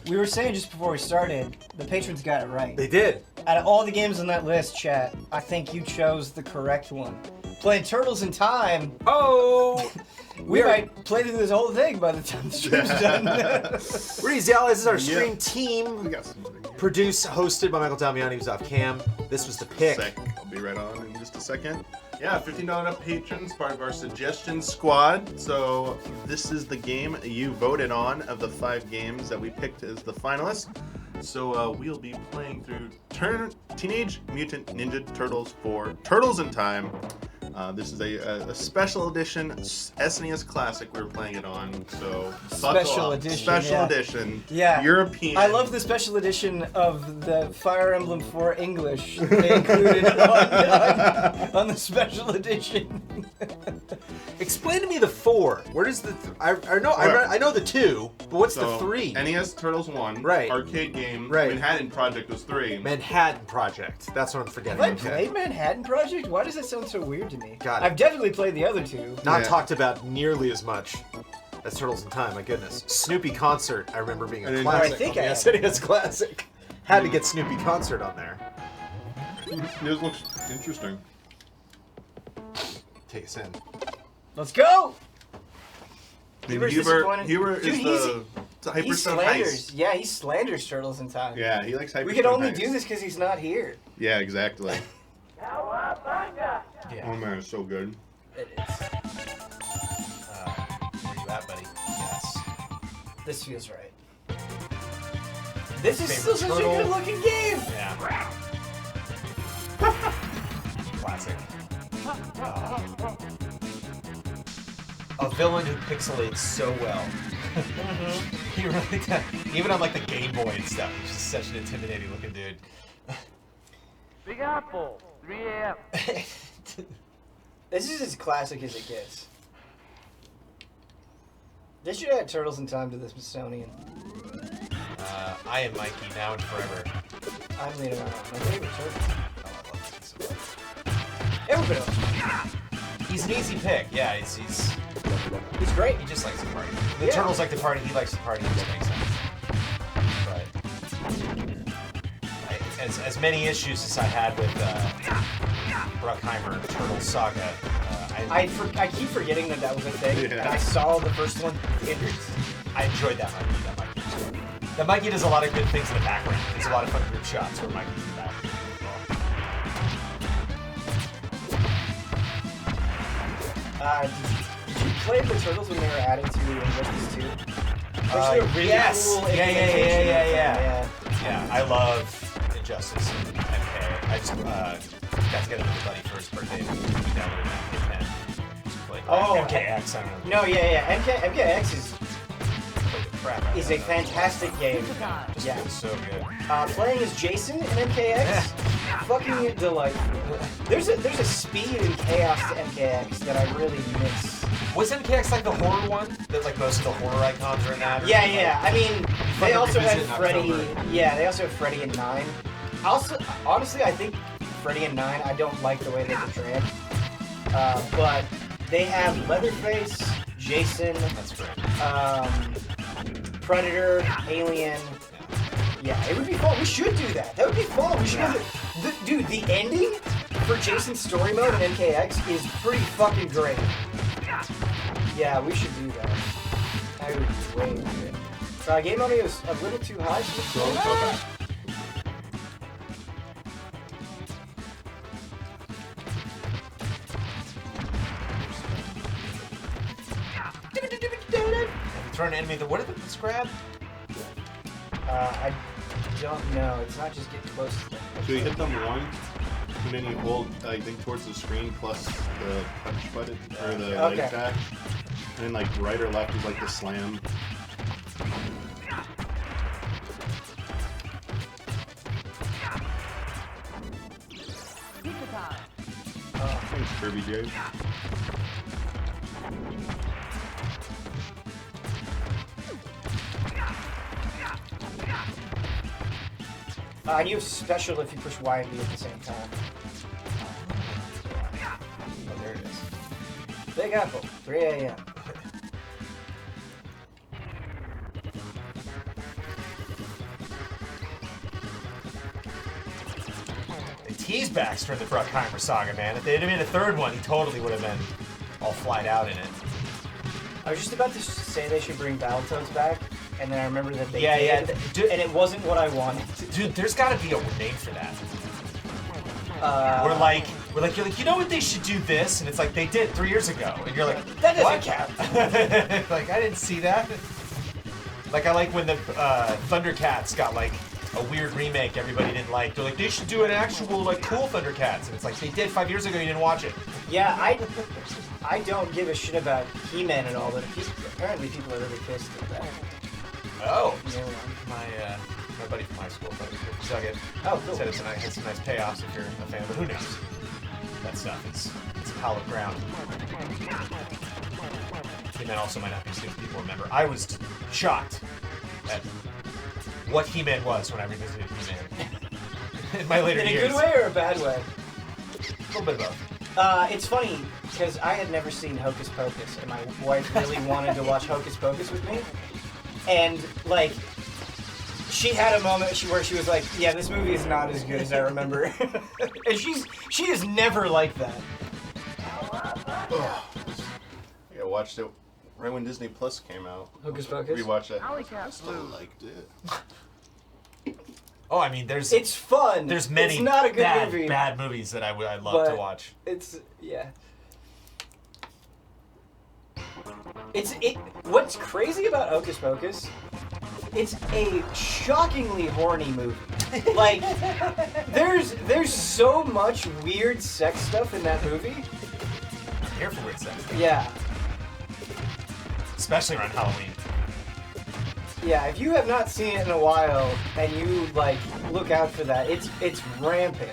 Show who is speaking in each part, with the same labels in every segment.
Speaker 1: We were saying just before we started, the patrons got it right.
Speaker 2: They did.
Speaker 1: Out of all the games on that list, chat, I think you chose the correct one. Playing Turtles in Time.
Speaker 2: Oh!
Speaker 1: We might play through this whole thing by the time the stream's done.
Speaker 2: Greetings, y'all. This is our stream team.
Speaker 3: We got something.
Speaker 2: Produced, hosted by Michael Damiani, who's off cam. This was the pick.
Speaker 3: I'll be right on in just a second. Yeah, $15 up patrons, part of our suggestion squad. So this is the game you voted on of the 5 games that we picked as the finalists. So we'll be playing through Teenage Mutant Ninja Turtles 4 Turtles in Time. This is a special edition SNES Classic we're playing it on, so
Speaker 1: Special edition.
Speaker 3: Special edition.
Speaker 1: Yeah.
Speaker 3: European.
Speaker 1: I love the special edition of the Fire Emblem 4 English they included on the special edition.
Speaker 2: Explain to me the 4. Where does the... I know the 2, but what's the 3?
Speaker 3: NES Turtles 1.
Speaker 2: Right.
Speaker 3: Arcade game.
Speaker 2: Right.
Speaker 3: Manhattan Project was 3.
Speaker 2: Manhattan Project. That's what I'm forgetting.
Speaker 1: Have I played Manhattan Project? Why does that sound so weird to me?
Speaker 2: Got it.
Speaker 1: I've definitely played the other 2.
Speaker 2: Not talked about nearly as much as Turtles in Time, my goodness. Snoopy Concert, I remember being a classic.
Speaker 1: I think
Speaker 2: on
Speaker 1: I
Speaker 2: the SNES Classic. Had to get Snoopy Concert on there.
Speaker 3: This looks interesting.
Speaker 2: Take us in.
Speaker 1: Let's go!
Speaker 3: Hubert is the
Speaker 1: he
Speaker 3: Hyperstone
Speaker 1: slanders.
Speaker 3: Heist.
Speaker 1: Yeah, he slanders Turtles in Time.
Speaker 3: Yeah, he likes Hyperstone
Speaker 1: We could only
Speaker 3: Heist.
Speaker 1: do this because he's not here.
Speaker 3: Yeah, exactly.
Speaker 1: Yeah.
Speaker 3: Oh man, it's so good.
Speaker 1: It is.
Speaker 2: Where you at, buddy? Yes.
Speaker 1: This feels right. This is
Speaker 2: Favorite
Speaker 1: still such a
Speaker 2: turtle.
Speaker 1: good looking game!
Speaker 2: Yeah. Classic. A villain who pixelates so well. He really does. Even on like the Game Boy and stuff, he's just such an intimidating looking dude.
Speaker 4: Big Apple, 3 a.m.
Speaker 1: This is as classic as it gets. They should add Turtles in Time to the Smithsonian.
Speaker 2: I am Mikey, now and forever.
Speaker 1: I'm Leonardo. My favorite turtle.
Speaker 2: Oh, I love this so much.
Speaker 1: Everybody else.
Speaker 2: He's an easy pick. Yeah, he's
Speaker 1: great.
Speaker 2: he just likes to party. The
Speaker 1: Yeah.
Speaker 2: turtles like to party. He likes to party. It just makes sense. But as many issues as I had with Bruckheimer Turtles Saga,
Speaker 1: I keep forgetting that was a thing.
Speaker 3: Yeah.
Speaker 1: And I saw the first one.
Speaker 2: I enjoyed that Mikey. That Mikey does a lot of good things in the background. There's a lot of fun group shots where Mikey's in the back.
Speaker 1: Did you play the Turtles when they were added to Injustice 2? There's a really
Speaker 2: yes.
Speaker 1: cool
Speaker 2: Yeah.
Speaker 1: yeah.
Speaker 2: Yeah, I love Injustice and MK. I just got together with a buddy for his birthday and we downloaded MK10. MKX, I don't know.
Speaker 1: No, yeah. MKX is
Speaker 2: Crap, I
Speaker 1: a
Speaker 2: don't know.
Speaker 1: fantastic game.
Speaker 2: Just
Speaker 1: Yeah.
Speaker 2: feels so good.
Speaker 1: Playing as Jason in MKX, fucking delightful. There's a speed and chaos to MKX that I really miss.
Speaker 2: Was MKX like the horror one? That like most of the horror icons are in that? Or
Speaker 1: Yeah. I mean, they
Speaker 2: to
Speaker 1: also had
Speaker 2: revisit in
Speaker 1: Freddy.
Speaker 2: October.
Speaker 1: Yeah, they also have Freddy and 9. Also, honestly, I think Freddy and 9. I don't like the way they portray him. But they have Leatherface, Jason,
Speaker 2: That's great.
Speaker 1: Predator, Alien. Yeah, it would be fun. We should do that. That would be fun. We should have dude, the ending for Jason's story mode in MKX is pretty fucking great. Yeah, we should do that. I would be way into it. Game audio is a little too high.
Speaker 2: Throw an enemy. What did this grab?
Speaker 1: I don't know. It's not just get close to them.
Speaker 3: So you hit them once, and then you hold, I think, towards the screen plus the punch button, or the
Speaker 1: Okay.
Speaker 3: light dash. And then like right or left is like the slam. Thanks, Kirby J.
Speaker 1: And you have special if you push Y and B at the same time.
Speaker 2: Oh, there it is.
Speaker 1: Big Apple, 3 a.m.
Speaker 2: tease backs for the Bruckheimer saga, man. If they had made a third one, he totally would have been all flyed out in it.
Speaker 1: I was just about to say they should bring Battletoads back, and then I remember that they
Speaker 2: Yeah,
Speaker 1: did,
Speaker 2: yeah.
Speaker 1: and it wasn't what I wanted.
Speaker 2: Dude, there's got to be a name for that. We're like, you're like, you know what, they should do this, and it's like, they did 3 years ago, and you're like,
Speaker 1: that doesn't
Speaker 2: what?
Speaker 1: count.
Speaker 2: Like, I didn't see that. Like, I like when the Thundercats got like a weird remake everybody didn't like. They're like, they should do an actual like cool Thundercats, and it's like, they did 5 years ago, you didn't watch it.
Speaker 1: Yeah, I don't give a shit about He-Man and all, but apparently people are really pissed at that.
Speaker 2: Oh,
Speaker 1: You know,
Speaker 2: my buddy from high school thought it was good. Dug it.
Speaker 1: Oh, cool.
Speaker 2: Said it had some nice payoffs if you're a fan, but who knows? That stuff is it's a hallowed ground. He-Man also might not be things people remember. I was shocked at what He-Man was when I revisited He-Man in my later
Speaker 1: in a
Speaker 2: years.
Speaker 1: good way or a bad way?
Speaker 2: A little bit of both.
Speaker 1: It's funny, because I had never seen Hocus Pocus, and my wife really wanted to watch Hocus Pocus with me. And, like, she had a moment where she was like, yeah, this movie is not as good as I remember. And she is never like that.
Speaker 3: Yeah, watched it right when Disney Plus came out.
Speaker 1: Hocus Pocus?
Speaker 3: Rewatched it.
Speaker 4: Alley cat
Speaker 3: I still
Speaker 4: food.
Speaker 3: liked it.
Speaker 2: Oh, I mean, there's
Speaker 1: fun.
Speaker 2: there's many
Speaker 1: It's not a good
Speaker 2: bad,
Speaker 1: movie.
Speaker 2: bad movies that I'd love to
Speaker 1: But
Speaker 2: watch.
Speaker 1: Yeah. What's crazy about Hocus Pocus? It's a shockingly horny movie. Like, there's so much weird sex stuff in that movie.
Speaker 2: I'm here for weird sex,
Speaker 1: Yeah.
Speaker 2: especially around Halloween.
Speaker 1: Yeah, if you have not seen it in a while and you like look out for that, it's rampant.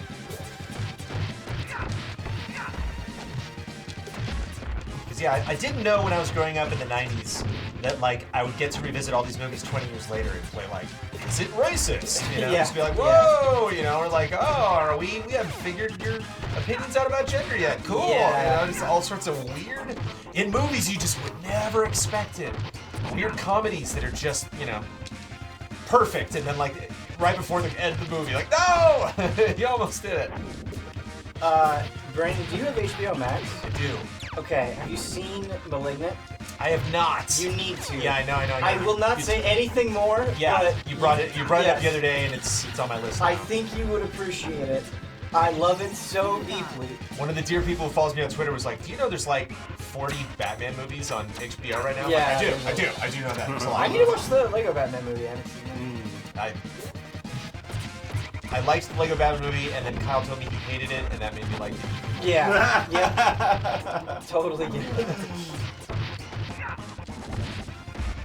Speaker 2: Because yeah, I didn't know when I was growing up in the 90s that like I would get to revisit all these movies 20 years later and play like, is it racist? You know,
Speaker 1: Yeah.
Speaker 2: just be like, whoa, you know, or like, oh, are we haven't figured your opinions out about gender yet. Cool.
Speaker 1: Yeah.
Speaker 2: You know, just all sorts of weird in movies you just would never expect it. Weird comedies that are just, you know, perfect, and then like right before the end of the movie, like, no, you almost did it.
Speaker 1: Brandon, do you have HBO Max?
Speaker 2: I do.
Speaker 1: Okay, have you seen *Malignant*?
Speaker 2: I have not.
Speaker 1: You need to.
Speaker 2: Yeah, I know.
Speaker 1: I will not say anything more.
Speaker 2: Yeah,
Speaker 1: but
Speaker 2: you brought it up
Speaker 1: yes.
Speaker 2: the other day, and it's on my list.
Speaker 1: I
Speaker 2: now.
Speaker 1: think you would appreciate it. I love it so deeply.
Speaker 2: One of the dear people who follows me on Twitter was like, do you know there's like 40 Batman movies on HBO right now? I'm
Speaker 1: Yeah,
Speaker 2: like, I do know that. There's a lot.
Speaker 1: I need to watch the Lego Batman movie. I haven't seen it.
Speaker 2: I liked the Lego Batman movie, and then Kyle told me he hated it, and that made me like it.
Speaker 1: Yeah, yeah, totally get it.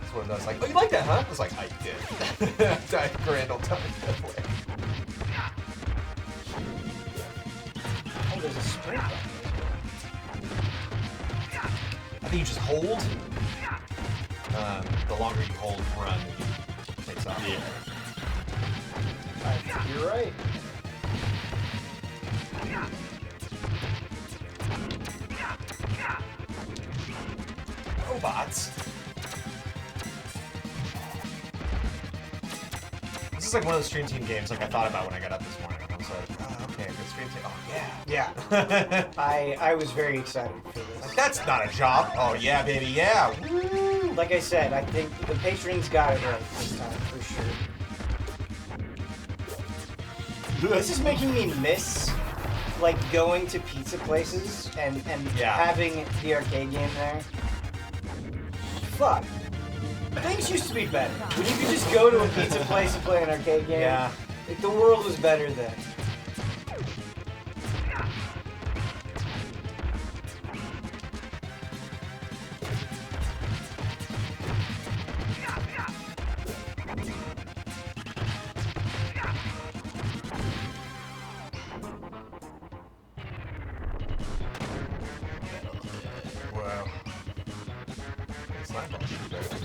Speaker 2: It's one of those like, oh, you like that, huh? I was like, I did. Grand old time.
Speaker 1: Oh, there's a sprint button.
Speaker 2: I think you just hold. The longer you hold run, it takes off.
Speaker 3: Yeah.
Speaker 1: I think you're right.
Speaker 2: Robots. This is like one of those Stream Team games like I thought about when I got up this morning. I was like, oh, okay, good Stream Team. Oh, yeah.
Speaker 1: Yeah. I was very excited for this.
Speaker 2: That's not a job. Oh, yeah, baby, yeah.
Speaker 1: Woo! Like I said, I think the patrons got it right this time, for sure. This is making me miss, like, going to pizza places and
Speaker 2: Yeah.
Speaker 1: having the arcade game there. Fuck. Things used to be better. When you could just go to a pizza place and play an arcade game,
Speaker 2: Yeah.
Speaker 1: like, the world was better then.
Speaker 2: Wow. It's not much better.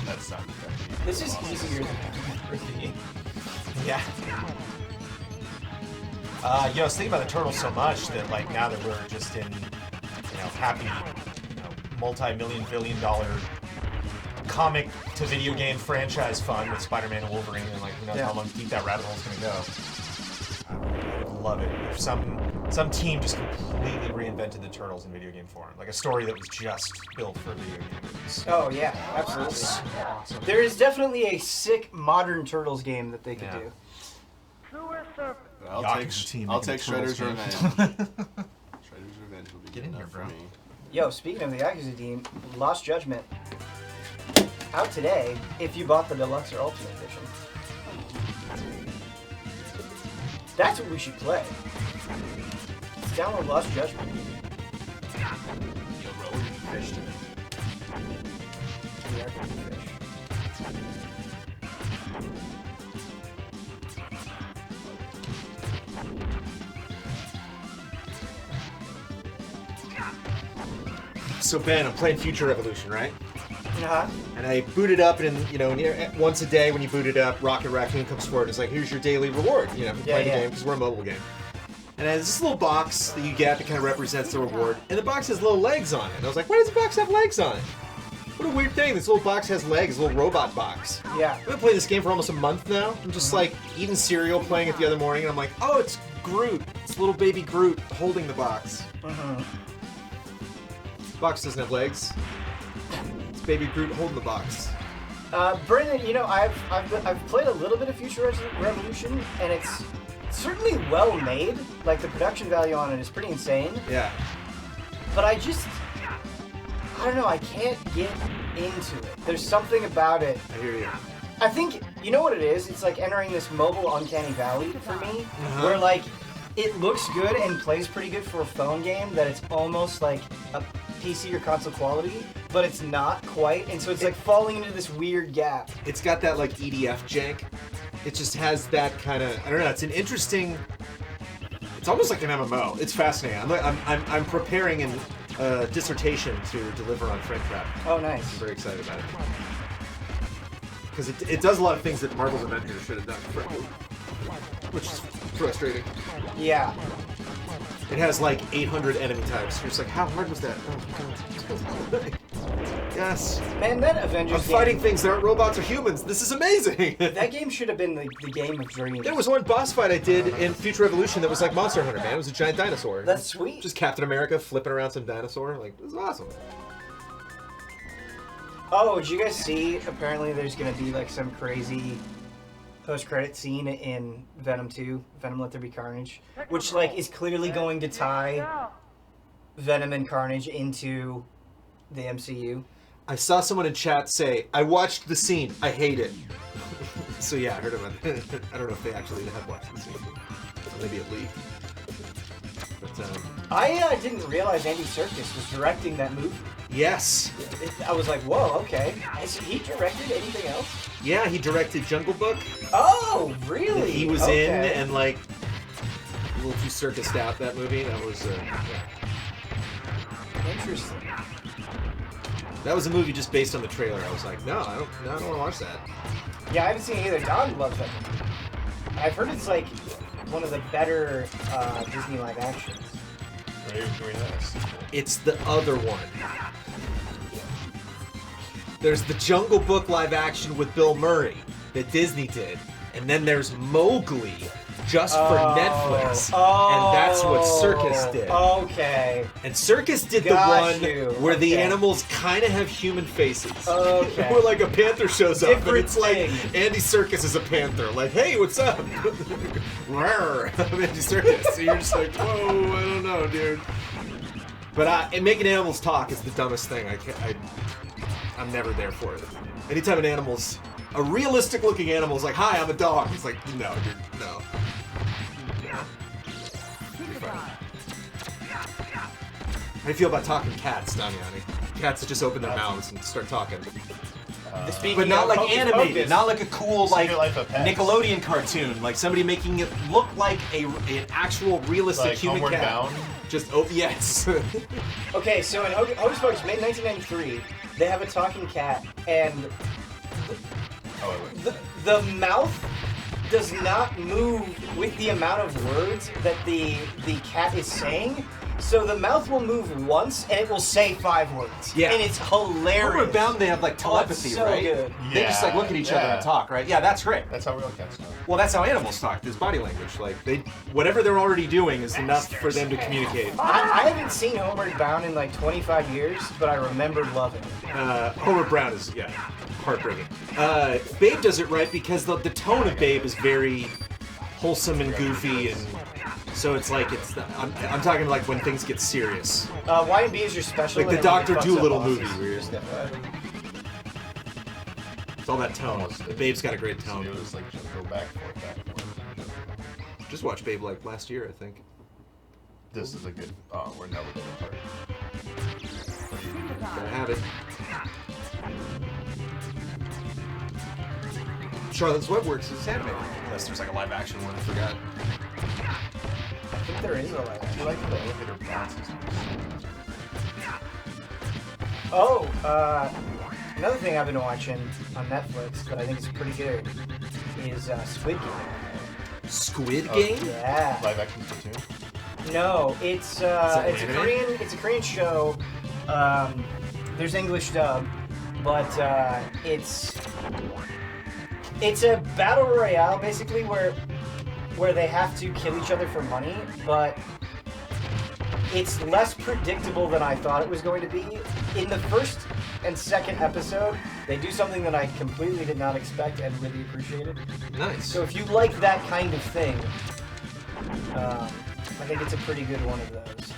Speaker 3: That's not effective.
Speaker 1: This is easier than I remember being.
Speaker 2: Yeah. You know, I was thinking about the Turtles so much that, like, now that we're just in happy, multi-million billion dollar comic to video game franchise fun with Spider-Man and Wolverine, and like who knows how long deep that rabbit hole is gonna go. I would love it if some team just completely reinvented the Turtles in video game form, like a story that was just built for video games.
Speaker 1: Oh yeah, absolutely.
Speaker 2: Awesome.
Speaker 1: There is definitely a sick modern Turtles game that they could do.
Speaker 4: Sewer surface.
Speaker 3: I'll
Speaker 2: Yakuza team
Speaker 3: I'll
Speaker 2: making
Speaker 3: take
Speaker 2: the Turtles
Speaker 3: Shredder's
Speaker 2: game.
Speaker 3: Revenge. Shredder's Revenge will be
Speaker 2: Get
Speaker 3: good
Speaker 2: in here,
Speaker 3: enough for
Speaker 2: bro.
Speaker 3: me.
Speaker 1: Yo, speaking of the Yakuza team, Lost Judgment out today if you bought the deluxe or ultimate edition. That's what we should play. Let's download Lost Judgment.
Speaker 2: Fish to me.
Speaker 1: We are gonna fish.
Speaker 5: So Ben, I'm playing Future Revolution, right?
Speaker 1: Uh-huh.
Speaker 5: And I boot it up, and once a day when you boot it up, Rocket Raccoon comes forward and is like, "Here's your daily reward." For playing the game because we're a mobile game. And it has this little box that you get that kind of represents the reward, and the box has little legs on it. And I was like, "Why does the box have legs on it? What a weird thing! This little box has legs, a little robot box."
Speaker 1: Yeah.
Speaker 5: I've been playing this game for almost a month now. I'm just like eating cereal, playing it the other morning, and I'm like, "Oh, it's Groot. It's little baby Groot holding the box."
Speaker 1: Mm-hmm.
Speaker 5: The box doesn't have legs. It's baby Groot holding the box.
Speaker 1: Brendan, I've played a little bit of Future Revolution, and it's certainly well made. Like the production value on it is pretty insane.
Speaker 5: Yeah.
Speaker 1: But I don't know. I can't get into it. There's something about it.
Speaker 5: I hear you.
Speaker 1: I think you know what it is. It's like entering this mobile uncanny valley for me, where like it looks good and plays pretty good for a phone game. That it's almost like a PC or console quality, but it's not quite, and so it's like falling into this weird gap.
Speaker 5: It's got that like EDF jank. It just has that kind of, I don't know. It's an interesting. It's almost like an MMO. It's fascinating. I'm preparing a dissertation to deliver on Friend Trap.
Speaker 1: Oh, nice.
Speaker 5: I'm very excited about it because it does a lot of things that Marvel's Avengers should have done correctly, which is frustrating.
Speaker 1: Yeah.
Speaker 5: It has like 800 enemy types. You're just like, how hard was that? Oh, God. Yes.
Speaker 1: Man, that Avengers
Speaker 5: I'm fighting things that aren't robots or humans. This is amazing.
Speaker 1: That game should have been the game of dreams.
Speaker 5: There was one boss fight I did in Future Revolution that was like Monster Hunter, man. It was a giant dinosaur.
Speaker 1: That's sweet.
Speaker 5: Just Captain America flipping around some dinosaur. Like, it was awesome.
Speaker 1: Oh, did you guys see? Apparently, there's gonna be like some crazy post-credit scene in Venom 2, Venom Let There Be Carnage, which like is clearly going to tie Venom and Carnage into the MCU.
Speaker 5: I saw someone in chat say, I watched the scene. I hate it. So yeah, I heard about it. I don't know if they actually have watched the scene. Maybe it leaked. But,
Speaker 1: I didn't realize Andy Serkis was directing that movie.
Speaker 5: yes.
Speaker 1: I was like, whoa, okay. Has he directed anything else?
Speaker 5: Yeah, he directed Jungle Book.
Speaker 1: Oh, really?
Speaker 5: That he was
Speaker 1: Okay.
Speaker 5: in, and like a little too circused out that movie. That was
Speaker 1: Interesting.
Speaker 5: that was a movie just based on the trailer. I was like, no, I don't want to watch that.
Speaker 1: Yeah, I haven't seen it either. Don loves that movie. I've heard it's like one of the better Disney live actions.
Speaker 5: It's the other one. There's the Jungle Book live action with Bill Murray that Disney did, and then there's Mowgli just for Netflix, and that's what Circus did.
Speaker 1: Okay.
Speaker 5: And Circus did
Speaker 1: Got
Speaker 5: the one
Speaker 1: you.
Speaker 5: where the
Speaker 1: Okay.
Speaker 5: animals kind of have human faces.
Speaker 1: Okay.
Speaker 5: Where like a panther shows up, and
Speaker 1: Different
Speaker 5: it's like
Speaker 1: thing.
Speaker 5: Andy Serkis is a panther. Like, hey, what's up? Rawr, I'm Andy Serkis. So you're just like, whoa, I don't know, dude. But and making animals talk is the dumbest thing. I'm never there for it. Anytime a realistic looking animal's like, hi, I'm a dog. It's like, no, dude, no. How do you feel about talking cats, Damiani? Cats that just open their mouths and start talking.
Speaker 1: Speaking
Speaker 6: But not
Speaker 1: of
Speaker 6: like
Speaker 1: Hocus
Speaker 6: animated,
Speaker 1: Pocus,
Speaker 6: not like a cool like
Speaker 2: Secret Life of Pets.
Speaker 6: Nickelodeon cartoon, like somebody making it look like an actual realistic
Speaker 2: Like
Speaker 6: human
Speaker 2: Homeward
Speaker 6: cat.
Speaker 2: Bound?
Speaker 5: Just, yes.
Speaker 1: Okay, so in Hocus Pocus, made in 1993, they have a talking cat, and the mouth does not move with the amount of words that the cat is saying, So the mouth will move once and it will say 5 words.
Speaker 5: Yeah.
Speaker 1: And it's hilarious.
Speaker 6: Homeward Bound, they have like telepathy,
Speaker 1: so
Speaker 6: right?
Speaker 1: good.
Speaker 6: They just like look at each other and talk, right? Yeah, that's great.
Speaker 3: That's how real cats talk.
Speaker 5: Well, that's how animals talk. There's body language. Like whatever they're already doing is enough for them to communicate.
Speaker 1: I haven't seen Homeward Bound in like 25 years, but I remember loving it.
Speaker 5: Homer Brown is heartbreaking. Babe does it right because the tone of Babe is very wholesome and goofy, and so it's like I'm talking like when things get serious,
Speaker 1: Y&B is your special.
Speaker 5: like the
Speaker 1: and
Speaker 5: Dr.
Speaker 1: everybody fucks
Speaker 5: Dolittle
Speaker 1: up
Speaker 5: movie
Speaker 1: bosses.
Speaker 5: where it's all that tone. Babe's got a great
Speaker 3: So
Speaker 5: tone.
Speaker 3: it was like just go back forth, back forth.
Speaker 5: Just watched Babe like last year, I think.
Speaker 3: This is a good. Oh, we're never going to party.
Speaker 5: Gotta have it. Charlotte's Web Works is animated. Unless there's like a live action one, I forgot.
Speaker 1: I think there is a live
Speaker 3: I
Speaker 1: action.
Speaker 3: like the elevator bounces.
Speaker 1: Oh, another thing I've been watching on Netflix, but I think it's pretty good, is Squid Game.
Speaker 5: Squid Game?
Speaker 1: Yeah.
Speaker 3: Live action cartoon.
Speaker 1: No, it's
Speaker 5: animated?
Speaker 1: a Korean show. There's English dub, but it's a battle royale basically where they have to kill each other for money, but it's less predictable than I thought it was going to be. In the first and second episode, they do something that I completely did not expect and really appreciated.
Speaker 5: Nice.
Speaker 1: So if you like that kind of thing, I think it's a pretty good one of those.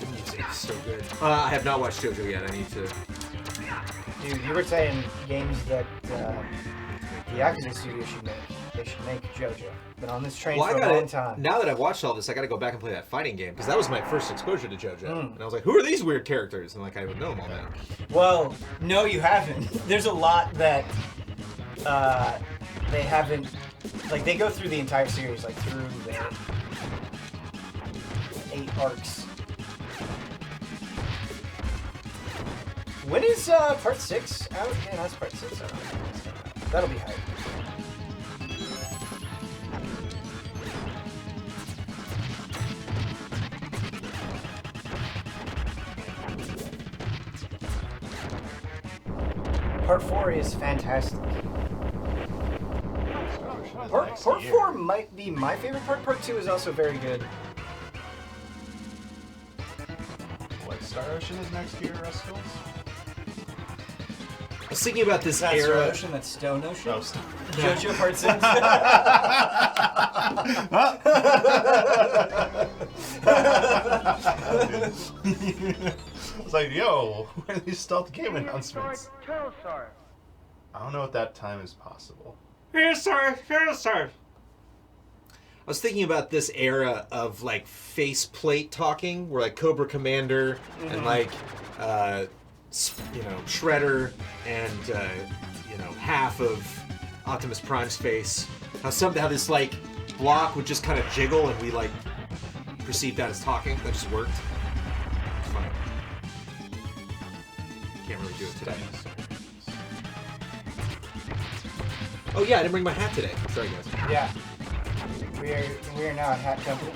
Speaker 5: The music is so good. I have not watched JoJo yet. I need to.
Speaker 1: Dude, you were saying games that the Yakuza studio should make. They should make JoJo. Been on this train
Speaker 5: Well,
Speaker 1: for
Speaker 5: I
Speaker 1: a
Speaker 5: gotta,
Speaker 1: long time.
Speaker 5: now that I've watched all this, I gotta go back and play that fighting game because that was my first exposure to JoJo, and I was like, "Who are these weird characters?" And like, I would know them all now.
Speaker 1: Well, no, you haven't. There's a lot that they haven't. Like, they go through the entire series, like through the 8 arcs. When is part 6 out? Yeah, that's part 6 out. That'll be hype. Part 4 is fantastic. Part 4 might be my favorite part. Part 2 is also very good.
Speaker 3: What Star Ocean is next year, Rascals?
Speaker 5: I was thinking about this
Speaker 1: That's
Speaker 5: era.
Speaker 1: Ocean, that's Stone Ocean.
Speaker 3: Oh, Star
Speaker 1: JoJo Part 6.
Speaker 3: It's like, yo, where are these stealth game announcements?
Speaker 4: Turtle Star.
Speaker 3: I don't know if that time is possible.
Speaker 5: Yes, sir. Yes, sir. I was thinking about this era of like faceplate talking, where like Cobra Commander and like, Shredder and half of Optimus Prime's face. How this like block would just kind of jiggle, and we like perceived that as talking. That just worked. It's funny. Can't really do it today. Oh yeah, I didn't bring my hat today. Sorry guys.
Speaker 1: Yeah. We are now a hat company.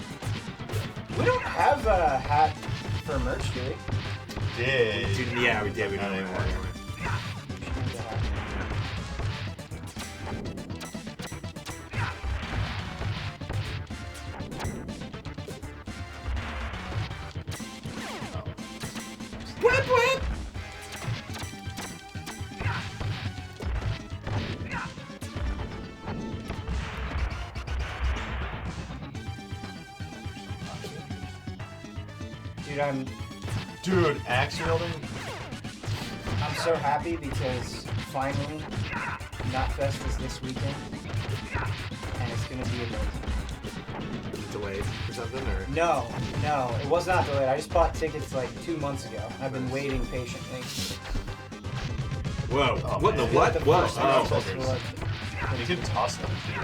Speaker 1: We don't have a hat for merch, do we?
Speaker 3: Did.
Speaker 5: Yeah, we did. We
Speaker 3: Not
Speaker 5: don't
Speaker 3: anymore.
Speaker 5: anymore.
Speaker 1: We should do the hat.
Speaker 5: Whip, whip.
Speaker 3: Dude, axe wielding?
Speaker 1: I'm so happy because finally, Knotfest is this weekend, and it's gonna be amazing.
Speaker 5: Delayed or something, or
Speaker 1: No, it was not delayed. I just bought tickets like 2 months ago. I've been waiting patiently.
Speaker 5: whoa,
Speaker 3: Oh,
Speaker 5: what
Speaker 3: man.
Speaker 5: the what?
Speaker 1: The
Speaker 5: Whoa,
Speaker 1: first
Speaker 5: oh.
Speaker 1: Knotfest festival.
Speaker 3: You can toss them too.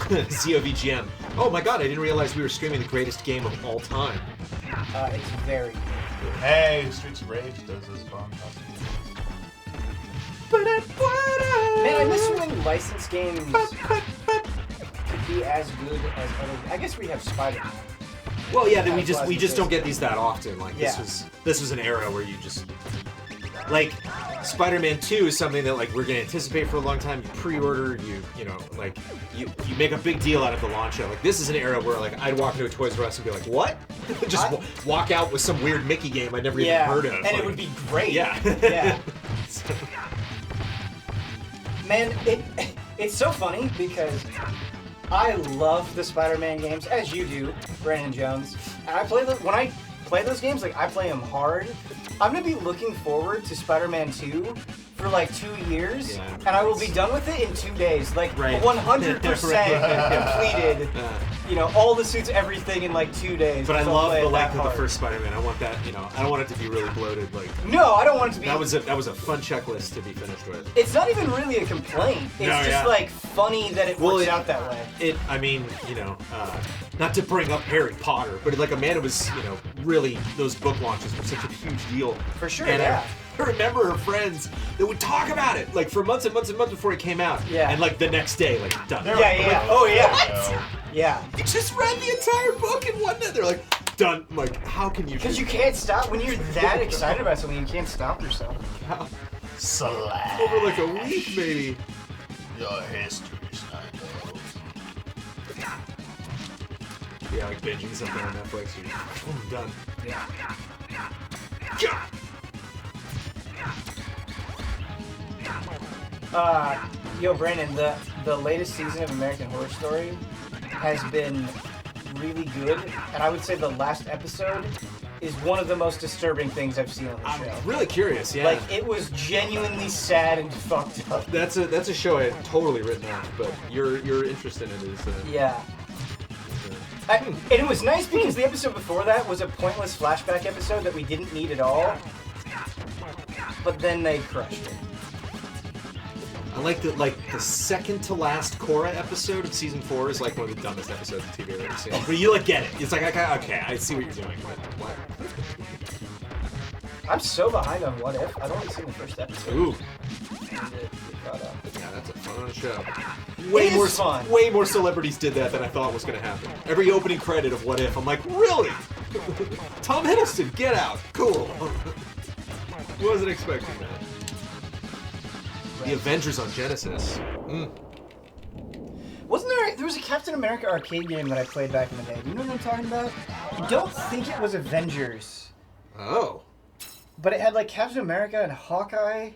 Speaker 5: COVGM. Oh my god, I didn't realize we were streaming the greatest game of all time.
Speaker 1: It's very good.
Speaker 2: Hey, Streets of Rage does this bomb.
Speaker 1: Man, I miss when licensed games could be as good as other. I guess we have Spider-Man.
Speaker 5: Well, yeah, we just don't get these that often. Like
Speaker 1: Yeah.
Speaker 5: this was an era where you just like Spider-Man 2 is something that like we're gonna anticipate for a long time. You pre-order, you know, like you make a big deal out of the launch of. Like this is an era where like I'd walk into a Toys R Us and be like, what? Just walk out with some weird Mickey game I'd never even heard of.
Speaker 1: And
Speaker 5: like,
Speaker 1: it would be great.
Speaker 5: Yeah.
Speaker 1: Yeah. Man, it's so funny because I love the Spider-Man games, as you do, Brandon Jones. And I play them when I play those games. Like I play them hard. I'm gonna be looking forward to Spider-Man 2 for like 2 years, and I will be done with it in 2 days. Like 100% completed. You know, all the suits, everything in like 2 days.
Speaker 5: But I
Speaker 1: So
Speaker 5: love
Speaker 1: play
Speaker 5: the
Speaker 1: it
Speaker 5: length
Speaker 1: that
Speaker 5: of the
Speaker 1: hard.
Speaker 5: first Spider-Man. I want that, you know, I don't want it to be really bloated. Like
Speaker 1: No, I don't want it to be.
Speaker 5: that was a fun checklist to be finished with.
Speaker 1: It's not even really a complaint. It's
Speaker 5: No,
Speaker 1: just
Speaker 5: yeah.
Speaker 1: like funny that it works out that way.
Speaker 5: I mean, you know, not to bring up Harry Potter, but like Amanda was, you know, really those book launches were such a huge deal.
Speaker 1: For sure,
Speaker 5: And
Speaker 1: yeah.
Speaker 5: I remember her friends that would talk about it like for months and months and months before it came out.
Speaker 1: Yeah.
Speaker 5: And like the next day, like done.
Speaker 1: Yeah. Oh yeah.
Speaker 2: What?
Speaker 1: Yeah.
Speaker 5: You just read the entire book in one day. They're like, done. I'm like, how can you?
Speaker 1: Because you can't stop when you're that excited about something. You can't stop yourself.
Speaker 2: Slap.
Speaker 5: over like a week maybe.
Speaker 2: Your history's not known.
Speaker 5: Yeah, like binging something on Netflix. You're done.
Speaker 1: Yo, Brandon, the latest season of American Horror Story has been really good, and I would say the last episode is one of the most disturbing things I've seen on the show.
Speaker 5: I'm really curious. Yeah.
Speaker 1: Like, it was genuinely sad and fucked up.
Speaker 5: That's a show I had totally written off, but your interest in it is.
Speaker 1: Yeah. And it was nice because the episode before that was a pointless flashback episode that we didn't need at all. But then they crushed it.
Speaker 5: I like that. Like the second to last Korra episode of season 4 is like one of the dumbest episodes of TV I've ever seen. But you like get it. It's like okay, I see what you're doing. But what?
Speaker 1: I'm so behind on What If. I've only seen the first episode.
Speaker 5: Ooh.
Speaker 1: Need to get caught up.
Speaker 5: Yeah, that's a fun show.
Speaker 1: It is fun.
Speaker 5: Way more celebrities did that than I thought was going to happen. Every opening credit of What If, I'm like, really? Tom Hiddleston, get out. Cool. Wasn't expecting that. The Avengers on Genesis.
Speaker 1: Wasn't there was a Captain America arcade game that I played back in the day. Do you know what I'm talking about? I don't think it was Avengers.
Speaker 5: Oh.
Speaker 1: But it had like Captain America and Hawkeye.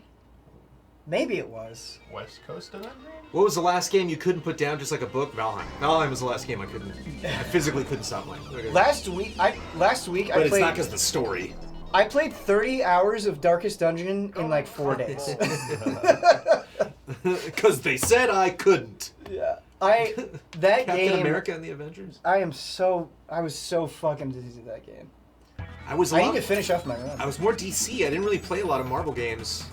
Speaker 1: Maybe it was.
Speaker 2: West Coast Avengers?
Speaker 5: What was the last game you couldn't put down just like a book? Valheim. Valheim was the last game I physically couldn't stop playing. Okay.
Speaker 1: Last week I
Speaker 5: But
Speaker 1: played
Speaker 5: it's not because of the story.
Speaker 1: I played 30 hours of Darkest Dungeon in like 4 days.
Speaker 5: Because they said I couldn't.
Speaker 1: Yeah. That
Speaker 5: Captain
Speaker 1: game
Speaker 5: America and the Avengers?
Speaker 1: I was so fucking addicted to that game.
Speaker 5: I
Speaker 1: need to finish off my run.
Speaker 5: I was more DC. I didn't really play a lot of Marvel games.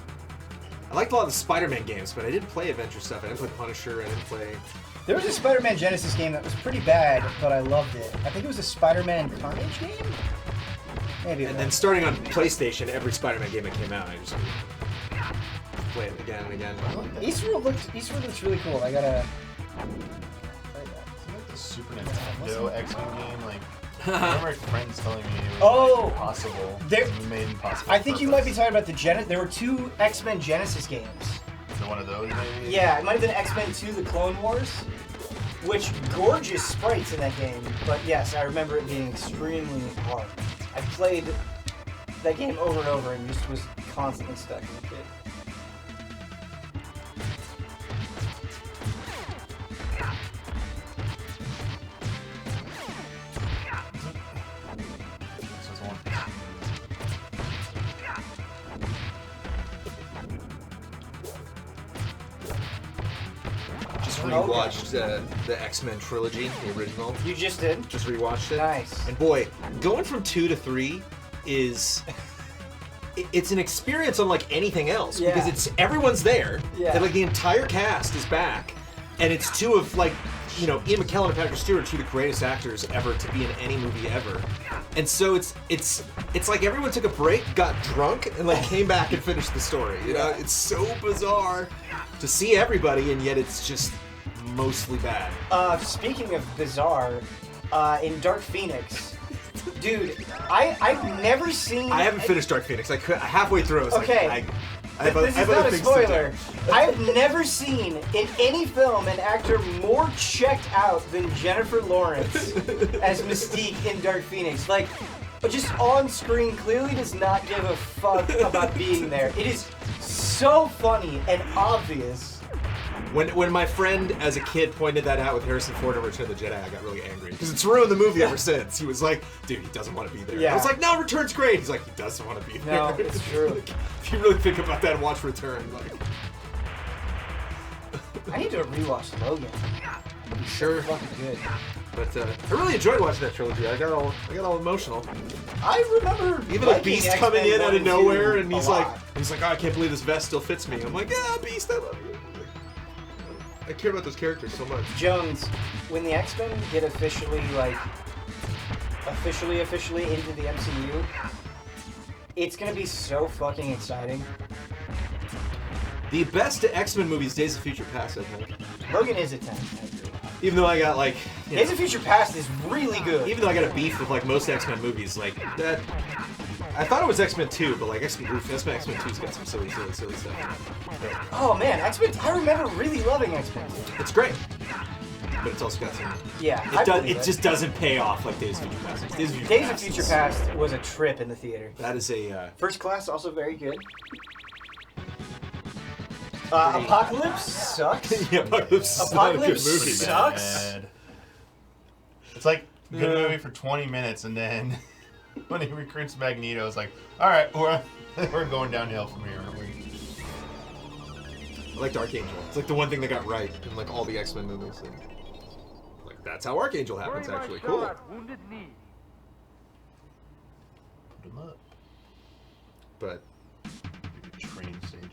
Speaker 5: I liked a lot of the Spider-Man games, but I didn't play Avenger stuff. I didn't play Punisher. I didn't play...
Speaker 1: There was a Spider-Man Genesis game that was pretty bad, but I loved it. I think it was a Spider-Man Carnage game? Maybe it
Speaker 5: And
Speaker 1: was.
Speaker 5: then starting on PlayStation, every Spider-Man game that came out, I just played it again and again.
Speaker 1: Eastwood looks really cool. I gotta...
Speaker 2: Like the Super Nintendo X-Men game, like I remember friends telling me it was
Speaker 1: Oh!
Speaker 2: impossible.
Speaker 1: There-
Speaker 2: Made impossible.
Speaker 1: I think you might be talking about the Genesis... There were 2 X-Men Genesis games.
Speaker 2: So one of those maybe?
Speaker 1: Yeah, it might have been X-Men 2 The Clone Wars, which gorgeous sprites in that game. But yes, I remember it being extremely hard. I played that game over and over and just was constantly stuck in the kid.
Speaker 2: This was one.
Speaker 5: Just rewatched the X-Men trilogy, the original.
Speaker 1: You just did?
Speaker 5: Just rewatched it.
Speaker 1: Nice.
Speaker 5: And boy, going from 2 to 3 is... It's an experience unlike anything else because
Speaker 1: Yeah.
Speaker 5: it's everyone's there.
Speaker 1: Yeah.
Speaker 5: And like the entire cast is back, and it's 2 of like you know, Ian McKellen and Patrick Stewart are two of the greatest actors ever to be in any movie ever. And so it's like everyone took a break, got drunk, and like came back and finished the story. You know, it's so bizarre to see everybody, and yet it's just mostly bad.
Speaker 1: Speaking of bizarre, in Dark Phoenix, dude, I've never seen.
Speaker 5: I haven't finished Dark Phoenix. Halfway through. I was
Speaker 1: okay.
Speaker 5: Like,
Speaker 1: This is not a spoiler. I've never seen in any film an actor more checked out than Jennifer Lawrence as Mystique in Dark Phoenix. Like, just on screen, clearly does not give a fuck about being there. It is so funny and obvious.
Speaker 5: When my friend as a kid pointed that out with Harrison Ford in Return of the Jedi, I got really angry because it's ruined the movie ever since. He was like, "Dude, he doesn't want to be there."
Speaker 1: Yeah.
Speaker 5: I was like, "No, Return's great." He's like, "He doesn't want to be there."
Speaker 1: No, it's true.
Speaker 5: Like, if you really think about that and watch Return, like,
Speaker 1: I need to rewatch Logan.
Speaker 5: sure.
Speaker 1: Fucking good.
Speaker 5: But I really enjoyed watching that trilogy. I got all emotional.
Speaker 1: I remember
Speaker 5: Even like
Speaker 1: liking
Speaker 5: Beast
Speaker 1: X-Men
Speaker 5: coming in
Speaker 1: 1
Speaker 5: out of
Speaker 1: and 2
Speaker 5: nowhere, and
Speaker 1: a
Speaker 5: he's
Speaker 1: lot.
Speaker 5: like, "Oh, I can't believe this vest still fits me." I'm like, "Yeah, Beast, I love you." I care about those characters so much.
Speaker 1: Jones, when the X-Men get officially into the MCU, it's gonna be so fucking exciting.
Speaker 5: The best X-Men movies, Days of Future Past, I think.
Speaker 1: Logan is a 10. I agree.
Speaker 5: Even though I got like, you
Speaker 1: Days
Speaker 5: know,
Speaker 1: of Future Past is really good.
Speaker 5: even though I got a beef with like most X-Men movies, like that. I thought it was X-Men 2, but like X-Men 2's got some silly stuff.
Speaker 1: Oh man, X-Men! I remember really loving X-Men.
Speaker 5: It's great, but it's also got some.
Speaker 1: Yeah, I believe
Speaker 5: It just doesn't pay off like Days of Future Past. Days
Speaker 1: of Future Past was a trip in the theater.
Speaker 5: That is a.
Speaker 1: First Class also very good. Apocalypse sucks.
Speaker 5: Yeah, Apocalypse is not a good
Speaker 1: Apocalypse
Speaker 5: movie, man.
Speaker 1: sucks.
Speaker 3: Bad. It's like a good movie for 20 minutes, and then when he recruits Magneto, it's like, all right, we're going downhill from here, aren't we?
Speaker 5: I like Archangel. It's like the one thing they got right in like all the X-Men movies. And, like that's how Archangel happens. Actually, cool.
Speaker 4: Wounded knee.
Speaker 3: Put him up.
Speaker 5: But
Speaker 3: Train stages.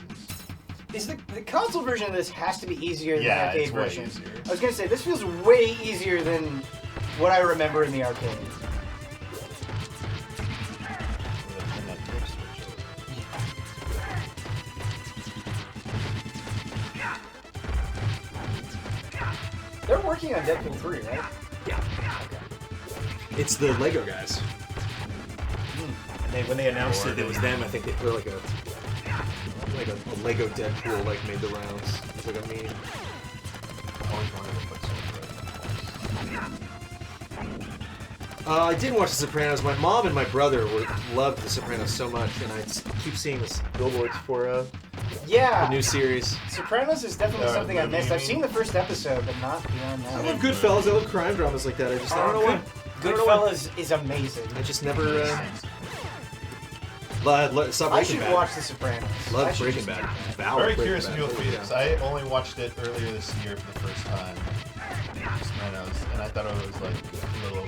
Speaker 1: Is the console version of this has to be easier than the
Speaker 3: Yeah,
Speaker 1: arcade
Speaker 3: it's way
Speaker 1: version?
Speaker 3: easier.
Speaker 1: I was gonna say this feels way easier than what I remember in the arcade. They're working on Deadpool 3, right?
Speaker 5: yeah, it's the Lego guys. When they announced it was them. I think they put like a Lego Deadpool like made the rounds. It's like a meme.
Speaker 3: Always wanted to put
Speaker 5: I did watch The Sopranos. My mom and my brother loved The Sopranos so much, and I keep seeing this billboards for the
Speaker 1: Yeah.
Speaker 5: new series.
Speaker 1: Sopranos is definitely something I missed. I've seen the first episode, but not beyond
Speaker 5: I
Speaker 1: that.
Speaker 5: love Goodfellas. I love crime dramas like that. I don't know why.
Speaker 1: Goodfellas is amazing.
Speaker 5: I just never. Stop
Speaker 1: I
Speaker 5: Breaking
Speaker 1: should
Speaker 5: Bad.
Speaker 1: watch The Sopranos. I
Speaker 5: Love
Speaker 1: should
Speaker 5: Breaking
Speaker 1: just-
Speaker 5: Bad.
Speaker 3: Very curious if you'll see it, because I only watched it earlier this year for the first time. Sopranos, and I thought it was like a little.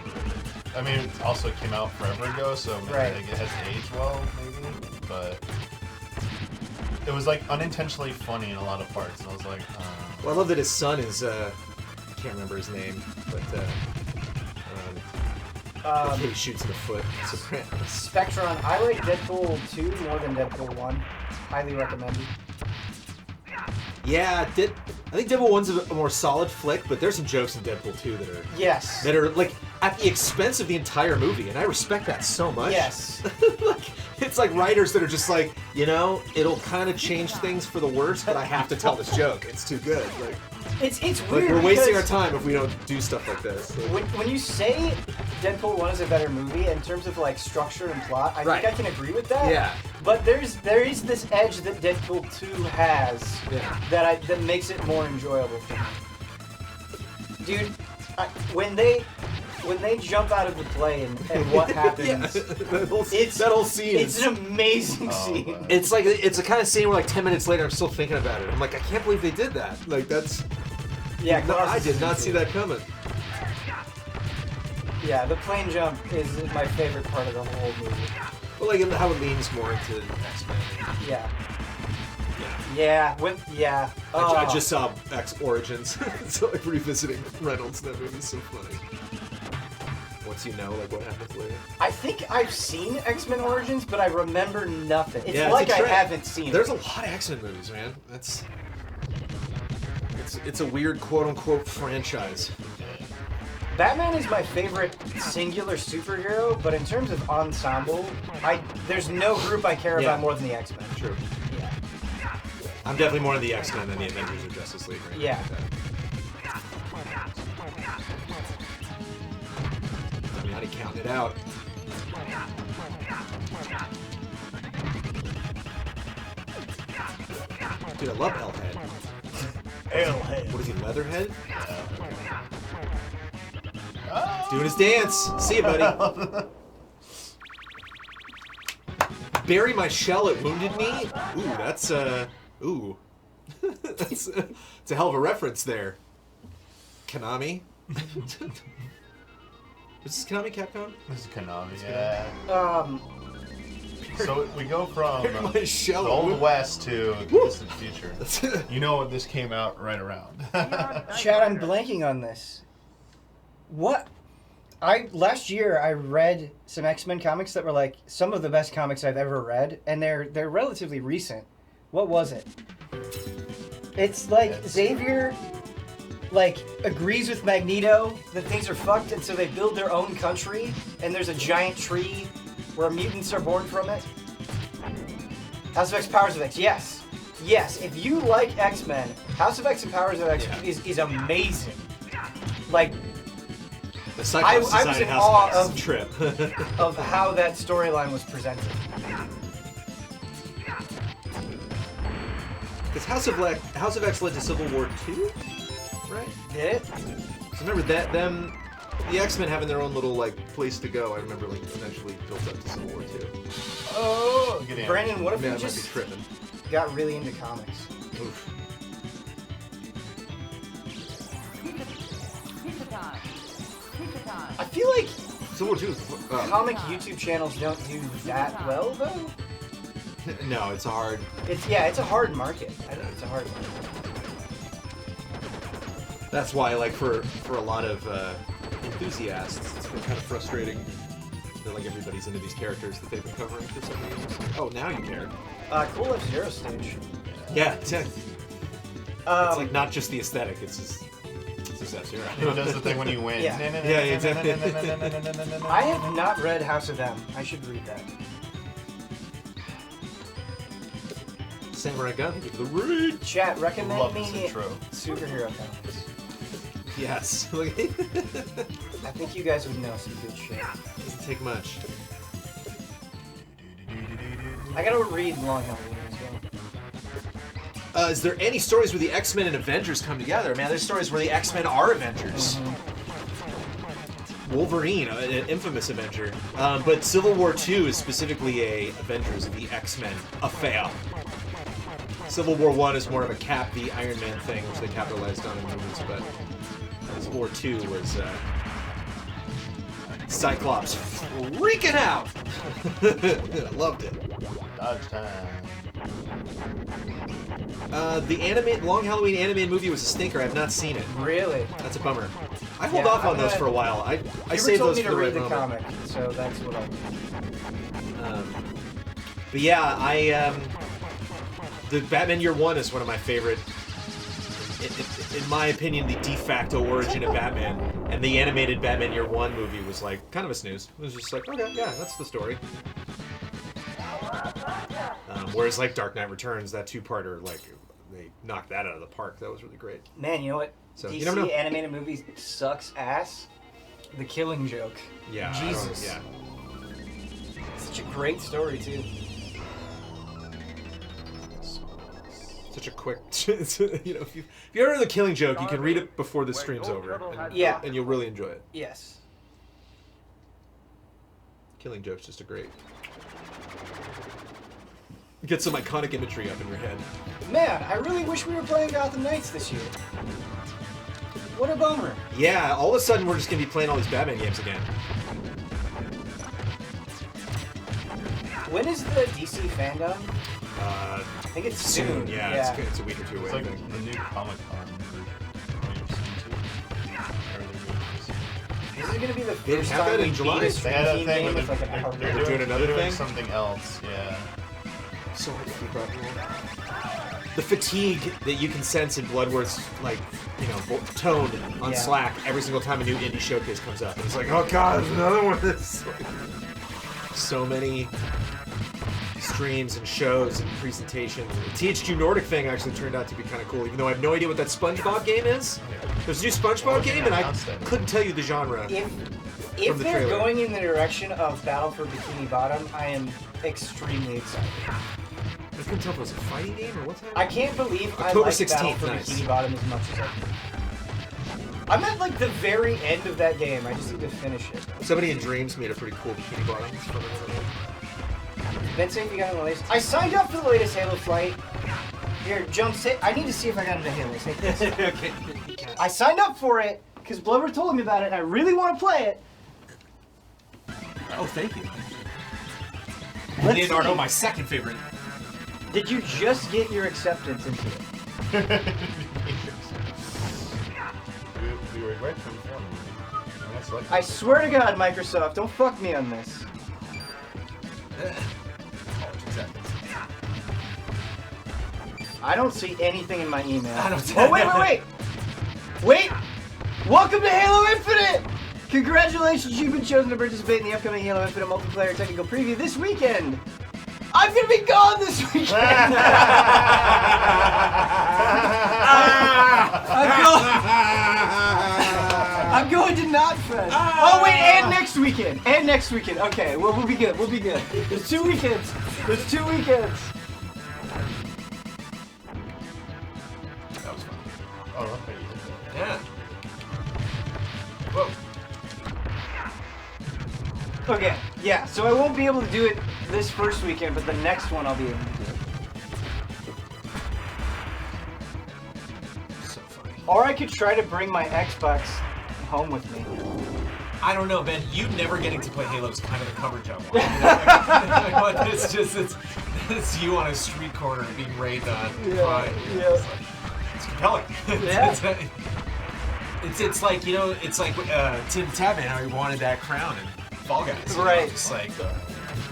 Speaker 3: I mean, it also came out forever ago, so maybe
Speaker 1: Right.
Speaker 3: like, it hasn't aged well, maybe. But it was like unintentionally funny in a lot of parts, and I was like,
Speaker 5: Well, I love that his son is. I can't remember his name, but the kid he shoots in the foot. Sopranos.
Speaker 1: Spectron. I like Deadpool 2 more than Deadpool 1. Highly recommended.
Speaker 5: Yeah, I think Deadpool 1's a more solid flick, but there's some jokes in Deadpool 2
Speaker 1: Yes.
Speaker 5: that are like at the expense of the entire movie, and I respect that so much.
Speaker 1: Yes.
Speaker 5: Like, it's like writers that are just like, you know, it'll kind of change things for the worse, but I have to tell this joke. It's too good. Like
Speaker 1: It's weird.
Speaker 5: we're wasting our
Speaker 1: because
Speaker 5: time if we don't do stuff like this. Like,
Speaker 1: when you say Deadpool 1 is a better movie in terms of like structure and plot, I
Speaker 5: Right.
Speaker 1: think I can agree with that.
Speaker 5: Yeah.
Speaker 1: But there is this edge that Deadpool 2 has
Speaker 5: Yeah.
Speaker 1: that makes it more enjoyable for me. Dude, when they jump out of the plane and what happens,
Speaker 5: yeah, that whole scene.
Speaker 1: It's an amazing
Speaker 3: Oh,
Speaker 1: scene.
Speaker 3: wow.
Speaker 5: It's like it's a kind of scene where like 10 minutes later I'm still thinking about it. I'm like, I can't believe they did that. Like that's
Speaker 1: Yeah,
Speaker 5: no, I
Speaker 1: Colossus
Speaker 5: did
Speaker 1: is
Speaker 5: not see
Speaker 1: insane.
Speaker 5: that coming.
Speaker 1: Yeah, the plane jump is my favorite part of the whole movie.
Speaker 5: But like how it leans more into X-Men.
Speaker 1: Yeah. Yeah.
Speaker 5: I just saw X Origins, so like revisiting Reynolds in that movie is so funny. Once you know like what happens later.
Speaker 1: I think I've seen X-Men Origins, but I remember nothing. It's
Speaker 5: Yeah,
Speaker 1: like
Speaker 5: it's a
Speaker 1: I
Speaker 5: trend.
Speaker 1: haven't seen
Speaker 5: There's
Speaker 1: it.
Speaker 5: a lot of X-Men movies, man. It's a weird quote-unquote franchise.
Speaker 1: Batman is my favorite singular superhero, but in terms of ensemble, there's no group I care
Speaker 5: Yeah.
Speaker 1: about more than the X-Men.
Speaker 5: True.
Speaker 1: Yeah.
Speaker 5: I'm definitely more into the X-Men than the Avengers or Justice League. Right?
Speaker 1: Yeah.
Speaker 5: Damiani counting it out. Dude, I love L-Head.
Speaker 1: Airhead.
Speaker 5: What is he, Leatherhead? Doing his dance. See you, buddy. Bury my shell, it wounded me. Ooh, that's ooh. It's a hell of a reference there. Konami. Is this Konami, Capcom?
Speaker 7: This is Konami, yeah. So we go from
Speaker 5: Bury my
Speaker 7: the
Speaker 5: shell.
Speaker 7: Old West to the distant future. You know what? This came out right around.
Speaker 1: Chad, I'm blanking on this. What? Last year I read some X-Men comics that were like some of the best comics I've ever read, and they're relatively recent. What was it? It's like Xavier agrees with Magneto that things are fucked, and so they build their own country, and there's a giant tree where mutants are born from it. House of X, Powers of X, yes. Yes, if you like X-Men, House of X and Powers of X is amazing. Like,
Speaker 5: The Cyclops
Speaker 1: I was
Speaker 5: decided
Speaker 1: in
Speaker 5: House
Speaker 1: awe
Speaker 5: of X
Speaker 1: of-
Speaker 5: trip.
Speaker 1: of how that storyline was presented.
Speaker 5: Because House of X led to Civil War 2, right?
Speaker 1: Did it?
Speaker 5: So remember that the X-Men having their own little like place to go. I remember like eventually built up to Civil War 2.
Speaker 7: Oh, good answer.
Speaker 1: Brandon, what if
Speaker 5: Man,
Speaker 1: you
Speaker 5: I might be
Speaker 1: just
Speaker 5: tripping.
Speaker 1: got really into comics?
Speaker 5: Oof.
Speaker 1: I feel like
Speaker 5: Civil War 2 is
Speaker 1: comic YouTube channels don't do that well, though.
Speaker 5: no, it's hard.
Speaker 1: It's a hard market. I think it's a hard market.
Speaker 5: That's why, like, for a lot of enthusiasts, it's been kind of frustrating that like everybody's into these characters that they've been covering for so many years. Oh, now you care.
Speaker 1: Cool F-Zero stage.
Speaker 5: Yeah, it's like not just the aesthetic; it's just F-Zero.
Speaker 7: It does the thing when you win.
Speaker 1: Yeah.
Speaker 5: Yeah, exactly.
Speaker 1: I have not read House of M. I should read that.
Speaker 5: Samurai Gun, give it the read.
Speaker 1: Chat, recommend
Speaker 7: Love
Speaker 1: me
Speaker 7: this intro.
Speaker 1: superhero comics.
Speaker 5: Yes.
Speaker 1: I think you guys would know some good shit.
Speaker 5: Doesn't take much.
Speaker 1: I gotta read Long Halloween as well.
Speaker 5: Is there any stories where the X-Men and Avengers come together? Man, there's stories where the X-Men are Avengers. Wolverine, an infamous Avenger. But Civil War II is specifically a Avengers of the X-Men affair. Civil War I is more of a Cap the Iron Man thing, which they capitalized on in movies, but Civil War II was Cyclops freaking out. I loved it.
Speaker 7: Dodge time.
Speaker 5: The Long Halloween animated movie was a stinker. I have not seen it.
Speaker 1: Really?
Speaker 5: That's a bummer. I hold
Speaker 1: Yeah,
Speaker 5: off on
Speaker 1: I'm
Speaker 5: those
Speaker 1: gonna-
Speaker 5: for a while. I
Speaker 1: You
Speaker 5: save
Speaker 1: told
Speaker 5: those
Speaker 1: me
Speaker 5: for
Speaker 1: to
Speaker 5: the
Speaker 1: read
Speaker 5: right
Speaker 1: the
Speaker 5: moment.
Speaker 1: comic, so that's what I'll do.
Speaker 5: But yeah, the Batman Year One is one of my favorite. In my opinion, the de facto origin of Batman, and the animated Batman Year One movie was like kind of a snooze. It was just like, okay, yeah, that's the story. Whereas like Dark Knight Returns, that two-parter, like they knocked that out of the park. That was really great.
Speaker 1: Man, you know what?
Speaker 5: So,
Speaker 1: DC
Speaker 5: you never know.
Speaker 1: animated movies sucks ass. The Killing Joke.
Speaker 5: Yeah, I don't-
Speaker 1: Jesus.
Speaker 5: yeah.
Speaker 1: Such a great story too.
Speaker 5: Such a quick, you know, if you're into The Killing Joke, you can read it before the stream's over, and,
Speaker 1: Yeah.
Speaker 5: and you'll really enjoy it.
Speaker 1: Yes.
Speaker 5: Killing Joke's just a great. Get some iconic imagery up in your head.
Speaker 1: Man, I really wish we were playing Gotham Knights this year. What a bummer.
Speaker 5: Yeah, all of a sudden we're just gonna be playing all these Batman games again.
Speaker 1: When is the DC fandom? I think it's soon.
Speaker 5: Yeah. It's a week or two away.
Speaker 7: It's
Speaker 5: I
Speaker 7: like
Speaker 5: think.
Speaker 7: the new Comic Con version.
Speaker 1: This is gonna be the
Speaker 5: They
Speaker 1: first
Speaker 5: have
Speaker 1: time
Speaker 5: that
Speaker 1: we
Speaker 5: in July.
Speaker 1: beat a
Speaker 7: They
Speaker 1: stream
Speaker 7: had a
Speaker 1: team
Speaker 7: thing
Speaker 1: game
Speaker 7: where
Speaker 1: with like a hard
Speaker 5: They're doing another
Speaker 7: doing
Speaker 5: thing?
Speaker 7: something else. Yeah.
Speaker 5: So hard to keep up with. The fatigue that you can sense in Bloodworth's, like, tone on
Speaker 1: Yeah.
Speaker 5: Slack every single time a new indie showcase comes up. And it's like, oh god, there's another one of this. So many streams and shows and presentations. The THQ Nordic thing actually turned out to be kind of cool, even though I have no idea what that SpongeBob game is. There's a new SpongeBob game, and I couldn't tell you the genre.
Speaker 1: If
Speaker 5: From the
Speaker 1: they're
Speaker 5: trailer.
Speaker 1: going in the direction of Battle for Bikini Bottom, I am extremely excited.
Speaker 5: I couldn't tell if it was a fighting game or what's happening.
Speaker 1: I can't believe I
Speaker 5: October
Speaker 1: like Battle
Speaker 5: 16th,
Speaker 1: for
Speaker 5: nice.
Speaker 1: Bikini Bottom as much as I do. I'm at like the very end of that game. I just need to finish it.
Speaker 5: Somebody in Dreams made a pretty cool Bikini Bottom. It's fun to know.
Speaker 1: Vincent, if you got on the latest. I signed up for the latest Halo flight. Here, Jump, say. I need to see if I got into Halo. Say this.
Speaker 6: Okay.
Speaker 1: I signed up for it because Blover told me about it, and I really want to play it.
Speaker 6: Oh, thank you.
Speaker 1: Let's
Speaker 2: Leonardo,
Speaker 1: see.
Speaker 2: my second favorite.
Speaker 1: Did you just get your acceptance into it?
Speaker 7: We were right from the film. And that's like
Speaker 1: I swear to God, Microsoft, don't fuck me on this. I don't see anything in my email. Oh, wait! Wait! Welcome to Halo Infinite! Congratulations, you've been chosen to participate in the upcoming Halo Infinite multiplayer technical preview this weekend. I'm gonna be gone this weekend! I'm going to Knotfest. Oh wait, and next weekend. Okay, well we'll be good. There's 2 weekends.
Speaker 2: That was fun.
Speaker 7: Oh, okay. You did that.
Speaker 2: Yeah. Whoa.
Speaker 1: Okay, yeah, so I won't be able to do it this first weekend, but the next one I'll be able to do it.
Speaker 2: So funny.
Speaker 1: Or I could try to bring my Xbox home with me.
Speaker 2: I don't know, Ben. You never getting to play Halo is kind of the coverage I want. It's you on a street corner being raided on. Fine.
Speaker 1: Yeah.
Speaker 2: It's compelling.
Speaker 1: Yeah.
Speaker 2: It's like, it's like Tim Tabman, how he wanted that crown in Fall Guys. you know?
Speaker 1: Right.
Speaker 2: Just like,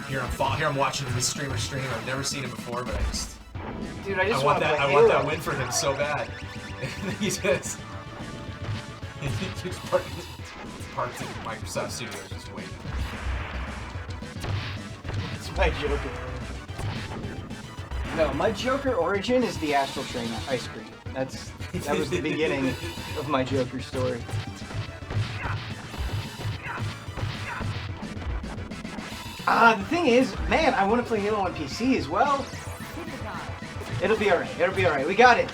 Speaker 2: here I'm watching this streamer stream. I've never seen him before, but
Speaker 1: Dude, I
Speaker 2: I
Speaker 1: just
Speaker 2: want
Speaker 1: want to
Speaker 2: that.
Speaker 1: play
Speaker 2: I
Speaker 1: Halo.
Speaker 2: want that win for him so bad. He just parked in Microsoft Studios just waiting.
Speaker 1: It's my Joker. No, my Joker origin is the Astral Train ice cream. That was the beginning of my Joker story. The thing is, man, I want to play Halo on PC as well. It'll be alright. We got it.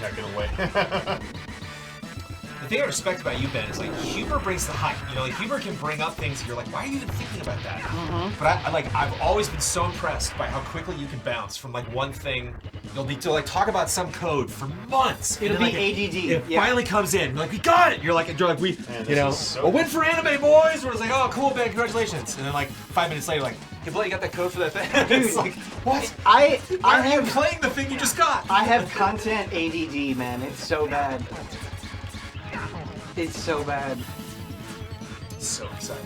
Speaker 7: Not gonna wait.
Speaker 2: The thing I respect about you, Ben, is like humor brings the hype. Like humor can bring up things that you're like, why are you even thinking about that? But I've always been so impressed by how quickly you can bounce from like one thing. You'll need to like talk about some code for months.
Speaker 1: It'll
Speaker 2: and then,
Speaker 1: be
Speaker 2: like,
Speaker 1: ADD.
Speaker 2: It
Speaker 1: Yeah.
Speaker 2: finally comes in. You're like, we got it. You're like we,
Speaker 7: Man, this is so
Speaker 2: a win for anime, boys. Where it's like, oh, cool, Ben, congratulations. And then like 5 minutes later, like, hey, Blake, you got that code for that thing? It's like, what?
Speaker 1: I
Speaker 2: Why are you
Speaker 1: have
Speaker 2: playing the thing you just got?
Speaker 1: I have content ADD, man. It's so bad. It's so bad.
Speaker 2: So exciting.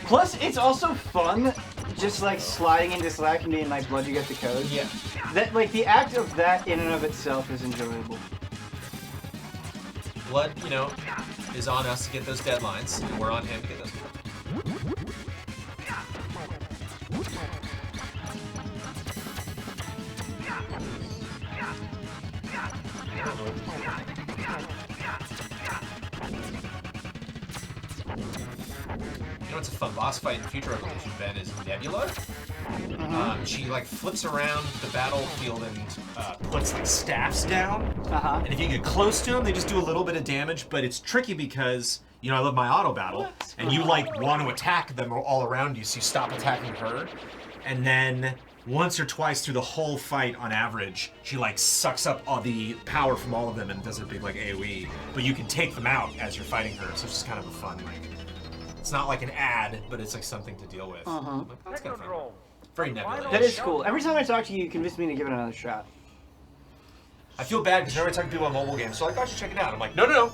Speaker 1: Plus, it's also fun, just like sliding into Slack and being like, "Blood, you got the code."
Speaker 2: Yeah.
Speaker 1: That like the act of that in and of itself is enjoyable.
Speaker 2: Blood, is on us to get those deadlines, and we're on him to get those. What's a fun boss fight in Future Revolution, Ben, is Nebula. She like flips around the battlefield and puts like staffs down. And if you get close to them, they just do a little bit of damage, but it's tricky because, I love my auto battle, and you like want to attack them all around you, so you stop attacking her. And then once or twice through the whole fight on average, she like sucks up all the power from all of them and does a big like AoE. But you can take them out as you're fighting her, so it's just kind of a fun like. It's not like an ad, but it's like something to deal with. Like, oh, that's kind of fun. Very nebulous.
Speaker 8: That is cool. Every time I talk to you, you convince me to give it another shot.
Speaker 2: I feel bad because whenever I talk to people on mobile games, so like, I should check it out. I'm like, no.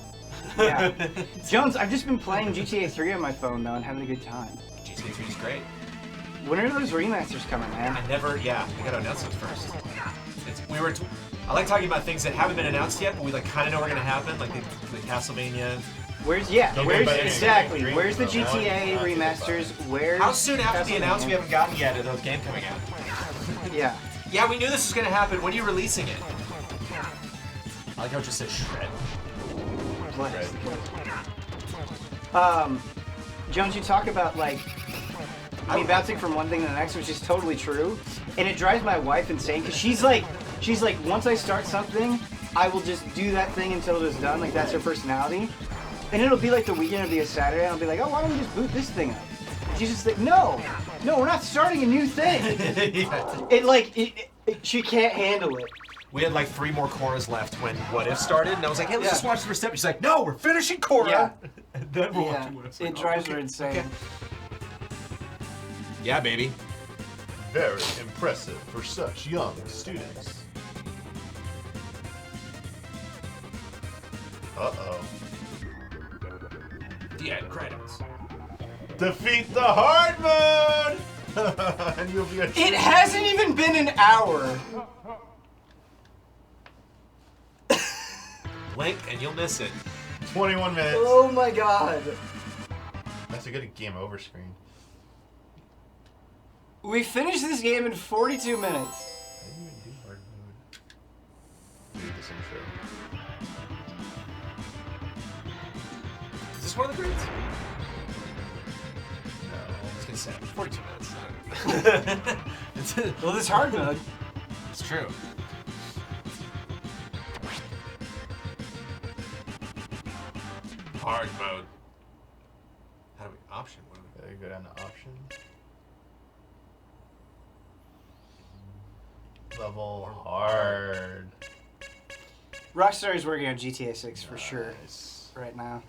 Speaker 8: Yeah. Jones, I've just been playing GTA 3 on my phone though and having a good time.
Speaker 2: GTA 3 is great.
Speaker 8: When are those remasters coming, man?
Speaker 2: We gotta announce those first. I like talking about things that haven't been announced yet, but we like kind of know are gonna happen, like the Castlevania.
Speaker 8: Where's the GTA remasters? Where's
Speaker 2: How soon after the announcement we haven't gotten yet are those game coming out?
Speaker 8: Yeah.
Speaker 2: Yeah, we knew this was gonna happen. When are you releasing it? I like how it just says shred.
Speaker 8: Jones, you talk about like bouncing from one thing to the next, which is totally true, and it drives my wife insane because she's like once I start something, I will just do that thing until it is done. Like that's her personality, and it'll be like the weekend or be a Saturday, and I'll be like, oh, why don't we just boot this thing up? And she's just like, no, we're not starting a new thing. She can't handle it.
Speaker 2: We had like 3 more Korras left when What If started, and I was like, hey, let's just watch the first step. She's like, no, we're finishing Korra.
Speaker 8: Yeah.
Speaker 2: And then we're watching What If.
Speaker 8: It drives her insane.
Speaker 2: Okay. Yeah, baby.
Speaker 7: Very impressive for such young students. Uh-oh.
Speaker 2: The end credits.
Speaker 7: Defeat the hard mode! And you'll be a
Speaker 8: It hasn't even been an hour.
Speaker 2: Blink and you'll miss it.
Speaker 7: 21 minutes.
Speaker 8: Oh my god.
Speaker 7: That's a good game over screen.
Speaker 8: We finished this game in 42 minutes.
Speaker 7: I didn't even do hard mode. Read this intro.
Speaker 2: Is this one of the grades?
Speaker 7: No.
Speaker 2: I was gonna say 42 minutes.
Speaker 8: Well, this hard mode.
Speaker 2: It's true. Hard mode. How do we option? What do
Speaker 7: Gotta go down to option. Level hard.
Speaker 8: Rockstar is working on GTA 6 for sure right now.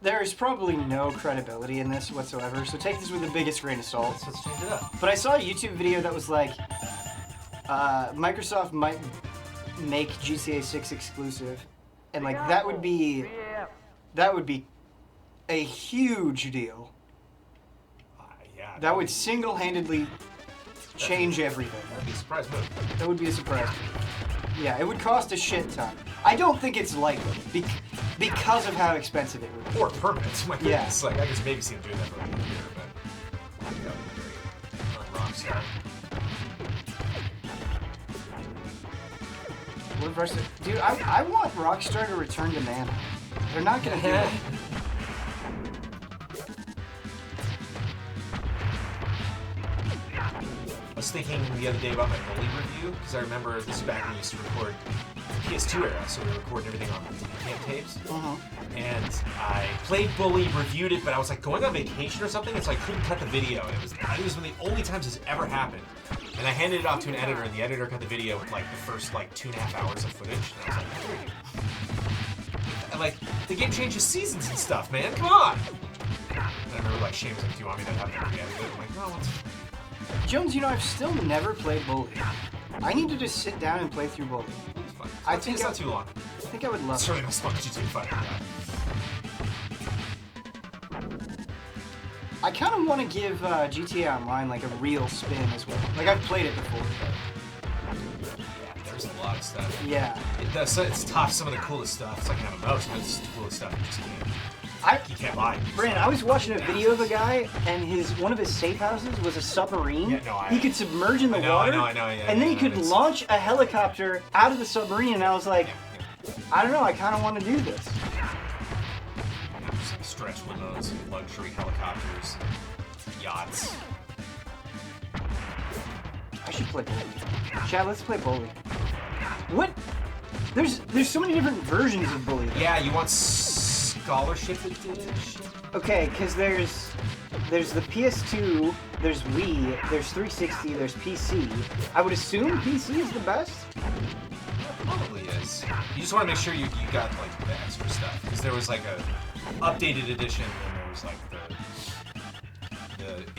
Speaker 8: There is probably no credibility in this whatsoever, so take this with the biggest grain of salt.
Speaker 2: Let's change it up.
Speaker 8: But I saw a YouTube video that was like, Microsoft might make GTA 6 exclusive, and like that would be a huge deal.
Speaker 2: Yeah.
Speaker 8: That would single-handedly change everything.
Speaker 2: That'd be a surprise move.
Speaker 8: That would be a surprise. Yeah, it would cost a shit ton. I don't think it's likely because of how expensive it would be.
Speaker 2: Or permits. My
Speaker 8: Yeah.
Speaker 2: goodness. Like, I just maybe see him doing that for like a year, but that would be great. On Rockstar.
Speaker 8: What if dude, I want Rockstar to return to mana. They're not gonna do it.
Speaker 2: I was thinking the other day about my Bully review, because I remember this is back when we used to record the PS2 era, so we were recording everything on camp tapes. And I played Bully, reviewed it, but I was like going on vacation or something, and so I couldn't cut the video. And it was one of the only times this ever happened. And I handed it off to an editor, and the editor cut the video with like the first like 2.5 hours of footage. And I was like, and like the game changes seasons and stuff, man. Come on. And I remember like Shane was like, "Do you want me to have to re-edit it?" I'm like, "No, it's."
Speaker 8: Jones, you know, I've still never played Bully. I need to just sit down and play through Bully.
Speaker 2: It's fun.
Speaker 8: I think
Speaker 2: it's not too long.
Speaker 8: I think I would love
Speaker 2: It's
Speaker 8: it.
Speaker 2: certainly not as long as GTA 5.
Speaker 8: I kind of want to give GTA Online like a real spin as well. Like I've played it before.
Speaker 2: Yeah, there's a lot of stuff.
Speaker 8: Yeah.
Speaker 2: It's tough. Some of the coolest stuff. It's like an MMO, so it's the coolest stuff you just can't. You can't buy.
Speaker 8: Brandon, I was watching a video of a guy, and one of his safe houses was a submarine.
Speaker 2: Yeah, no,
Speaker 8: he could submerge in the water,
Speaker 2: I know, yeah,
Speaker 8: and then he could launch a helicopter out of the submarine. And I was like, I don't know, I kind of want to do this.
Speaker 2: Just like stretch windows, luxury helicopters, yachts.
Speaker 8: I should play Bully. Chad, let's play Bully. What? There's so many different versions of Bully.
Speaker 2: Yeah, you want Scholarship Edition.
Speaker 8: Okay, because there's the PS2, there's Wii, there's 360, there's PC. I would assume PC is the best.
Speaker 2: Probably is. You just want to make sure you got like the extra stuff, because there was like a updated edition, and there was like the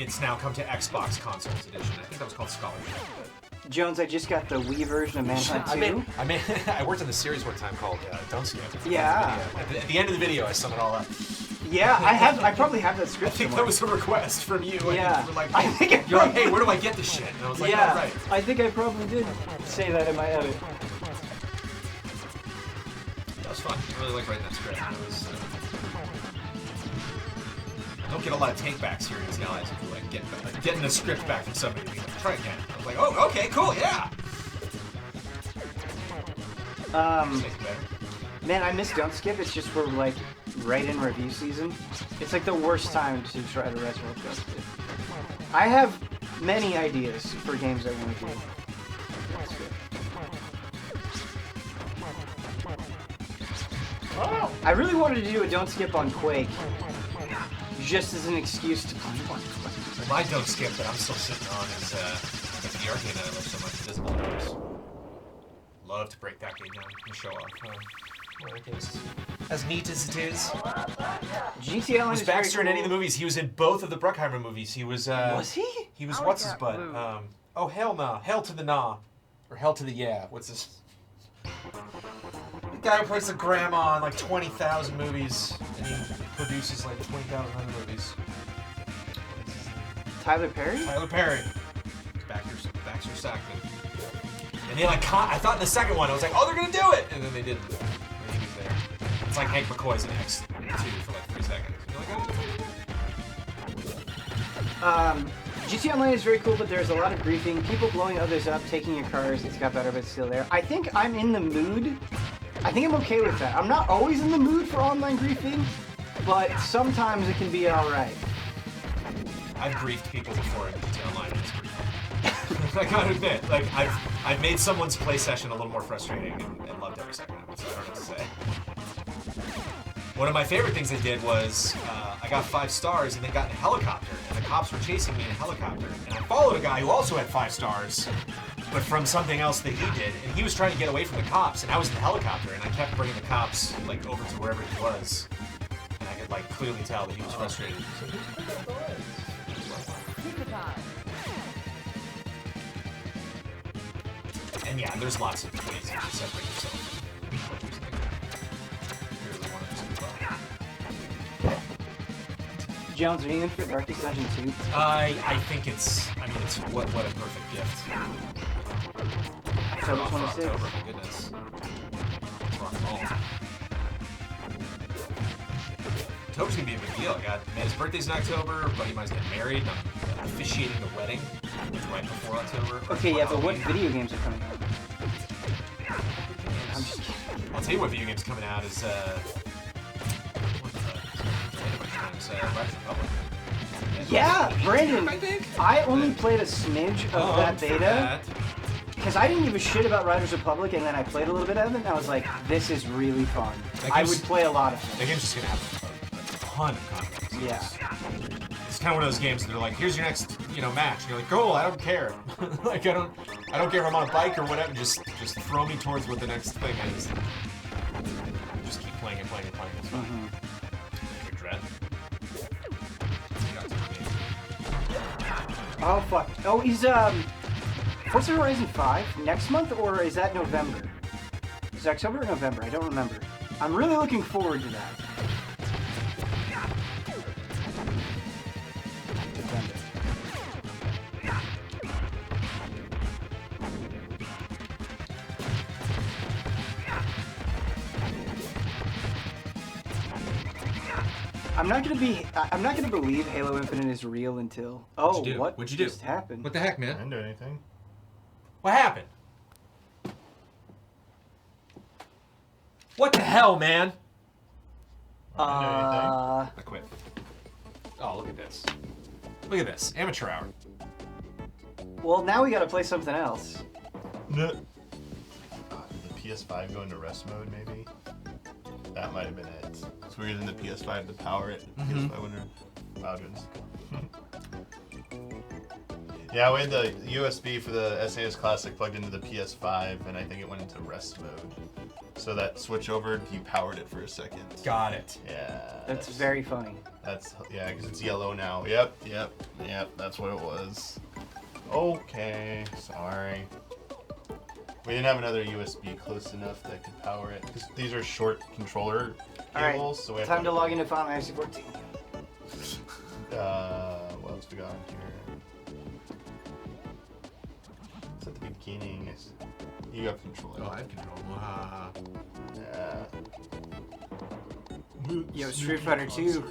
Speaker 2: it's now come to Xbox consoles edition. I think that was called Scholarship.
Speaker 8: Jones, I just got the Wii version of Manhunt 2.
Speaker 2: I worked on the series one time called Don't Skip.
Speaker 8: Yeah.
Speaker 2: At the end of the video, I sum it all up.
Speaker 8: Yeah, I probably have that
Speaker 2: I
Speaker 8: script
Speaker 2: think
Speaker 8: somewhere.
Speaker 2: that was a request from you.
Speaker 8: Yeah.
Speaker 2: And you were like,
Speaker 8: I think
Speaker 2: you're like, hey, where do I get this shit? And I was like,
Speaker 8: yeah,
Speaker 2: all right.
Speaker 8: I think I probably did say that in my edit.
Speaker 2: That was fun. I really like writing that script. It was, I don't get a lot of takebacks here in these guys. If you like getting the script back from somebody, you try again. I was like, oh, okay, cool, yeah.
Speaker 8: Man, I miss Don't Skip. It's just we're like right in review season. It's like the worst time to try to wrestle with Don't Skip. I have many ideas for games I want to do. Don't Skip. I really wanted to do a Don't Skip on Quake, just as an excuse to play one.
Speaker 2: Well, my Don't Skip that I'm still sitting on is the arcade that I love so much, Invisible Doors. Love to break that game down and show off. As neat as it is.
Speaker 8: GTA Online
Speaker 2: Was
Speaker 8: is very
Speaker 2: Baxter in any of the
Speaker 8: cool.
Speaker 2: movies? He was in both of the Bruckheimer movies. He was.
Speaker 8: Was he?
Speaker 2: He was what's his butt? Oh hell nah, hell to the nah, or hell to the yeah. What's this? The guy who plays the grandma in like 20,000 movies, and he produces like 20,000 other movies.
Speaker 8: Tyler Perry?
Speaker 2: Tyler Perry. Baxter Stockman. And they like I thought in the second one I was like, oh, they're gonna do it, and then they didn't. And he was there. It's like Hank McCoy's in X2 for like 3 seconds. You're like, oh.
Speaker 8: GTA Online is very cool, but there's a lot of griefing, people blowing others up, taking your cars. It's got better, but it's still there. I think I'm in the mood. I think I'm okay with that. I'm not always in the mood for online griefing, but sometimes it can be alright.
Speaker 2: I've griefed people before in GTA Online, and it's pretty fun. I gotta admit, like I've made someone's play session a little more frustrating and loved every second of it, so I don't know what to say. One of my favorite things they did was I got 5 stars and they got in a helicopter, and the cops were chasing me in a helicopter, and I followed a guy who also had 5 stars, but from something else that he did, and he was trying to get away from the cops, and I was in the helicopter, and I kept bringing the cops like over to wherever he was, and I could like clearly tell that he was frustrated. And yeah, there's lots of ways to separate yourself from what you're thinking. Clearly one of those is
Speaker 8: Jones, are you in for Darkest Dungeon 2?
Speaker 2: I think it's what a perfect gift.
Speaker 8: October
Speaker 2: Off
Speaker 8: 26th.
Speaker 2: October, my goodness. Let's rock and roll. October's gonna be a big deal. I got Man's birthday's in October, buddy of mine's getting married, and I'm officiating the wedding right before October.
Speaker 8: Okay, yeah, but what
Speaker 2: Halloween.
Speaker 8: video games are coming out? I'm just kidding.
Speaker 2: I'll tell you what video game's coming out is Riders Republic.
Speaker 8: Yeah, Brandon,
Speaker 2: I think.
Speaker 8: I only played a smidge of that
Speaker 2: for
Speaker 8: beta,
Speaker 2: that.
Speaker 8: because I didn't give a shit about Riders Republic, and then I played a little bit of it, and I was like, this is really fun.
Speaker 2: That
Speaker 8: I
Speaker 2: game's-
Speaker 8: would play a lot of
Speaker 2: That
Speaker 8: it.
Speaker 2: game's just gonna have a ton of content.
Speaker 8: Yeah.
Speaker 2: It's kind of one of those games that they're like, here's your next, match. And you're like, cool, I don't care. Like I don't care if I'm on a bike or whatever. Just throw me towards what the next thing is. Just keep playing and playing and playing. It's fun. Quick Dread.
Speaker 8: Oh, fuck. Oh, is, Forza Horizon 5 next month, or is that November? Is it October or November? I don't remember. I'm really looking forward to that. November. I'm not gonna believe Halo Infinite is real until. Oh,
Speaker 2: What'd you do?
Speaker 8: what
Speaker 2: What'd you do?
Speaker 8: just happened?
Speaker 2: What the heck,
Speaker 7: I
Speaker 2: man?
Speaker 7: didn't do anything.
Speaker 2: What happened? What the hell, man?
Speaker 7: I didn't do anything.
Speaker 2: I quit. Oh, look at this. Look at this. Amateur hour.
Speaker 8: Well, now we gotta play something else.
Speaker 7: Did the PS5 go into rest mode, maybe? That might have been it.
Speaker 3: So we're using the PS5 to power it.
Speaker 2: Mm-hmm.
Speaker 3: PS5 winner. Wow, goodness.
Speaker 7: Yeah, we had the USB for the SNES Classic plugged into the PS5, and I think it went into rest mode. So that switch over, you powered it for a second.
Speaker 2: Got it.
Speaker 7: Yeah.
Speaker 8: That's very funny.
Speaker 7: That's yeah, because it's yellow now. Yep. That's what it was. Okay, sorry. We didn't have another USB close enough that could power it because these are short controller
Speaker 8: All right,
Speaker 7: cables. So we have
Speaker 8: time to log into Final Fantasy 14.
Speaker 7: What else we got here? It's at the beginning. You have control.
Speaker 5: Oh, I have control.
Speaker 7: Yeah.
Speaker 8: Yo, Street Fighter 2.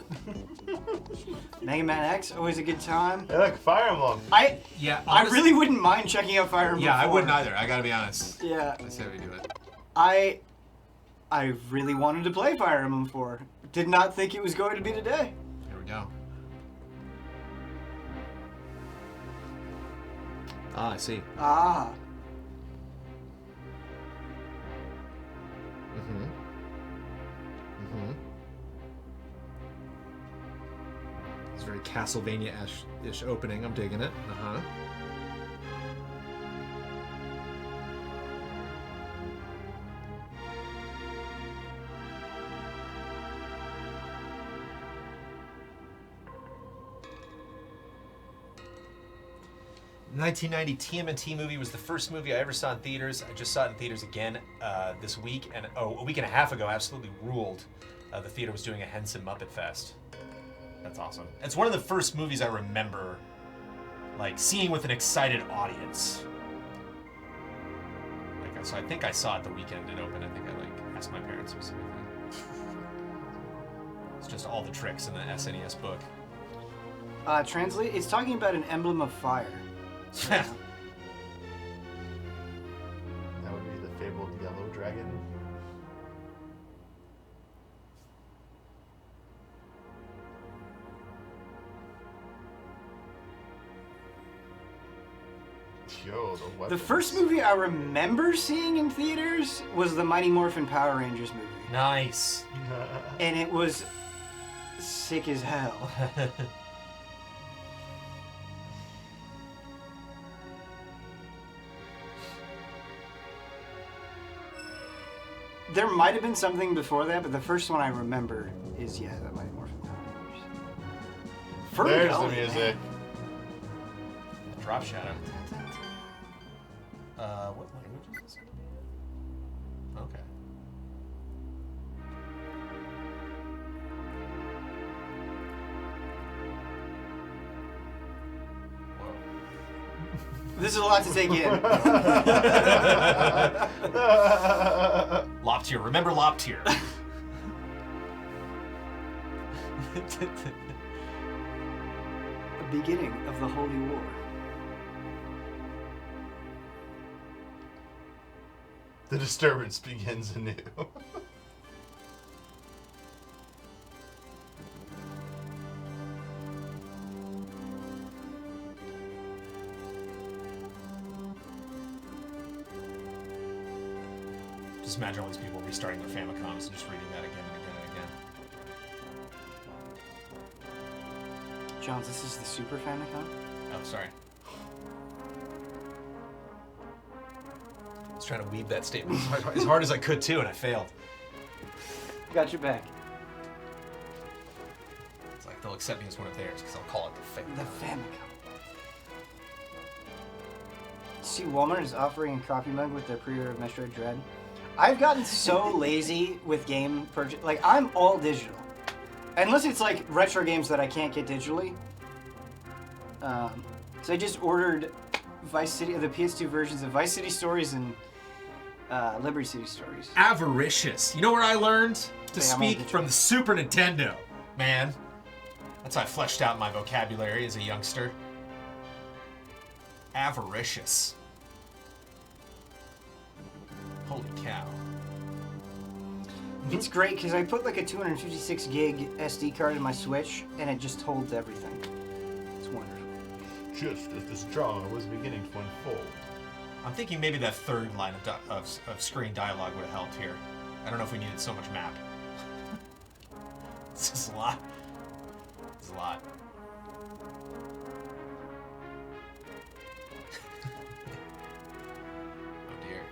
Speaker 8: Mega Man X, always a good time.
Speaker 7: Hey, look, Fire Emblem.
Speaker 8: I
Speaker 5: Yeah,
Speaker 8: really wouldn't mind checking out Fire Emblem.
Speaker 5: Yeah, I
Speaker 8: 4.
Speaker 5: wouldn't either. I gotta be honest.
Speaker 8: Yeah,
Speaker 5: Let's see how we do it.
Speaker 8: I really wanted to play Fire Emblem 4. Did not think it was going to be today.
Speaker 5: Here we go. Ah, I see.
Speaker 8: Ah,
Speaker 5: Mm-hmm. It's very Castlevania-ish opening. I'm digging it. Uh-huh.
Speaker 2: The 1990 TMNT movie was the first movie I ever saw in theaters. I just saw it in theaters again this week, and a week and a half ago, absolutely ruled. The theater was doing a Henson Muppet Fest. That's awesome. It's one of the first movies I remember, like, seeing with an excited audience. Like, so I think I saw it the weekend it opened. I think I asked my parents specifically. It's just all the tricks in the SNES book.
Speaker 8: translate. It's talking about an emblem of fire.
Speaker 7: That would be the fabled yellow dragon. Yo, the weapons.
Speaker 8: The first movie I remember seeing in theaters was the Mighty Morphin Power Rangers movie.
Speaker 2: Nice.
Speaker 8: And it was sick as hell. There might have been something before that, but the first one I remember is, the Mighty Morphin Power Rangers.
Speaker 7: There's the
Speaker 8: Ferngully,
Speaker 7: music.
Speaker 8: man.
Speaker 2: Drop Shadow. What language is this? Okay. Whoa.
Speaker 8: This is a lot to take in.
Speaker 2: Loptier. Remember Loptier.
Speaker 8: The beginning of the Holy War.
Speaker 7: The disturbance begins anew.
Speaker 2: Just imagine all these people restarting their Famicoms and just reading that again and again and again.
Speaker 8: Jones, this is the Super Famicom?
Speaker 2: Oh, sorry. I was trying to weave that statement as hard as I could, too, and I failed.
Speaker 8: Got your back.
Speaker 2: It's like they'll accept me as one of theirs because I'll call it the Famicom.
Speaker 8: The Famicom. See, Walmart is offering a coffee mug with their pre-order of Metroid Dread. I've gotten so lazy with game purchase. Like, I'm all digital. Unless it's like retro games that I can't get digitally. So I just ordered Vice City, the PS2 versions of Vice City Stories and Liberty City Stories.
Speaker 2: Avaricious. You know where I learned to
Speaker 8: Hey, I'm
Speaker 2: speak
Speaker 8: on
Speaker 2: from the Super Nintendo, man? That's how I fleshed out my vocabulary as a youngster. Avaricious. Holy cow.
Speaker 8: It's great because I put like a 256 gig SD card in my Switch and it just holds everything. It's wonderful.
Speaker 7: Just as this drama was beginning to unfold.
Speaker 2: I'm thinking maybe that third line of screen dialogue would have helped here. I don't know if we needed so much map. It's just a lot. It's a lot. Oh dear.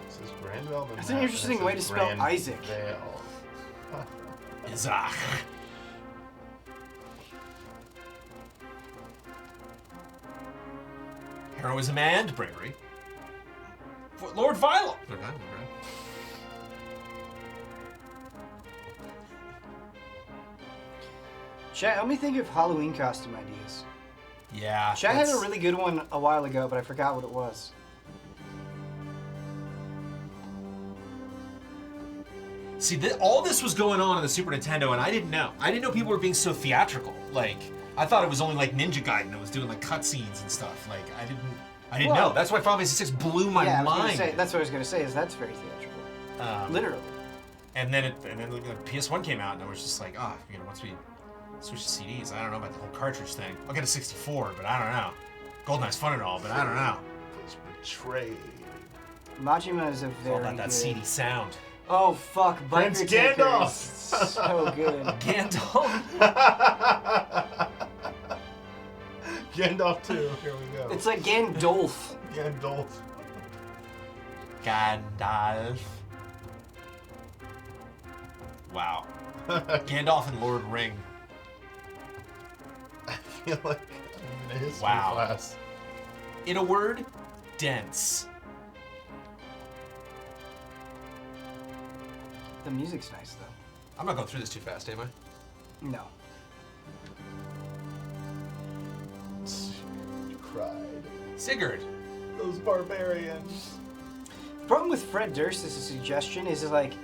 Speaker 3: This is Grandvale.
Speaker 8: That's an interesting way to spell Isaac.
Speaker 2: Isaac. Heroism and bravery. For Lord Vilo.
Speaker 5: Lord Vilo, right?
Speaker 8: Chat, help me think of Halloween costume ideas.
Speaker 2: Yeah.
Speaker 8: Chat had a
Speaker 2: that's-
Speaker 8: really good one a while ago, but I forgot what it was.
Speaker 2: See, all this was going on the Super Nintendo, and I didn't know. I didn't know people were being so theatrical. Like, I thought it was only like Ninja Gaiden that was doing like cutscenes and stuff. Like, I didn't
Speaker 8: Well,
Speaker 2: know. That's why Final Fantasy VI blew my
Speaker 8: yeah, I was gonna
Speaker 2: mind.
Speaker 8: say, that's what I was gonna say. Is that's very theatrical. Literally.
Speaker 2: And then PS1 came out, and I was just like, once we switch to CDs, I don't know about the whole cartridge thing. I'll get a 64, but I don't know. GoldenEye's fun and all, but I don't know.
Speaker 3: Was betrayed.
Speaker 8: Majima is a
Speaker 2: It's all
Speaker 8: very
Speaker 2: about that
Speaker 8: good...
Speaker 2: CD sound.
Speaker 8: Oh fuck,
Speaker 3: Prince
Speaker 8: Biker Taker
Speaker 3: Gandalf!
Speaker 8: is so good.
Speaker 2: Gandalf.
Speaker 3: Gandalf 2. Here we go.
Speaker 8: It's like Gandalf.
Speaker 3: Gandalf.
Speaker 2: Gandalf. Wow. Gandalf and Lord Ring.
Speaker 3: I feel like I'm in a history
Speaker 2: Wow.
Speaker 3: class.
Speaker 2: In a word, dense.
Speaker 8: The music's nice though.
Speaker 2: I'm not going through this too fast, am I?
Speaker 8: No.
Speaker 3: You cried.
Speaker 2: Sigurd.
Speaker 3: Those barbarians.
Speaker 8: The problem with Fred Durst as a suggestion is like,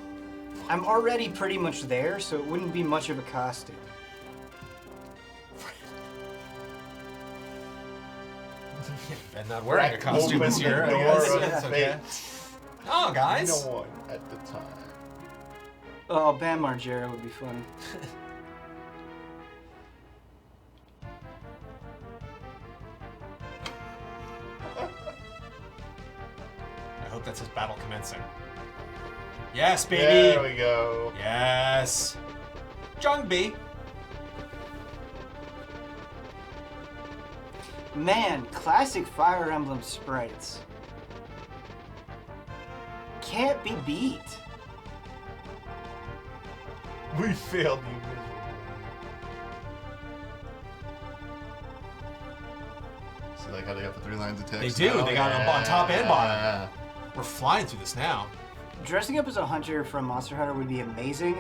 Speaker 8: I'm already pretty much there, so it wouldn't be much of a costume.
Speaker 2: And not wearing a costume
Speaker 3: Open
Speaker 2: this year, I
Speaker 3: the
Speaker 2: guess.
Speaker 3: door of
Speaker 2: It's okay.
Speaker 3: fate.
Speaker 2: Oh, guys.
Speaker 3: No one at the time.
Speaker 8: Oh, Bam Margera would be fun.
Speaker 2: I hope that says battle commencing. Yes, baby.
Speaker 3: There we go.
Speaker 2: Yes. Jungbi.
Speaker 8: Man, classic Fire Emblem sprites. Can't be beat.
Speaker 3: We failed you miserably. See, like how they got the 3 lines of text.
Speaker 2: They do.
Speaker 3: now?
Speaker 2: They got them on top and bottom.
Speaker 3: Yeah.
Speaker 2: We're flying through this now.
Speaker 8: Dressing up as a hunter from Monster Hunter would be amazing,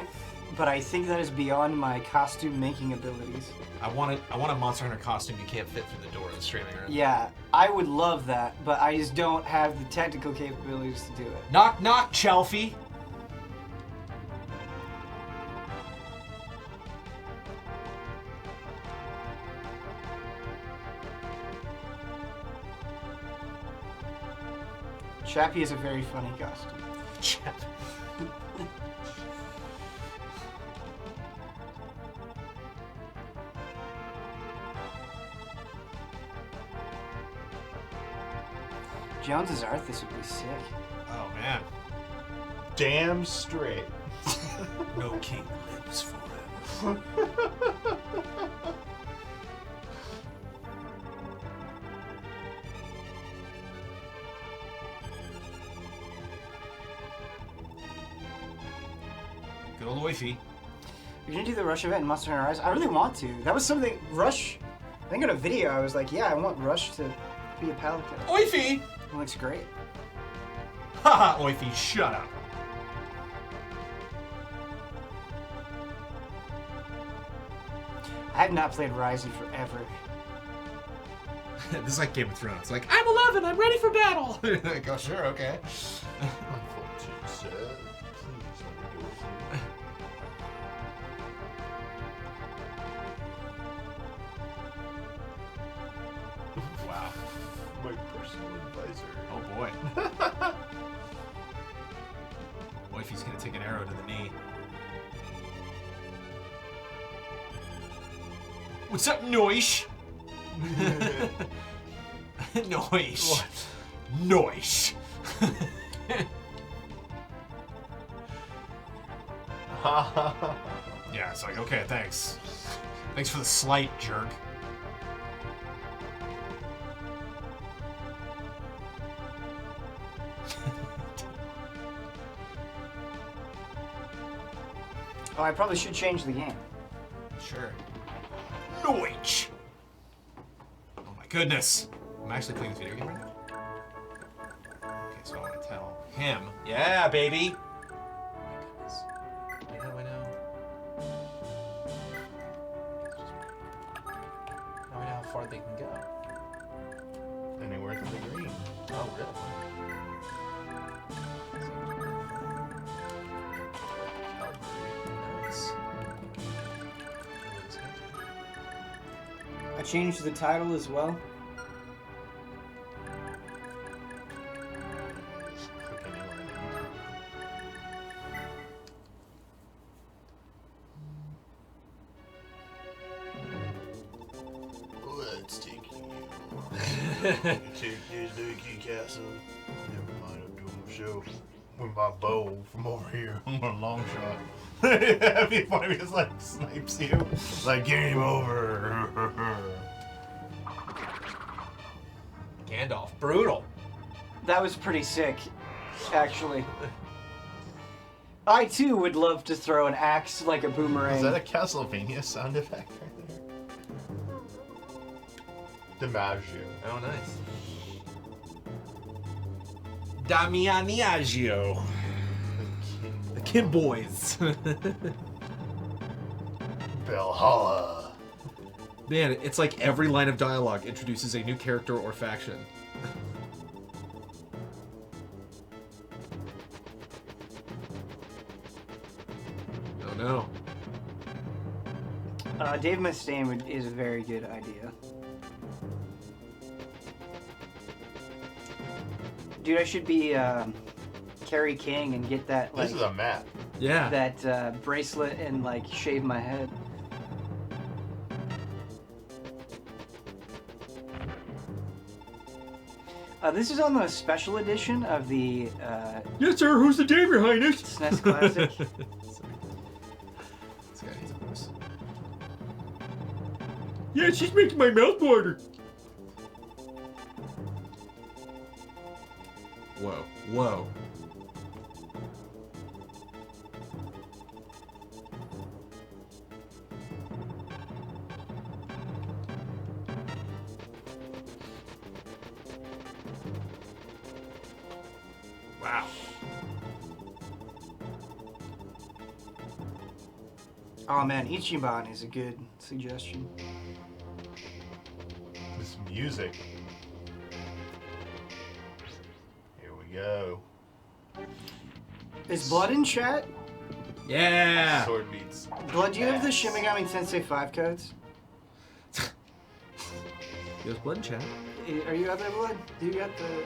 Speaker 8: but I think that is beyond my costume making abilities.
Speaker 2: I want a Monster Hunter costume you can't fit through the door of the streaming room.
Speaker 8: Yeah, I would love that, but I just don't have the technical capabilities to do it.
Speaker 2: Knock, knock, Chelfie.
Speaker 8: Chappie is a very funny costume. Jones's Arthas would be sick.
Speaker 2: Oh man.
Speaker 3: Damn straight.
Speaker 2: No king lives forever. Good old wifey.
Speaker 8: We didn't do the Rush event in Monster Hunter Rise. I really want to. That was something Rush. I think in a video I was like, yeah, I want Rush to be a paladin.
Speaker 2: Oify!
Speaker 8: It looks great.
Speaker 2: Haha, Oify, shut up.
Speaker 8: I have not played Rise in forever.
Speaker 2: This is like Game of Thrones. Like, I'm 11, I'm ready for battle. Like, oh, sure, okay.
Speaker 3: Unfortunate, sir. Please let me go with you.
Speaker 2: Wow.
Speaker 3: My personal advisor.
Speaker 2: Oh boy. Wifey's gonna take an arrow to the knee. What's up, Noish? Noish. Noish. Yeah, it's like, okay, thanks. Thanks for the slight, jerk.
Speaker 8: Oh, I probably should change the game.
Speaker 2: Sure. Noich! Oh my goodness. I'm actually playing this video game right now. Okay, so I want to tell him. Yeah, baby! I know. Now I know how far they can go.
Speaker 7: Anywhere to the green.
Speaker 2: Oh, really? Nice.
Speaker 8: I changed the title as well.
Speaker 7: Just click anywhere. Let's take you. Take this Dookie Castle. Never mind, I'm doing my show with my bow from over here. I'm a long shot. That'd be funny because like snipes you. Like game over.
Speaker 2: Gandalf. Brutal.
Speaker 8: That was pretty sick, actually. I too would love to throw an axe like a boomerang.
Speaker 7: Is that a Castlevania sound effect right there? DiMaggio.
Speaker 2: Oh, nice. Damiani. The Kin Boys.
Speaker 7: Valhalla.
Speaker 5: Man, it's like every line of dialogue introduces a new character or faction. Oh no.
Speaker 8: Dave Mustaine is a very good idea. Dude, I should be Kerry King and get that like
Speaker 7: This is a map.
Speaker 5: Yeah.
Speaker 8: that bracelet and like shave my head. This is on the special edition of the
Speaker 5: Yes, sir. Who's the dame, Your Highness?
Speaker 8: SNES Classic.
Speaker 2: This guy needs a boost.
Speaker 5: Yeah, she's making my mouth water. Whoa. Whoa.
Speaker 2: Wow.
Speaker 8: Oh man, Ichiban is a good suggestion.
Speaker 7: This music. Here we go.
Speaker 8: Is Blood in chat?
Speaker 5: Yeah.
Speaker 7: Sword beats.
Speaker 8: Blood, do you have the Shin Megami Tensei 5 codes?
Speaker 5: There's blood in chat.
Speaker 8: Are you out there, Blood? Do you got the...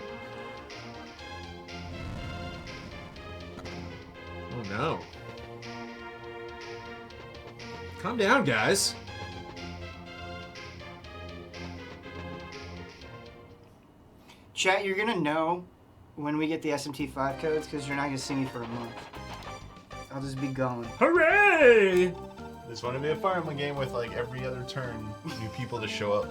Speaker 5: Oh no. Calm down, guys.
Speaker 8: Chat, you're gonna know when we get the SMT5 codes because you're not gonna see me for a month. I'll just be gone.
Speaker 5: Hooray!
Speaker 7: This want to be a Fire Emblem game with like every other turn, new people to show up.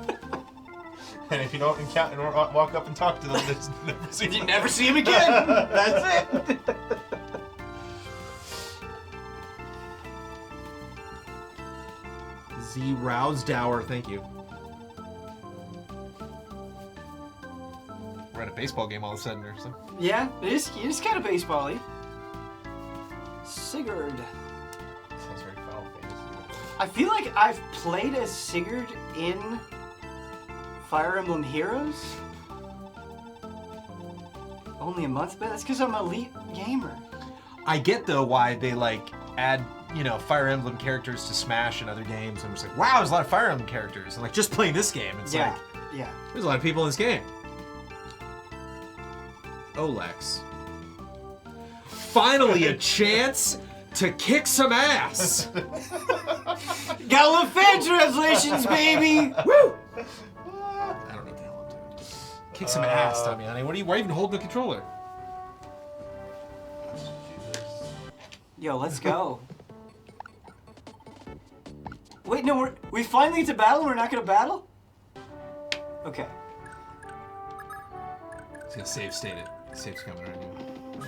Speaker 7: And if you don't encounter or walk up and talk to them, just never see them.
Speaker 8: You never see him again! That's it!
Speaker 5: Z Rousdower, thank you. We're at a baseball game all of a sudden or something.
Speaker 8: Yeah, it is kind of baseball-y. Sigurd.
Speaker 7: Sounds very Final Fantasy.
Speaker 8: I feel like I've played as Sigurd in Fire Emblem Heroes. Only a month, but that's because I'm an elite gamer.
Speaker 5: I get though why they like add, you know, Fire Emblem characters to Smash and other games. I'm just like, wow, there's a lot of Fire Emblem characters. And like just playing this game, it's like
Speaker 8: Yeah.
Speaker 5: there's a lot of people in this game. Olex. Finally a chance to kick some ass.
Speaker 8: Got a little fan translations, baby! Woo!
Speaker 5: I don't know what the hell I'm doing. Kick some ass, Damiani. Why are you even holding the controller?
Speaker 7: Jesus.
Speaker 8: Yo, let's go. Wait, no, we finally get to battle. We're not gonna battle. Okay.
Speaker 5: He's gonna save state it. Save's coming right now.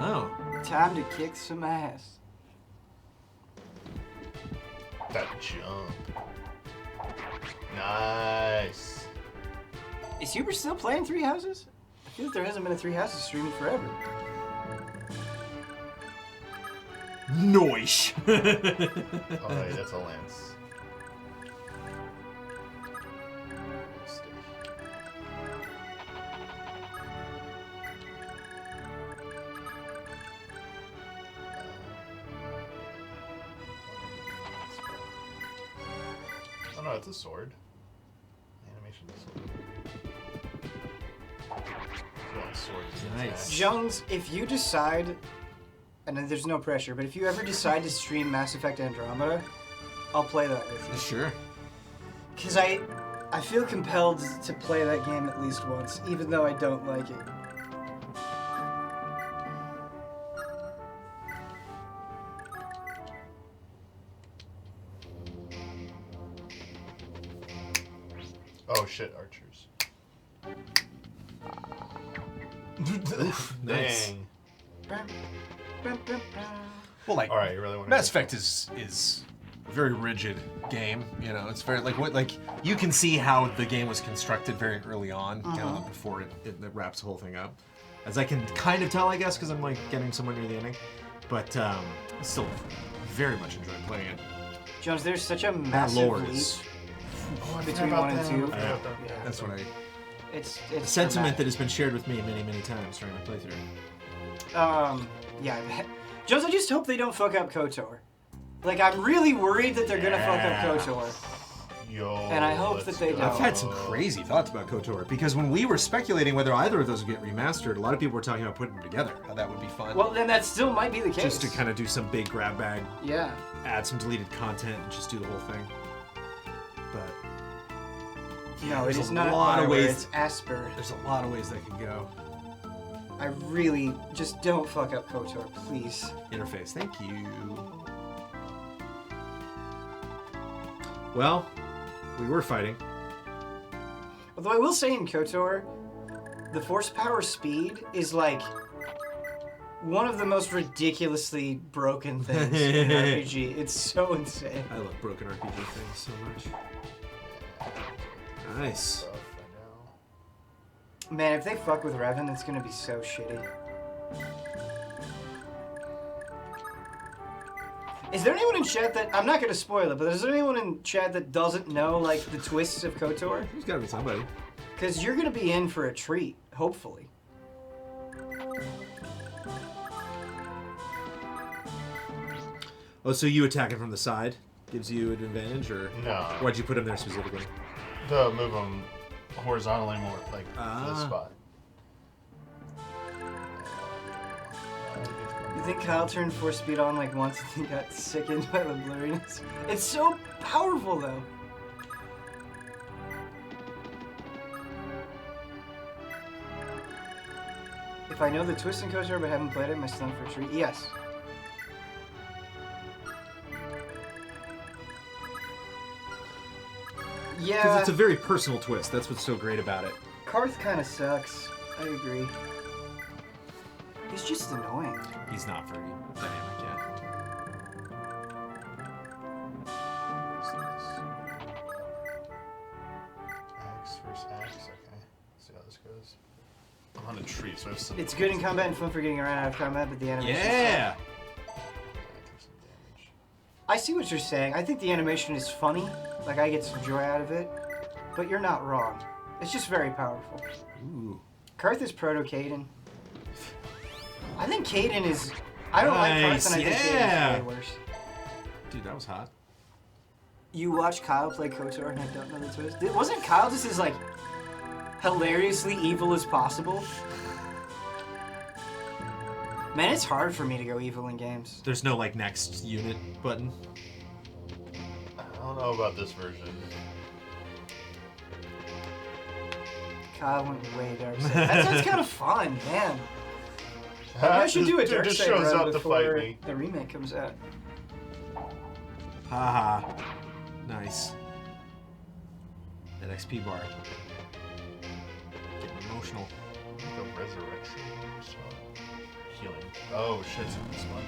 Speaker 5: Oh.
Speaker 8: Time to kick some ass.
Speaker 7: That jump. Nice.
Speaker 8: Is Huber still playing Three Houses? I feel like there hasn't been a Three Houses streaming forever.
Speaker 5: Noish.
Speaker 7: Oh wait, that's a lance. Oh no, it's a sword. Animation is a sword.
Speaker 5: Nice.
Speaker 8: Jones, if you decide, and then there's no pressure, but if you ever decide to stream Mass Effect Andromeda, I'll play that with you.
Speaker 5: Sure.
Speaker 8: Because I feel compelled to play that game at least once, even though I don't like it.
Speaker 7: Oh shit, archers.
Speaker 5: Nice.
Speaker 7: Dang.
Speaker 5: Well, like,
Speaker 7: All right, you really want to?
Speaker 5: Mass Effect is a very rigid game. You know, it's very like you can see how the game was constructed very early on, kind of before it wraps the whole thing up. As I can kind of tell, I guess, because I'm like getting somewhere near the ending. But I still very much enjoy playing it.
Speaker 8: Jones, there's such a
Speaker 5: That
Speaker 8: massive
Speaker 5: lore
Speaker 8: leap
Speaker 5: is
Speaker 8: between 1 and 2.
Speaker 5: that's what I.
Speaker 8: It's
Speaker 5: The sentiment that has been shared with me many, many times during my playthrough.
Speaker 8: Yeah. Jones, I just hope they don't fuck up KOTOR. Like, I'm really worried that they're gonna fuck up KOTOR.
Speaker 7: Yo.
Speaker 8: And I hope
Speaker 7: let's
Speaker 8: that they
Speaker 7: go.
Speaker 8: don't.
Speaker 5: I've had some crazy thoughts about KOTOR because when we were speculating whether either of those would get remastered, a lot of people were talking about putting them together. How that would be fun.
Speaker 8: Well, then that still might be the case.
Speaker 5: just to kind of do some big grab bag,
Speaker 8: Yeah.
Speaker 5: add some deleted content, and just do the whole thing. But
Speaker 8: No, it
Speaker 5: there's
Speaker 8: is
Speaker 5: a
Speaker 8: not
Speaker 5: lot of
Speaker 8: Bioware,
Speaker 5: ways-
Speaker 8: it's Asper.
Speaker 5: there's a lot of ways that can go.
Speaker 8: I really just don't fuck up KOTOR, please.
Speaker 5: Interface, thank you. Well, we were fighting.
Speaker 8: Although I will say in KOTOR, the force power speed is like one of the most ridiculously broken things in an RPG. It's so insane.
Speaker 5: I love broken RPG things so much. Nice.
Speaker 8: Man, if they fuck with Revan, it's gonna be so shitty. Is there anyone in chat that, I'm not gonna spoil it, but is there anyone in chat that doesn't know, like, the twists of KOTOR?
Speaker 5: There's gotta be somebody.
Speaker 8: Because you're gonna be in for a treat, hopefully.
Speaker 5: Oh, so you attacking from the side gives you an advantage, or
Speaker 7: No.
Speaker 5: why'd you put him there specifically?
Speaker 7: To move them horizontally more, like this spot.
Speaker 8: You think Kyle turned force speed on like once and he got sickened by the blurriness? It's so powerful though. If I know the twist in KOTOR but haven't played it, am I still in for a treat? Yes.
Speaker 5: Because
Speaker 8: Yeah,
Speaker 5: it's a very personal twist. That's what's so great about it.
Speaker 8: Karth kind of sucks. I agree. He's just annoying.
Speaker 5: He's not very dynamic yet.
Speaker 7: Axe versus axe. Okay. See how this goes. I'm on a tree, so I have some.
Speaker 8: It's good in combat and fun for getting around out of combat, but the animation.
Speaker 5: Yeah!
Speaker 7: Take some damage.
Speaker 8: I see what you're saying. I think the animation is funny. Like, I get some joy out of it. But you're not wrong. It's just very powerful.
Speaker 5: Ooh.
Speaker 8: Karth is proto-Kaden. I think Kaden is... I don't like Karth, and I think
Speaker 5: yeah.
Speaker 8: Kaden's way worse.
Speaker 5: Dude, that was hot.
Speaker 8: You watch Kyle play KOTOR and I don't know the twist? Wasn't Kyle just as, like, hilariously evil as possible? Man, it's hard for me to go evil in games.
Speaker 5: There's no, like, next unit button.
Speaker 7: I don't know about this version.
Speaker 8: Kyle went way dark side. That sounds kind of fun, man. Maybe I should do a
Speaker 3: Dude
Speaker 8: dark
Speaker 3: just
Speaker 8: side
Speaker 3: shows
Speaker 8: run
Speaker 3: up to fight
Speaker 8: before
Speaker 3: me.
Speaker 8: the remake comes out.
Speaker 5: Haha. Nice. That XP bar. Getting emotional.
Speaker 7: The resurrection. Healing. Oh shit! This one.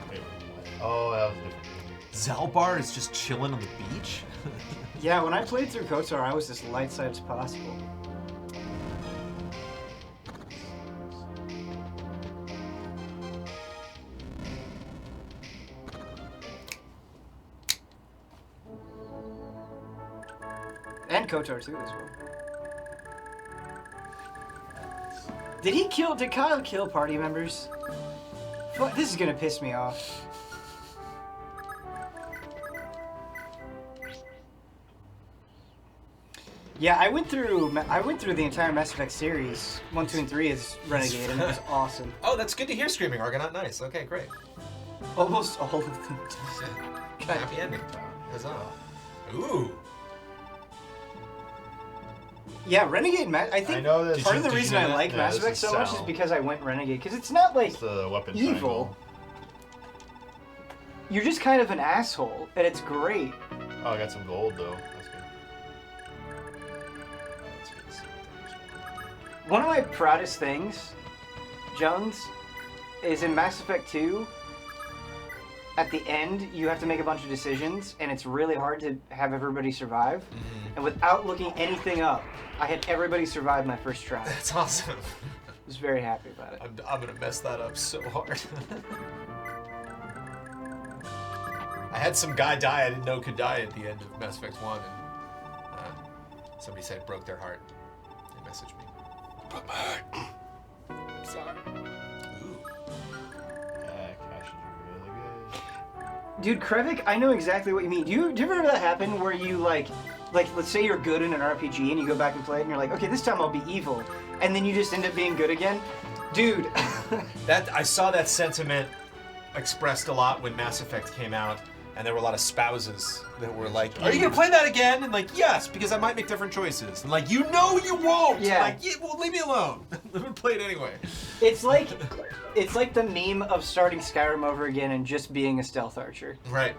Speaker 7: Wait, what? Oh, that was different.
Speaker 5: Zalbar is just chilling on the beach?
Speaker 8: Yeah, when I played through Kotor, I was as light side as possible. And Kotor too, as well. Did Kyle kill party members? Fuck, this is gonna piss me off. Yeah, I went through the entire Mass Effect series, 1, 2, and 3 as Renegade, and it was awesome.
Speaker 2: Oh, that's good to hear, Screaming Argonaut. Nice. Okay, great.
Speaker 8: Almost all of them.
Speaker 2: Happy ending. Huzzah. Ooh.
Speaker 8: Yeah, Renegade. I think
Speaker 7: I know this.
Speaker 8: part of the
Speaker 7: Did you
Speaker 8: reason
Speaker 7: know
Speaker 8: I
Speaker 7: that?
Speaker 8: like
Speaker 7: Yeah,
Speaker 8: Mass
Speaker 7: this
Speaker 8: Effect
Speaker 7: is
Speaker 8: so much is
Speaker 7: Sal.
Speaker 8: because I went Renegade. Because it's not like
Speaker 7: It's the weapon
Speaker 8: evil.
Speaker 7: triangle.
Speaker 8: You're just kind of an asshole, and it's great.
Speaker 7: Oh, I got some gold though. That's good. That's good to see.
Speaker 8: One of my proudest things, Jones, is in Mass Effect 2. At the end, you have to make a bunch of decisions, and it's really hard to have everybody survive. And without looking anything up, I had everybody survive my first try. I
Speaker 2: That's awesome.
Speaker 8: was very happy about it.
Speaker 2: I'm gonna mess that up so hard. I had some guy die I didn't know could die at the end of Mass Effect 1, and somebody said it broke their heart. They messaged me. Broke my heart. I'm sorry. Ooh.
Speaker 7: Cash is really good.
Speaker 8: Dude, Krevik, I know exactly what you mean. Do you ever have that happen where you like let's say you're good in an RPG and you go back and play it and you're like, okay, this time I'll be evil, and then you just end up being good again? Dude.
Speaker 2: That I saw that sentiment expressed a lot when Mass Effect came out, and there were a lot of spouses that were like, "Are you gonna play that again?" And like, "Yes, because I might make different choices." And like, "You know you won't."
Speaker 8: Yeah.
Speaker 2: Like, yeah, well, leave me alone. Let me play it anyway.
Speaker 8: It's like the meme of starting Skyrim over again and just being a stealth archer.
Speaker 2: Right.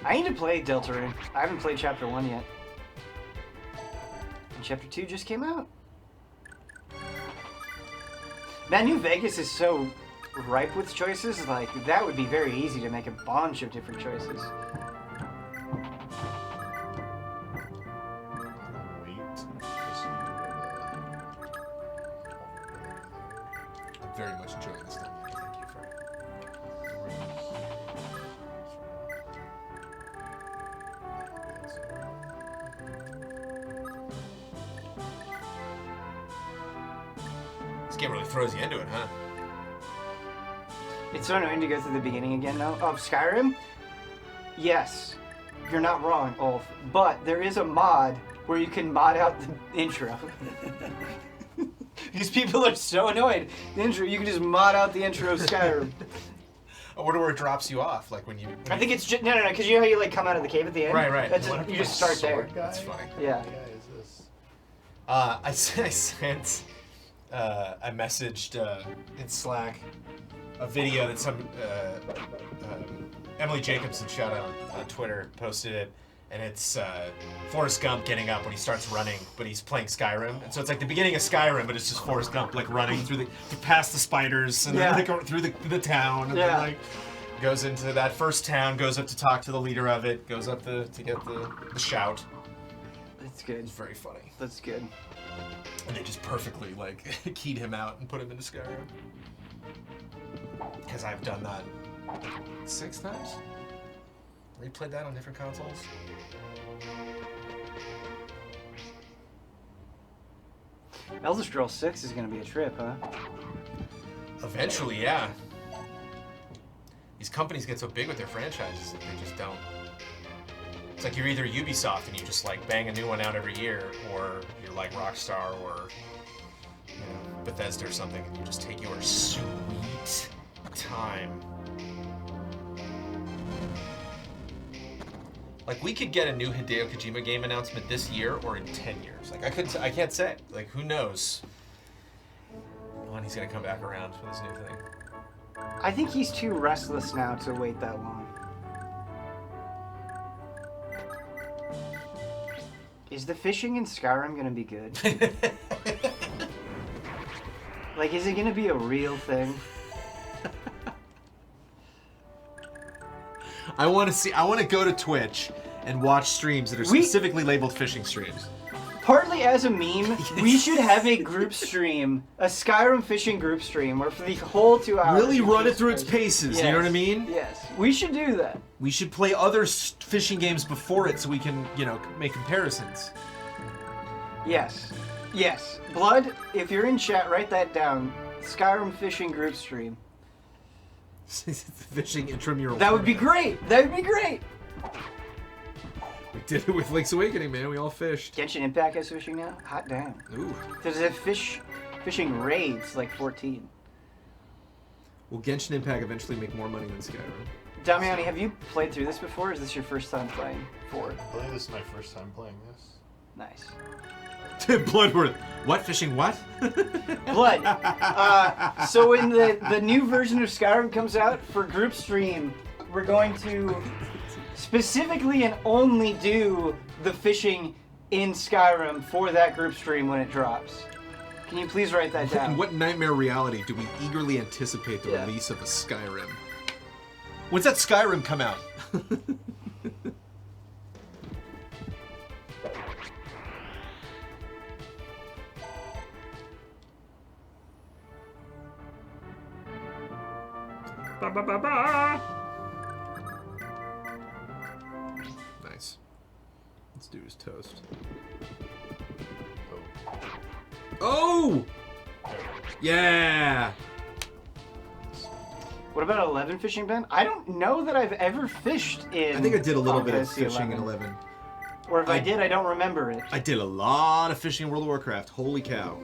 Speaker 8: I need to play Deltarune. I haven't played Chapter 1 yet. And Chapter 2 just came out. Man, New Vegas is so ripe with choices. Like, that would be very easy to make a bunch of different choices.
Speaker 7: Wait.
Speaker 2: I'm very much enjoying this thing. Thank you for. This game really throws you into it, huh?
Speaker 8: It's so annoying to go through the beginning again, though. Of Skyrim? Yes. You're not wrong, Ulf. But there is a mod where you can mod out the intro. Because people are so annoyed. The intro, you can just mod out the intro of Skyrim.
Speaker 2: I wonder where it drops you off, like when you.
Speaker 8: I think it's just no, because you know how you like come out of the cave at the end.
Speaker 2: Right.
Speaker 8: That's you just start there.
Speaker 2: That's funny.
Speaker 8: Yeah.
Speaker 7: Is this?
Speaker 2: I sent. I messaged in Slack a video that some Emily Jacobson, shout out on Twitter, posted it, and it's Forrest Gump getting up when he starts running, but he's playing Skyrim, and so it's like the beginning of Skyrim, but it's just Forrest Gump like running through past the spiders and then like through the town, and then like goes into that first town, goes up to talk to the leader of it, goes up to get the shout.
Speaker 8: That's good.
Speaker 2: It's very funny.
Speaker 8: That's good.
Speaker 2: And they just perfectly like keyed him out and put him into Skyrim. Because I've done that 6 times. Replayed that on different consoles.
Speaker 8: Elder Scrolls 6 is gonna be a trip, huh?
Speaker 2: Eventually, yeah. These companies get so big with their franchises that they just don't. It's like you're either Ubisoft and you just like bang a new one out every year, or you're like Rockstar or Bethesda or something, and you just take your sweet Like, we could get a new Hideo Kojima game announcement this year or in 10 years. Like, I can't say. Like, who knows when he's gonna come back around for this new thing.
Speaker 8: I think he's too restless now to wait that long. Is the fishing in Skyrim gonna be good? Like, is it gonna be a real thing?
Speaker 5: I want to go to Twitch and watch streams that are specifically labeled fishing streams.
Speaker 8: Partly as a meme, we should have a group stream, a Skyrim fishing group stream, where for the whole 2 hours...
Speaker 5: Really run it through its paces, you know what I mean?
Speaker 8: Yes, we should do that.
Speaker 5: We should play other fishing games before it so we can, make comparisons.
Speaker 8: Yes. Yes. Blood, if you're in chat, write that down. Skyrim fishing group stream.
Speaker 5: Fishing intramural.
Speaker 8: That would be great! That would be great!
Speaker 5: We did it with Link's Awakening, man. We all fished.
Speaker 8: Genshin Impact has fishing now? Hot damn.
Speaker 5: Ooh.
Speaker 8: There's a fishing raids, like 14.
Speaker 5: Will Genshin Impact eventually make more money than Skyrim?
Speaker 8: Damiani, have you played through this before, or is this your first time playing 4?
Speaker 7: I believe this is my first time playing this.
Speaker 8: Nice.
Speaker 5: Bloodworth. What? Fishing what?
Speaker 8: Blood. So when the new version of Skyrim comes out for group stream, we're going to specifically and only do the fishing in Skyrim for that group stream when it drops. Can you please write that down?
Speaker 5: In what nightmare reality do we eagerly anticipate the release of a Skyrim? When's that Skyrim come out? Nice. Let's do his toast. Oh! Yeah!
Speaker 8: What about 11 fishing, Ben? I don't know that I've ever fished in...
Speaker 5: I think I did a little bit of
Speaker 8: Fantasy
Speaker 5: fishing in 11.
Speaker 8: Or if I did, I don't remember it.
Speaker 5: I did a lot of fishing in World of Warcraft. Holy cow.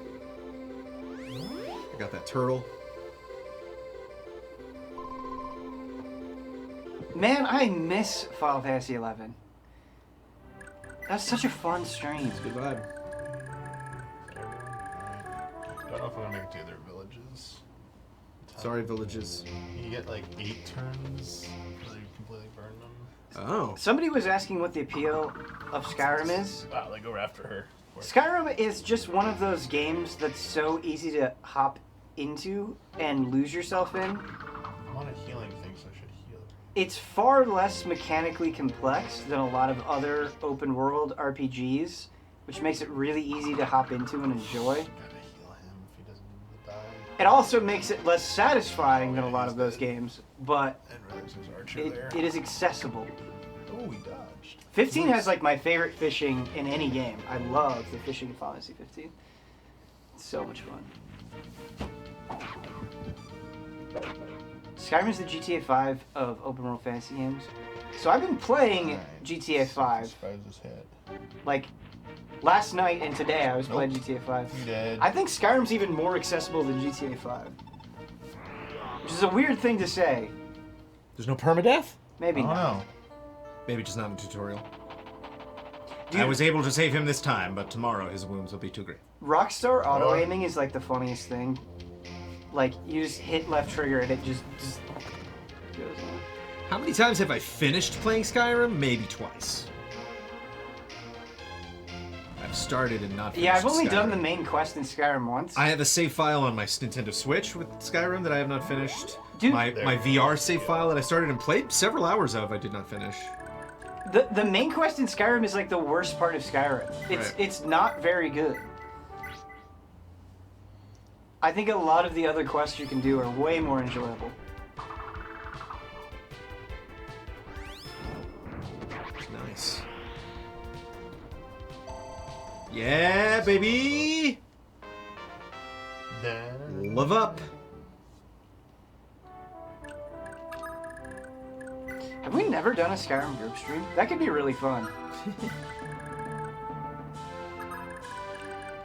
Speaker 5: I got that turtle.
Speaker 8: Man, I miss Final Fantasy 11. That's such a fun stream.
Speaker 5: It's a good vibe.
Speaker 7: I don't know if I'm gonna make it to the other villages.
Speaker 5: Sorry, villages.
Speaker 7: You get like 8 turns until you completely burn them.
Speaker 5: Oh.
Speaker 8: Somebody was asking what the appeal of Skyrim is.
Speaker 7: Wow, they go after her.
Speaker 8: Skyrim is just one of those games that's so easy to hop into and lose yourself in.
Speaker 7: I'm on a healing thing, so I should heal.
Speaker 8: It's far less mechanically complex than a lot of other open world RPGs, which makes it really easy to hop into and enjoy.
Speaker 7: Gotta heal him if he doesn't die.
Speaker 8: It also makes it less satisfying than a lot of those games, but
Speaker 7: And realize there's Archer there.
Speaker 8: it is accessible.
Speaker 7: Oh, he dodged.
Speaker 8: 15 has like my favorite fishing in any game. I love the fishing in Final Fantasy 15. It's so much fun. Skyrim is the GTA 5 of open world fantasy games. So I've been playing GTA 5.
Speaker 7: Surprise his head.
Speaker 8: Like last night and today I was playing
Speaker 7: Nope.
Speaker 8: GTA 5.
Speaker 7: You dead.
Speaker 8: I think Skyrim's even more accessible than GTA 5. Which is a weird thing to say.
Speaker 5: There's no permadeath?
Speaker 8: Maybe
Speaker 7: I don't
Speaker 8: not.
Speaker 7: know.
Speaker 5: Maybe just not in the tutorial.
Speaker 8: Dude,
Speaker 5: I was able to save him this time, but tomorrow his wounds will be too great.
Speaker 8: Rockstar auto aiming is like the funniest thing. Like you just hit left trigger and it just goes on.
Speaker 5: How many times have I finished playing Skyrim? Maybe twice. I've started and not finished
Speaker 8: Yeah, I've only
Speaker 5: Skyrim.
Speaker 8: done the main quest in Skyrim once.
Speaker 5: I have a save file on my Nintendo Switch with Skyrim that I have not finished.
Speaker 8: Dude,
Speaker 5: my VR save file that I started and played several hours of I did not finish.
Speaker 8: the main quest in Skyrim is like the worst part of Skyrim. It's not very good. I think a lot of the other quests you can do are way more enjoyable.
Speaker 5: Nice. Yeah, baby! Love up.
Speaker 8: Have we never done a Skyrim group stream? That could be really fun.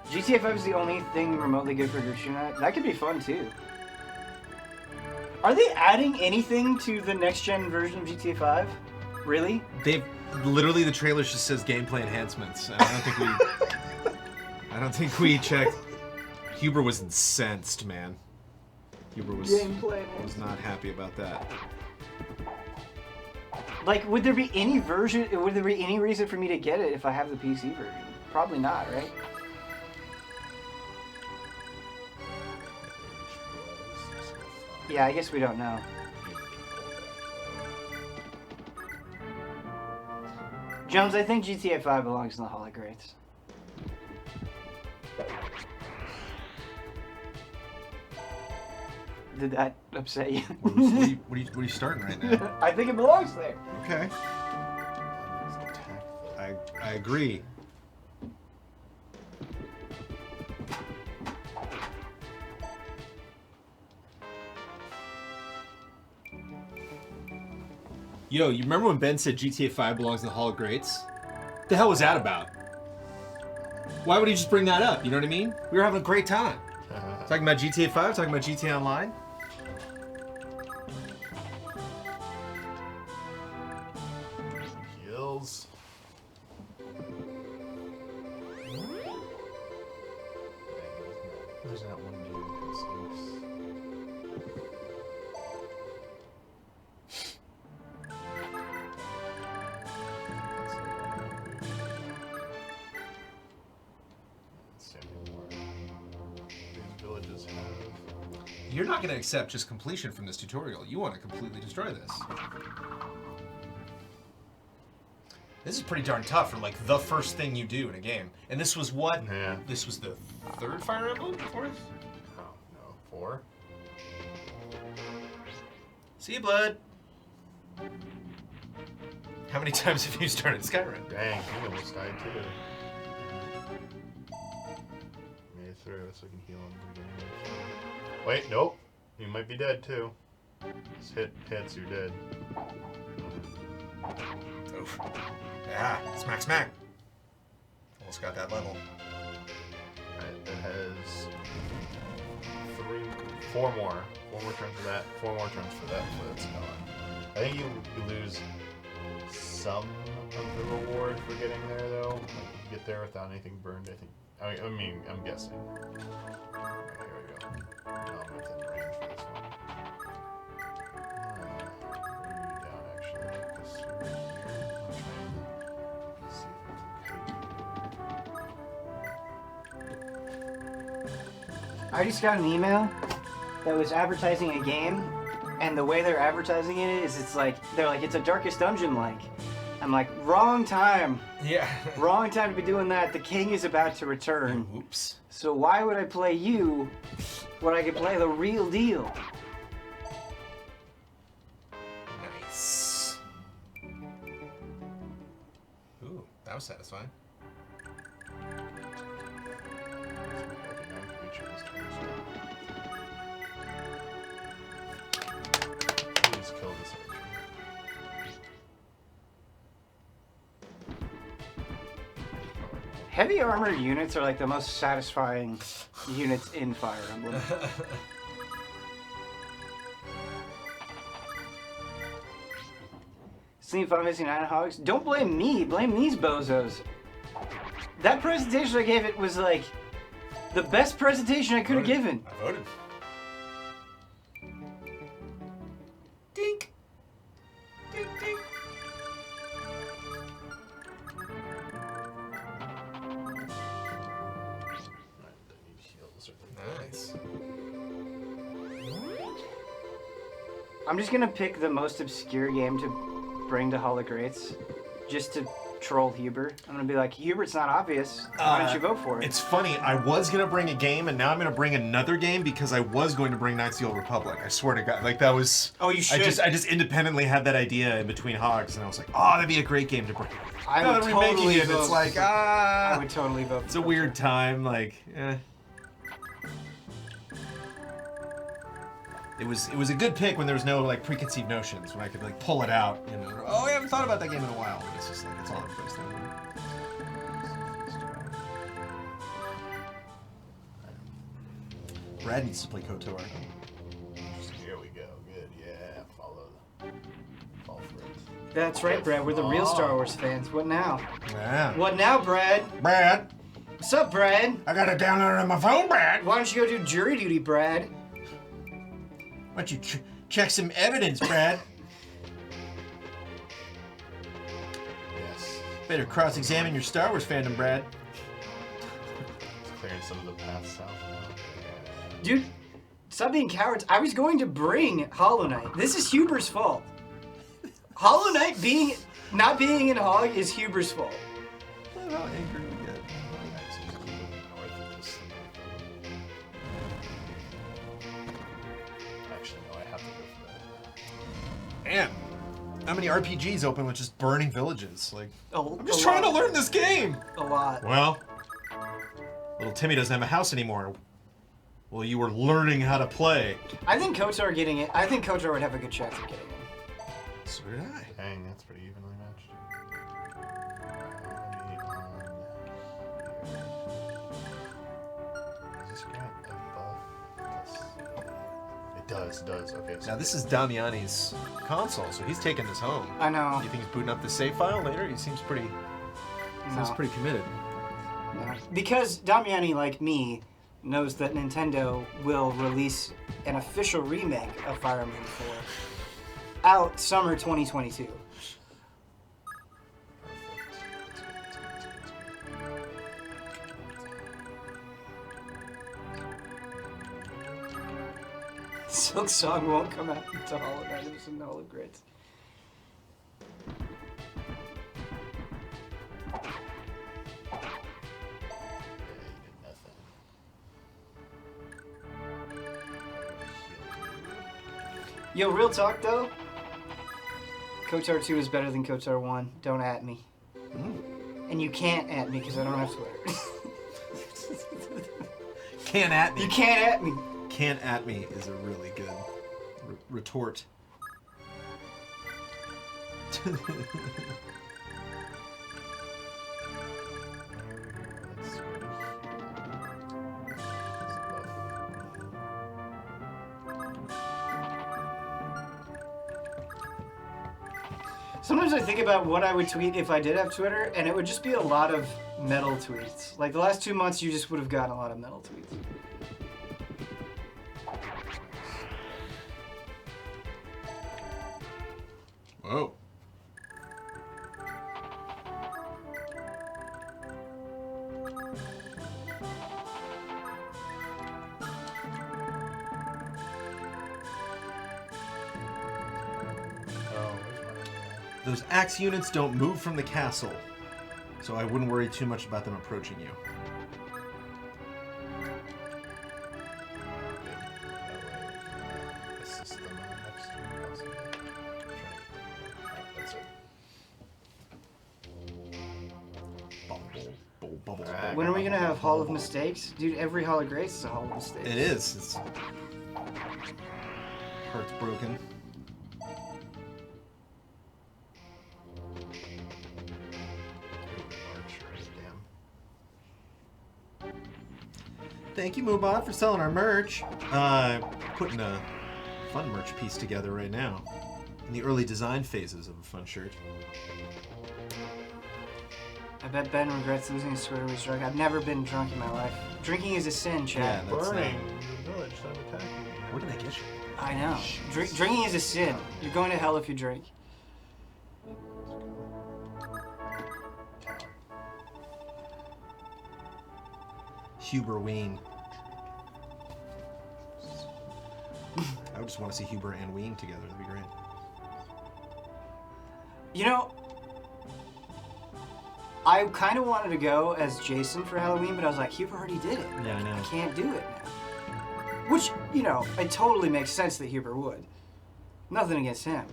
Speaker 8: GTA 5 is the only thing remotely good for group stream. That could be fun too. Are they adding anything to the next gen version of GTA 5? Really?
Speaker 5: They've literally the trailer just says gameplay enhancements. And I don't think we checked. Huber was incensed, man. Huber was not happy about that.
Speaker 8: Like, would there be any version? Would there be any reason for me to get it if I have the PC version? Probably not, right? Yeah, I guess we don't know. Jones, I think GTA 5 belongs in the Hall of Greats. Did that upset you?
Speaker 5: What are you starting right now?
Speaker 8: I think it belongs there.
Speaker 5: Okay. I agree. Yo, you remember when Ben said GTA 5 belongs in the Hall of Greats? What the hell was that about? Why would he just bring that up? You know what I mean? We were having a great time. Talking about GTA 5, talking about GTA Online.
Speaker 7: Kills. There's that one
Speaker 5: You're not going to accept just completion from this tutorial. You want to completely destroy this.
Speaker 2: This is pretty darn tough for like the first thing you do in a game. And this was what?
Speaker 7: Yeah.
Speaker 2: This was the third Fire Emblem? Fourth?
Speaker 7: Oh, no. 4?
Speaker 2: See you, bud. How many times have you started Skyrim?
Speaker 7: Dang, he almost died too. Made it through, so we can heal him at the beginning. Wait, nope. You might be dead too. Just hits, you're dead.
Speaker 2: Oof. Yeah, smack, smack. Almost got that level.
Speaker 7: Alright, that has 4 more. 4 more turns for that. 4 more turns for that, so it's gone. I think you lose some of the reward for getting there, though. Like, if you get there without anything burned, I think. I mean, I'm guessing. Alright, here we go. Now I'm within range for this one. Bring you down, actually. This right here. I'll try and see if it's
Speaker 8: I just got an email that was advertising a game, and the way they're advertising it is they're like, it's a Darkest Dungeon like. I'm like, wrong time.
Speaker 2: Yeah.
Speaker 8: Wrong time to be doing that. The king is about to return.
Speaker 2: Oops.
Speaker 8: So why would I play you when I could play the real deal?
Speaker 2: Nice. Ooh, that was satisfying.
Speaker 7: Please kill this archer.
Speaker 8: Heavy armored units are like the most satisfying units in Fire Emblem. Sleep 5 missing 9 hogs. Don't blame me, blame these bozos. That presentation I gave it was like the best presentation I could have given.
Speaker 2: I voted. Dink. Dink, dink. Nice.
Speaker 8: I'm just gonna pick the most obscure game to bring to Hall of Greats, just to troll Huber. I'm gonna be like, Hubert's not obvious. Why don't you vote for it?
Speaker 2: It's funny, I was gonna bring a game, and now I'm gonna bring another game because I was going to bring Knights of the Old Republic. I swear to God, like that was.
Speaker 8: Oh, you should.
Speaker 2: I just independently had that idea in between hogs, and I was like, oh, that'd be a great game to bring.
Speaker 8: I
Speaker 2: Now
Speaker 8: would
Speaker 2: that remaking
Speaker 8: totally
Speaker 2: it,
Speaker 8: vote.
Speaker 2: it's like
Speaker 8: I would totally vote.
Speaker 2: It's a weird time, like. It was a good pick when there was no like preconceived notions, when I could like pull it out, you know. Oh, I haven't thought about that game in a while. And it's just like it's all in place now. Brad needs to play Kotor.
Speaker 7: Here we go. Good. Yeah. Fall for it.
Speaker 8: That's right, Brad. We're the real Star Wars fans. What now?
Speaker 5: Yeah.
Speaker 8: What now, Brad?
Speaker 5: Brad,
Speaker 8: What's up, Brad?
Speaker 5: I got it downloaded on my phone, Brad.
Speaker 8: Why don't you go do jury duty, Brad?
Speaker 5: Why don't you check some evidence, Brad?
Speaker 7: Yes.
Speaker 5: Better cross-examine your Star Wars fandom, Brad.
Speaker 7: Clearing some of the paths out now.
Speaker 8: Dude, stop being cowards. I was going to bring Hollow Knight. This is Huber's fault. Hollow Knight not being in Hog is Huber's fault.
Speaker 5: How angry we get.
Speaker 7: Actually, no, I have to go for that.
Speaker 5: Man, how many RPGs open with just burning villages? Like,
Speaker 8: I'm
Speaker 5: I'm just trying to learn this game.
Speaker 8: A lot.
Speaker 5: Well, little Timmy doesn't have a house anymore. Well, you were learning how to play.
Speaker 8: I think Kotor getting it. I think Kotor would have a good chance of getting it.
Speaker 5: So did I.
Speaker 7: Dang, that's pretty evenly matched. Does this grant a buff? It does. Okay. So
Speaker 5: Now this is Damiani's console, so he's taking this home.
Speaker 8: I know.
Speaker 5: You think he's booting up the save file later? He seems pretty committed.
Speaker 8: No. Because Damiani, like me, knows that Nintendo will release an official remake of Fire Emblem 4 out summer 2022. Silksong won't come out until Hollow Knight and Hologrits. Yo, real talk though, Kotor 2 is better than Kotor 1. Don't at me. And you can't at me because I don't have Twitter.
Speaker 5: Can't at me.
Speaker 8: You can't at me.
Speaker 5: Can't at me is a really good retort.
Speaker 8: Sometimes I think about what I would tweet if I did have Twitter, and it would just be a lot of metal tweets. Like the last 2 months, you just would have gotten a lot of metal tweets.
Speaker 5: Whoa. Those axe units don't move from the castle, so I wouldn't worry too much about them approaching you.
Speaker 8: When are we gonna have Hall of Mistakes? Dude, every Hall of Grace is a Hall of Mistakes.
Speaker 5: It is. It's heart's broken. Thank you, Mubot, for selling our merch. Putting a fun merch piece together right now. In the early design phases of a fun shirt.
Speaker 8: I bet Ben regrets losing his Twitter when he's drunk. I've never been drunk in my life. Drinking is a sin, Chad.
Speaker 5: Yeah, that's
Speaker 3: Burning the village, time attacking.
Speaker 5: Where did they get you?
Speaker 8: I know. Drinking is a sin. You're going to hell if you drink.
Speaker 5: Huber Ween. I would just want to see Huber and Ween together. That'd be great.
Speaker 8: You know, I kind of wanted to go as Jason for Halloween, but I was like, Huber already did it.
Speaker 5: Yeah, I know.
Speaker 8: I can't do it now. Which, you know, it totally makes sense that Huber would. Nothing against him.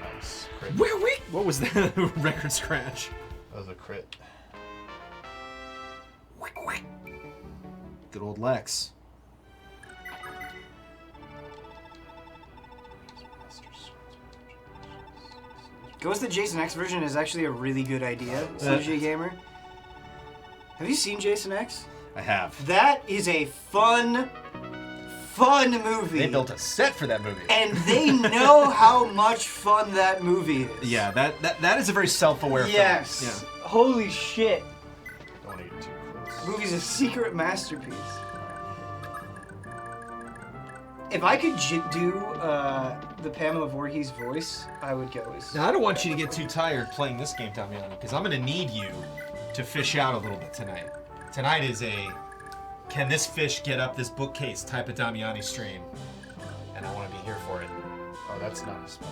Speaker 7: Nice. Crit.
Speaker 5: What was that record scratch?
Speaker 7: That was a crit.
Speaker 5: Good old Lex.
Speaker 8: Go as the Jason X version is actually a really good idea, CG Gamer. Have you seen Jason X?
Speaker 5: I have.
Speaker 8: That is a fun fun movie.
Speaker 2: They built a set for that movie.
Speaker 8: And they know how much fun that movie is.
Speaker 6: Yeah, that is a very self-aware
Speaker 8: Yes.
Speaker 6: film.
Speaker 8: Holy shit.
Speaker 7: Don't want to get too close.
Speaker 8: The movie's a secret masterpiece. If I could do the Pamela Voorhees voice, I would go as...
Speaker 2: Now, I don't want you to get too tired playing this game, Damiani, because I'm going to need you to fish out a little bit tonight. Tonight is a can this fish get up this bookcase type of Damiani stream, and I want to be here for it.
Speaker 7: Oh, that's not a spell.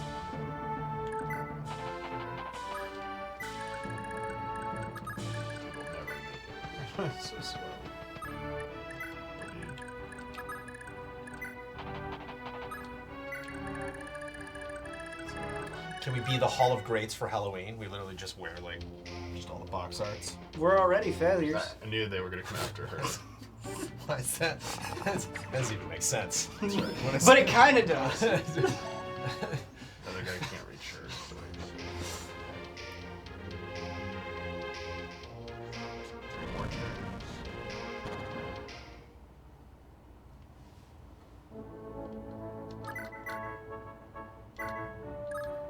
Speaker 7: So slow.
Speaker 2: Can we be the Hall of Greats for Halloween? We literally just wear, like, just all the box arts.
Speaker 8: We're already failures.
Speaker 7: I knew they were gonna come after her.
Speaker 2: Why is that? That doesn't even make sense.
Speaker 8: But it kind of does.
Speaker 7: The other guy can't reach her. Three more turns.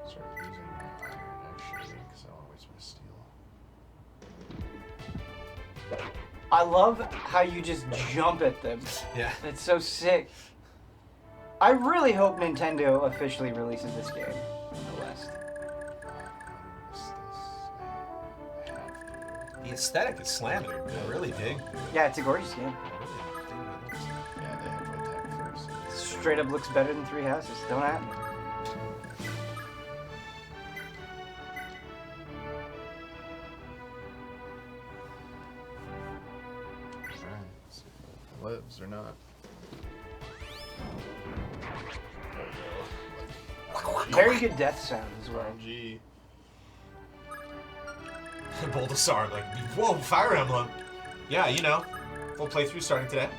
Speaker 7: Start using my iron actually, because I don't want to waste my steel.
Speaker 8: I love how you just jump at them.
Speaker 2: Yeah.
Speaker 8: It's so sick. I really hope Nintendo officially releases this game in the West.
Speaker 2: The aesthetic is slamming. I really dig.
Speaker 8: Yeah, it's a gorgeous game.
Speaker 2: I really dig what it looks like.
Speaker 7: Yeah, they have to attack first.
Speaker 8: Straight up looks better than Three Houses. Don't at me.
Speaker 7: Alright, see if it lives or not.
Speaker 8: Very good death sound as well.
Speaker 7: G.
Speaker 2: Bulbasaur, like, whoa, Fire Emblem. Yeah, you know, full playthrough starting today.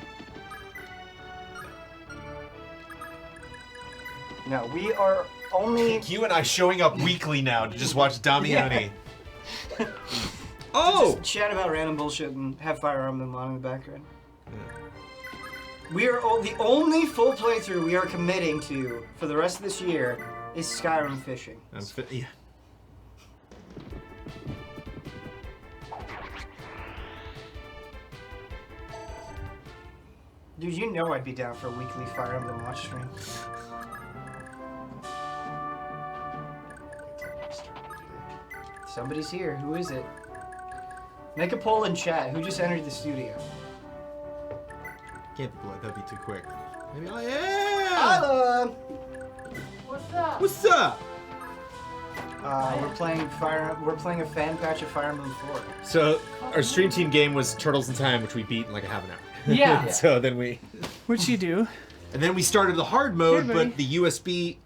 Speaker 8: No, we are only...
Speaker 2: You and I showing up weekly now to just watch Damiani.
Speaker 8: Oh! Just chat about random bullshit and have Fire Emblem on in the background. We are the only full playthrough we are committing to for the rest of this year is Skyrim fishing.
Speaker 2: Yeah.
Speaker 8: Dude, you know I'd be down for a weekly Fire Emblem watch stream. Somebody's here. Who is it? Make a poll in chat. Who just entered the studio?
Speaker 5: Can't be blood. That'd be too quick. Maybe. Oh yeah.
Speaker 8: Hello.
Speaker 4: What's up?
Speaker 5: What's up?
Speaker 8: We're playing We're playing a fan patch of Fire Emblem 4.
Speaker 5: So our stream team game was Turtles in Time, which we beat in like a half an hour.
Speaker 9: Yeah.
Speaker 5: So then we.
Speaker 9: Which you do.
Speaker 5: And then we started the hard mode,
Speaker 9: Hey, buddy.
Speaker 5: but the USB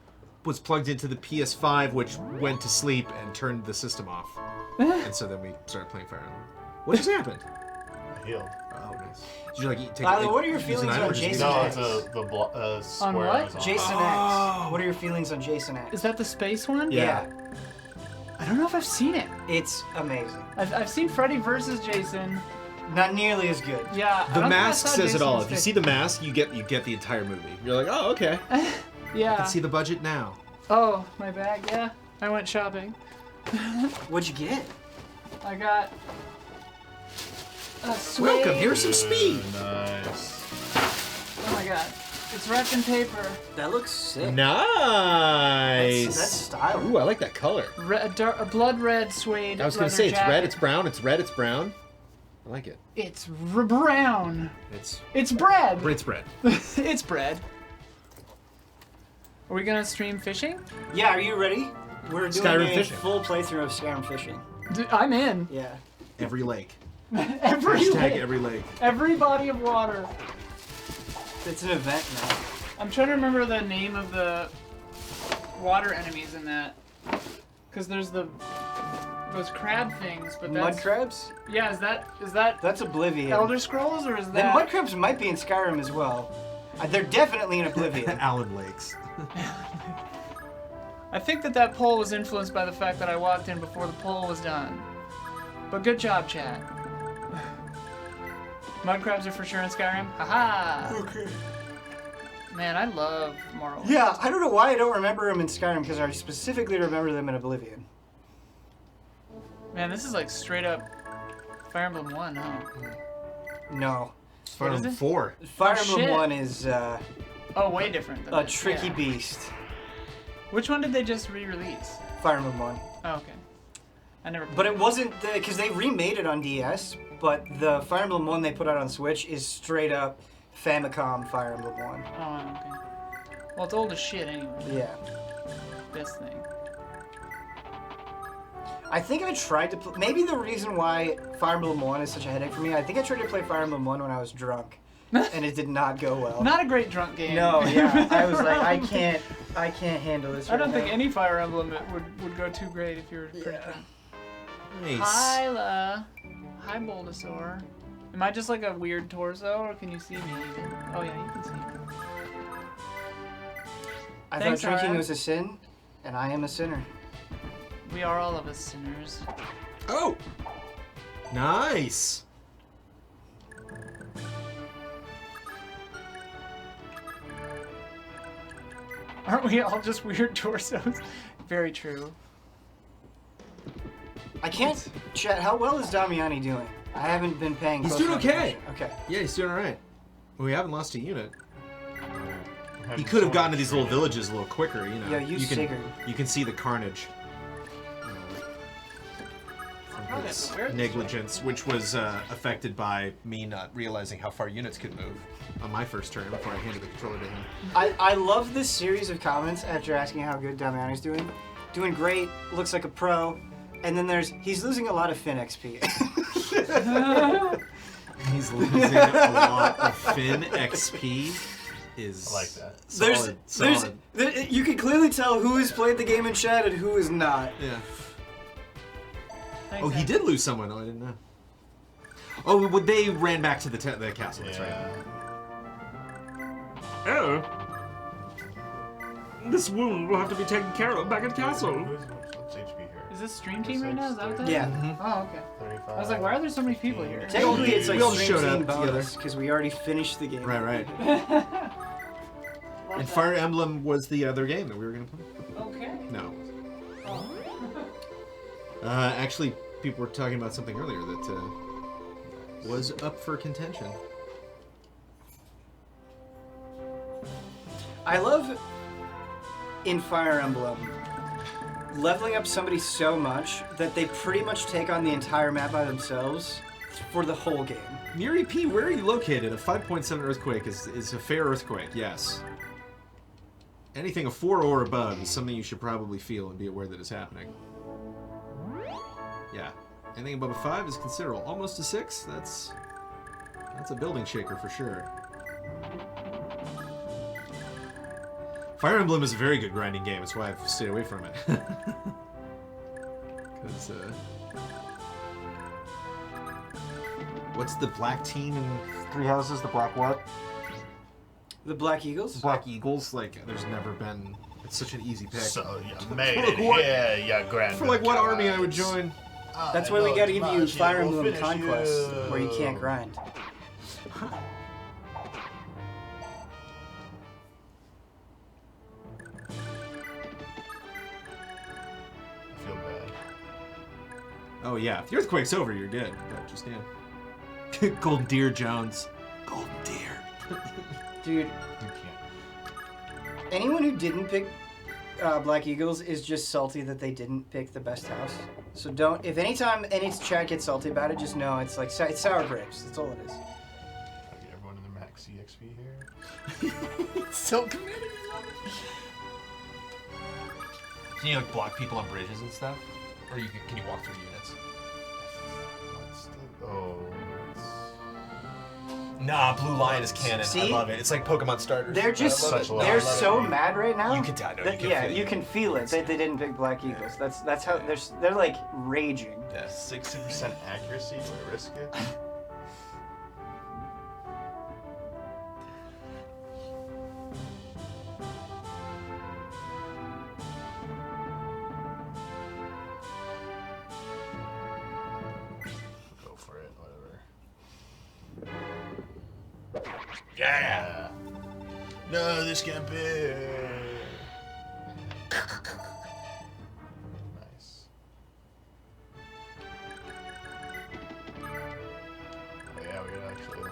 Speaker 5: was plugged into the PS5, which went to sleep and turned the system off. And so then we started playing Fire Emblem. What just happened?
Speaker 7: I healed.
Speaker 5: Oh, nice. Did you like take?
Speaker 8: Tyler, what are your
Speaker 5: use an
Speaker 8: feelings
Speaker 5: item
Speaker 8: on
Speaker 5: or just use
Speaker 8: Jason
Speaker 5: it?
Speaker 7: No,
Speaker 8: X?
Speaker 7: it's the square
Speaker 9: what?
Speaker 7: I was on.
Speaker 8: Jason X. What are your feelings on Jason X?
Speaker 9: Is that the space one?
Speaker 5: Yeah.
Speaker 9: I don't know if I've seen it.
Speaker 8: It's amazing.
Speaker 9: I've seen Freddy versus Jason.
Speaker 8: Not nearly as good.
Speaker 9: Yeah. I
Speaker 5: The
Speaker 9: don't think I
Speaker 5: mask
Speaker 9: saw
Speaker 5: says it all.
Speaker 9: Jason's
Speaker 5: If you
Speaker 9: face.
Speaker 5: see the mask, you get the entire movie. You're like, oh, okay. I
Speaker 9: Yeah.
Speaker 5: can see the budget now.
Speaker 9: Oh, my bag. Yeah. I went shopping.
Speaker 8: What'd you get?
Speaker 9: I got a suede.
Speaker 5: Welcome. Here's some speed.
Speaker 7: Nice.
Speaker 9: Oh my god. It's wrapped in paper.
Speaker 8: That looks sick.
Speaker 5: Nice.
Speaker 8: That's stylish.
Speaker 5: Ooh, I like that color.
Speaker 9: A blood red suede.
Speaker 5: I was gonna
Speaker 9: leather
Speaker 5: say it's red,
Speaker 9: jacket.
Speaker 5: it's brown, it's red, it's brown. I like it.
Speaker 9: It's brown.
Speaker 5: It's
Speaker 9: bread.
Speaker 5: it's bread.
Speaker 9: It's bread. Are we gonna stream fishing?
Speaker 8: Yeah, are you ready? We're doing
Speaker 5: Skyrim
Speaker 8: a
Speaker 5: fishing.
Speaker 8: full playthrough of Skyrim fishing.
Speaker 9: I'm in.
Speaker 8: Yeah.
Speaker 5: Every lake.
Speaker 9: Every
Speaker 5: Hashtag
Speaker 9: lake.
Speaker 5: every lake.
Speaker 9: Every body of water.
Speaker 8: It's an event now.
Speaker 9: I'm trying to remember the name of the water enemies in that. Because there's those crab things, but that's...
Speaker 8: Mud crabs?
Speaker 9: Yeah, is that
Speaker 8: That's Oblivion.
Speaker 9: Elder Scrolls, or is
Speaker 8: The
Speaker 9: that...
Speaker 8: mud crabs might be in Skyrim as well. They're definitely in Oblivion.
Speaker 5: Allen Lakes.
Speaker 9: I think that poll was influenced by the fact that I walked in before the poll was done. But good job, chat. Mud crabs are for sure in Skyrim. Haha!
Speaker 8: Okay.
Speaker 9: Man, I love Morrowind.
Speaker 8: Yeah, I don't know why I don't remember them in Skyrim, because I specifically remember them in Oblivion.
Speaker 9: Man, this is like straight up Fire Emblem 1, huh?
Speaker 8: No.
Speaker 5: Fire
Speaker 9: What is
Speaker 5: Emblem
Speaker 9: it?
Speaker 5: 4.
Speaker 8: Fire
Speaker 9: Oh,
Speaker 8: Emblem
Speaker 9: shit.
Speaker 8: 1 is
Speaker 9: Oh, way different. Than
Speaker 8: a
Speaker 9: this,
Speaker 8: tricky
Speaker 9: yeah.
Speaker 8: beast.
Speaker 9: Which one did they just re-release?
Speaker 8: Fire Emblem 1.
Speaker 9: Oh, okay. I never.
Speaker 8: But it wasn't, because they remade it on DS, but the Fire Emblem 1 they put out on Switch is straight up Famicom Fire Emblem 1.
Speaker 9: Oh, okay. Well, it's old as shit anyway.
Speaker 8: Yeah.
Speaker 9: This thing.
Speaker 8: I think I tried to play, maybe the reason why Fire Emblem 1 is such a headache for me, I think I tried to play Fire Emblem 1 when I was drunk, and it did not go well.
Speaker 9: Not a great drunk game.
Speaker 8: No, yeah. I was like, I can't handle this
Speaker 9: I
Speaker 8: right
Speaker 9: don't think
Speaker 8: now.
Speaker 9: any Fire Emblem would go too great if you were pretty drunk.
Speaker 5: Nice.
Speaker 9: Hi, Bulbasaur. Am I just like a weird torso, or can you see me? Oh yeah, you can see me.
Speaker 8: I
Speaker 9: Thanks,
Speaker 8: thought drinking
Speaker 9: Ara.
Speaker 8: was a sin, and I am a sinner.
Speaker 9: We are all of us sinners.
Speaker 5: Oh! Nice!
Speaker 9: Aren't we all just weird torsos? Very true.
Speaker 8: I can't chat. How well is Damiani doing? I haven't been paying.
Speaker 5: He's
Speaker 8: close
Speaker 5: doing
Speaker 8: enough
Speaker 5: okay.
Speaker 8: attention. Okay.
Speaker 5: Yeah, he's doing alright. We haven't lost a unit.
Speaker 7: Having
Speaker 5: He could have
Speaker 7: so
Speaker 5: gotten to
Speaker 7: much
Speaker 5: these little villages a little quicker, you know.
Speaker 8: Yeah, use Sigurd.
Speaker 5: You can see the carnage. From his negligence, which was affected by me not realizing how far units could move on my first turn before I handed the controller to him.
Speaker 8: I love this series of comments after asking how good Damiani's doing. Doing great, looks like a pro. And then there's, he's losing a lot of Fin XP.
Speaker 5: He's losing a lot of Fin XP. Is
Speaker 7: I like that.
Speaker 5: Solid.
Speaker 8: You can clearly tell who has played the game in chat and who has not.
Speaker 5: Yeah.
Speaker 9: Thanks,
Speaker 5: Oh, he
Speaker 9: Zach.
Speaker 5: did lose someone. Oh, I didn't know. Oh, well, they ran back to the castle. That's
Speaker 7: Yeah.
Speaker 5: right. Oh. This wound will have to be taken care of back at the castle.
Speaker 7: What's HP here?
Speaker 9: Is this stream team right now? Is that what that is?
Speaker 8: Yeah.
Speaker 9: Oh, okay.
Speaker 7: 35.
Speaker 9: I was like, why are there so many people here?
Speaker 8: Technically, it's like
Speaker 5: we all
Speaker 8: stream
Speaker 5: showed
Speaker 8: team
Speaker 5: up
Speaker 8: bonus
Speaker 5: together.
Speaker 8: because we already finished the game.
Speaker 5: Right.
Speaker 9: Love
Speaker 5: And
Speaker 9: that.
Speaker 5: Fire Emblem was the other game that we were going to play.
Speaker 9: Okay.
Speaker 5: No.
Speaker 9: Oh.
Speaker 5: Actually, people were talking about something earlier that was up for contention.
Speaker 8: I love in Fire Emblem leveling up somebody so much that they pretty much take on the entire map by themselves for the whole game.
Speaker 5: Near EP, where are you located? A 5.7 earthquake is a fair earthquake, yes. Anything a 4 or above is something you should probably feel and be aware that is happening. Yeah. Anything above a 5 is considerable. Almost a 6, that's a building shaker for sure. Fire Emblem is a very good grinding game. That's why I've stayed away from it. Because, what's the black team in Three Houses? The black what?
Speaker 8: The Black Eagles?
Speaker 5: Black Eagles? Like, there's never been... It's such an easy pick.
Speaker 7: So you made it
Speaker 5: What?
Speaker 7: here, you grand.
Speaker 5: For, like, what army I would join.
Speaker 8: That's why we gotta give you Fire Emblem Conquest, where you can't grind.
Speaker 7: I feel bad.
Speaker 5: Oh, yeah. If the earthquake's over, you're dead. But just, yeah. Golden Deer Jones. Golden Deer.
Speaker 8: Dude,
Speaker 7: You can't.
Speaker 8: anyone who didn't pick Black Eagles is just salty that they didn't pick the best house. So don't, if anytime any chat gets salty about it, just know it's like, it's sour grapes. That's all it is.
Speaker 7: I'll get everyone in the max EXP here.
Speaker 5: So committed.
Speaker 2: Can you like block people on bridges and stuff? Or can you walk through units?
Speaker 7: What's the... Oh,
Speaker 2: Nah, Blue Lion is canon. I
Speaker 8: See?
Speaker 2: love it. It's like Pokemon starters.
Speaker 8: They're just,
Speaker 2: I love
Speaker 7: Such
Speaker 2: it.
Speaker 7: a lot.
Speaker 8: they're
Speaker 7: I love
Speaker 8: so
Speaker 7: it.
Speaker 8: mad right now.
Speaker 2: You can tell. No,
Speaker 8: that-
Speaker 2: you can
Speaker 8: yeah,
Speaker 2: feel it.
Speaker 8: you can feel it. They didn't pick Black Eagles. That's how they're like raging.
Speaker 2: Yeah.
Speaker 7: 60% accuracy, do I risk it? Go for it, whatever.
Speaker 2: Yeah.
Speaker 7: No, this can't be. Nice. Oh, yeah, we could actually like.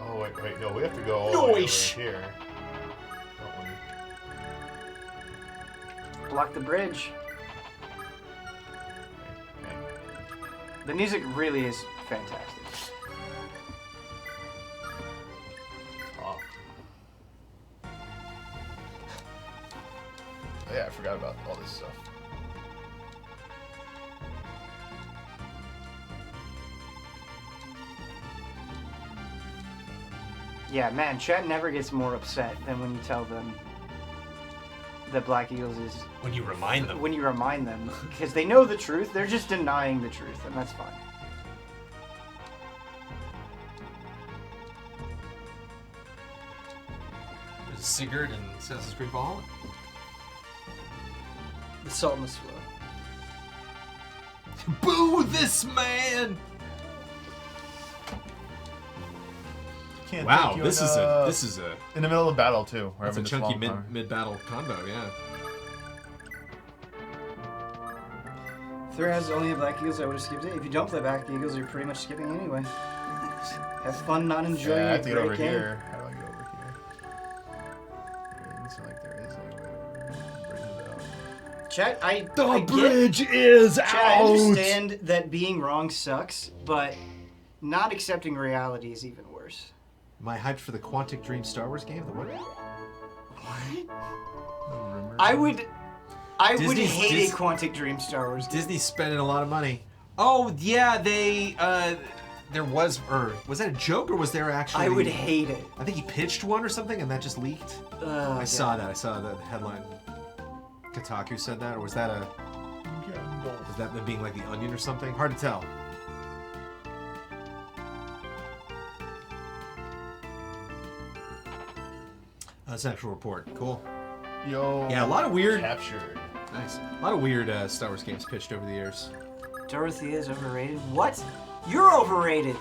Speaker 7: Oh wait, no, we have to go all the way over
Speaker 2: Noish.
Speaker 7: here. Don't we?
Speaker 8: Block the bridge.
Speaker 7: Okay.
Speaker 8: The music really is fantastic.
Speaker 7: Oh. Oh, yeah, I forgot about all this stuff.
Speaker 8: Yeah, man, chat never gets more upset than when you tell them that Black Eagles is...
Speaker 2: When you remind them.
Speaker 8: When you remind them. Because they know the truth, they're just denying the truth, and that's fine.
Speaker 2: There's Sigurd and Assassin's Creed Valhalla.
Speaker 8: The salt and the slow.
Speaker 2: Boo this man!
Speaker 7: Can't
Speaker 5: Wow,
Speaker 7: take you
Speaker 5: this
Speaker 7: in,
Speaker 5: is a
Speaker 7: in the middle of battle too. We're
Speaker 5: that's a
Speaker 7: having this
Speaker 5: chunky
Speaker 7: long
Speaker 5: mid battle combo, yeah.
Speaker 8: If there has only a Black Eagles, I would have skipped it. If you don't play Black Eagles, you're pretty much skipping anyway. Have fun not enjoying
Speaker 7: Yeah, I
Speaker 8: a
Speaker 7: have to get
Speaker 8: great
Speaker 7: over
Speaker 8: game.
Speaker 7: here. How do I get over here? It doesn't seem like there is anywhere. Bridge it out.
Speaker 8: Chat, I
Speaker 5: is
Speaker 8: Chat, I understand that being wrong sucks, but not accepting reality is even worse.
Speaker 2: Am I hyped for the Quantic Dream Star Wars game? The what?
Speaker 8: I would
Speaker 2: Disney's-
Speaker 8: hate
Speaker 2: Dis-
Speaker 8: a Quantic Dream Star Wars game.
Speaker 2: Disney's spending a lot of money. Oh yeah, they there was that a joke or was there actually?
Speaker 8: I would hate it.
Speaker 2: I think he pitched one or something and that just leaked. I saw that. I saw the headline. Kotaku said that, or was that them being like the Onion or something? Hard to tell. That's an actual report. Cool.
Speaker 7: Yo.
Speaker 2: Yeah, a lot of weird.
Speaker 7: Captured.
Speaker 2: Nice. A lot of weird Star Wars games pitched over the years.
Speaker 8: Dorothy is overrated. What? You're overrated.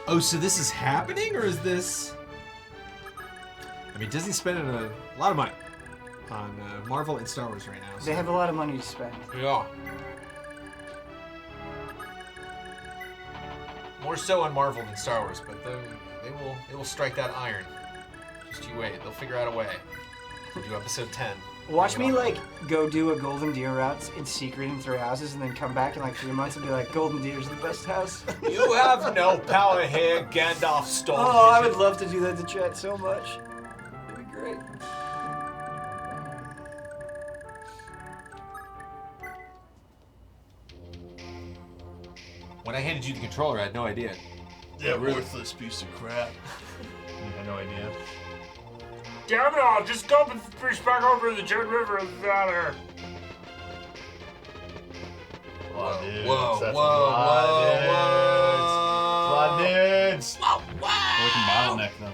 Speaker 2: Oh, so this is happening, or is this? I mean, Disney's spending a lot of money on Marvel and Star Wars right now. So.
Speaker 8: They have a lot of money to spend.
Speaker 2: Yeah. More so on Marvel than Star Wars, but they will strike that iron. Just you wait. They'll figure out a way. We'll do episode 10.
Speaker 8: Watch me like go do a Golden Deer route in secret in 3 houses, and then come back in like 3 months and be like, Golden Deer's the best house.
Speaker 2: You have no power here, Gandalf Storm.
Speaker 8: Oh, I would love to do that to chat so much. It'd be great.
Speaker 2: When I handed you the controller, I had no idea.
Speaker 7: That worthless piece of crap. I had no idea.
Speaker 9: Damn it all, just go and fish back over the Jade River and get out of here.
Speaker 7: A lot of dudes.
Speaker 2: Whoa,
Speaker 7: That's
Speaker 2: whoa,
Speaker 7: a lot
Speaker 2: whoa,
Speaker 7: of dudes. A lot of dudes.
Speaker 2: Whoa, wow!
Speaker 7: We can bottleneck them.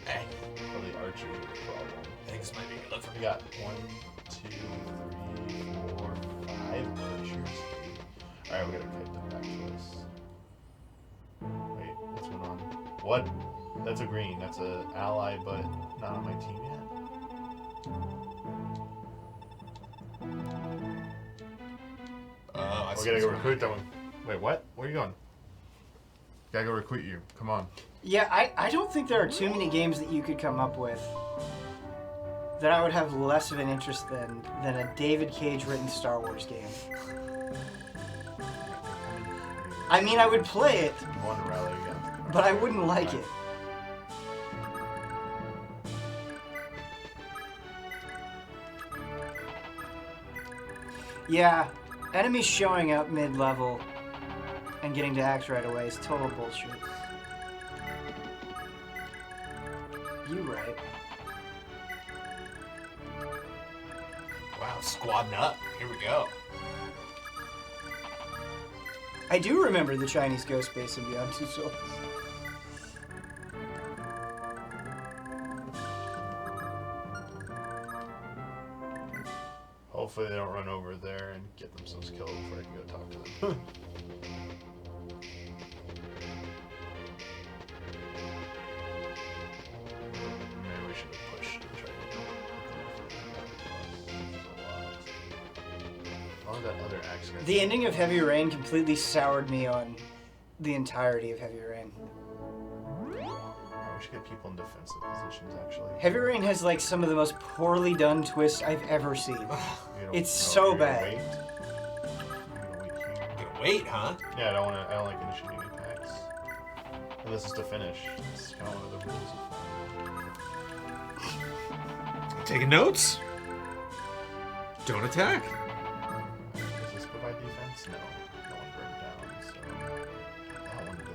Speaker 2: Hey,
Speaker 7: Well, the archers are the problem.
Speaker 2: I think this might be a good look for
Speaker 7: We
Speaker 2: me.
Speaker 7: got 1, 2, 3, 4, 5 archers. Alright, we gotta kite them back to us. Wait, what's going on? What? That's a green. That's a ally, but not on my team yet.
Speaker 2: I
Speaker 7: We gotta go recruit them. Wait, what? Where are you going? Gotta go recruit you. Come on.
Speaker 8: Yeah, I don't think there are too many games that you could come up with that I would have less of an interest than a David Cage written Star Wars game. I mean, I would play it,
Speaker 7: I want to rally again.
Speaker 8: but I wouldn't like it. Yeah, enemies showing up mid-level and getting to act right away is total bullshit. You right.
Speaker 2: Wow, squadding up. Here we go.
Speaker 8: I do remember the Chinese Ghost Base in Beyond Two Souls.
Speaker 7: Hopefully they don't run over there and get themselves killed before I can go talk to them. that other axe guy?
Speaker 8: The ending of Heavy Rain completely soured me on the entirety of Heavy Rain.
Speaker 7: We should get people in defensive positions, actually.
Speaker 8: Heavy Rain has like some of the most poorly done twists I've ever seen. It's so bad.
Speaker 5: Gonna wait, huh?
Speaker 7: Yeah, I don't like initiating attacks. And this is to finish. It's kind of one of the rules of
Speaker 5: Taking notes? Don't attack.
Speaker 7: Does this provide defense? No. No one burned down, so that one does.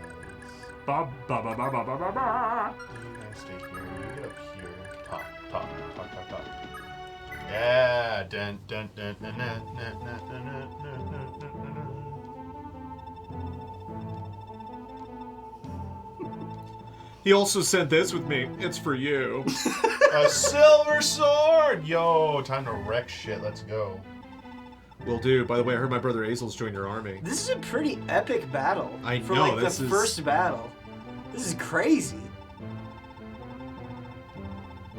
Speaker 5: Ba ba ba ba ba ba ba ba.
Speaker 7: You guys stay here. You get up here. Talk. Yeah. Dun dun dun dun dun dun dun dun dun dun dun.
Speaker 5: He also sent this with me. It's for you.
Speaker 7: A silver sword! Yo, time to wreck shit. Let's go.
Speaker 5: Will do. By the way, I heard my brother Azel's joined your army.
Speaker 8: This is a pretty epic battle.
Speaker 5: I
Speaker 8: for
Speaker 5: know,
Speaker 8: like
Speaker 5: this
Speaker 8: the
Speaker 5: is-
Speaker 8: first battle. This is crazy.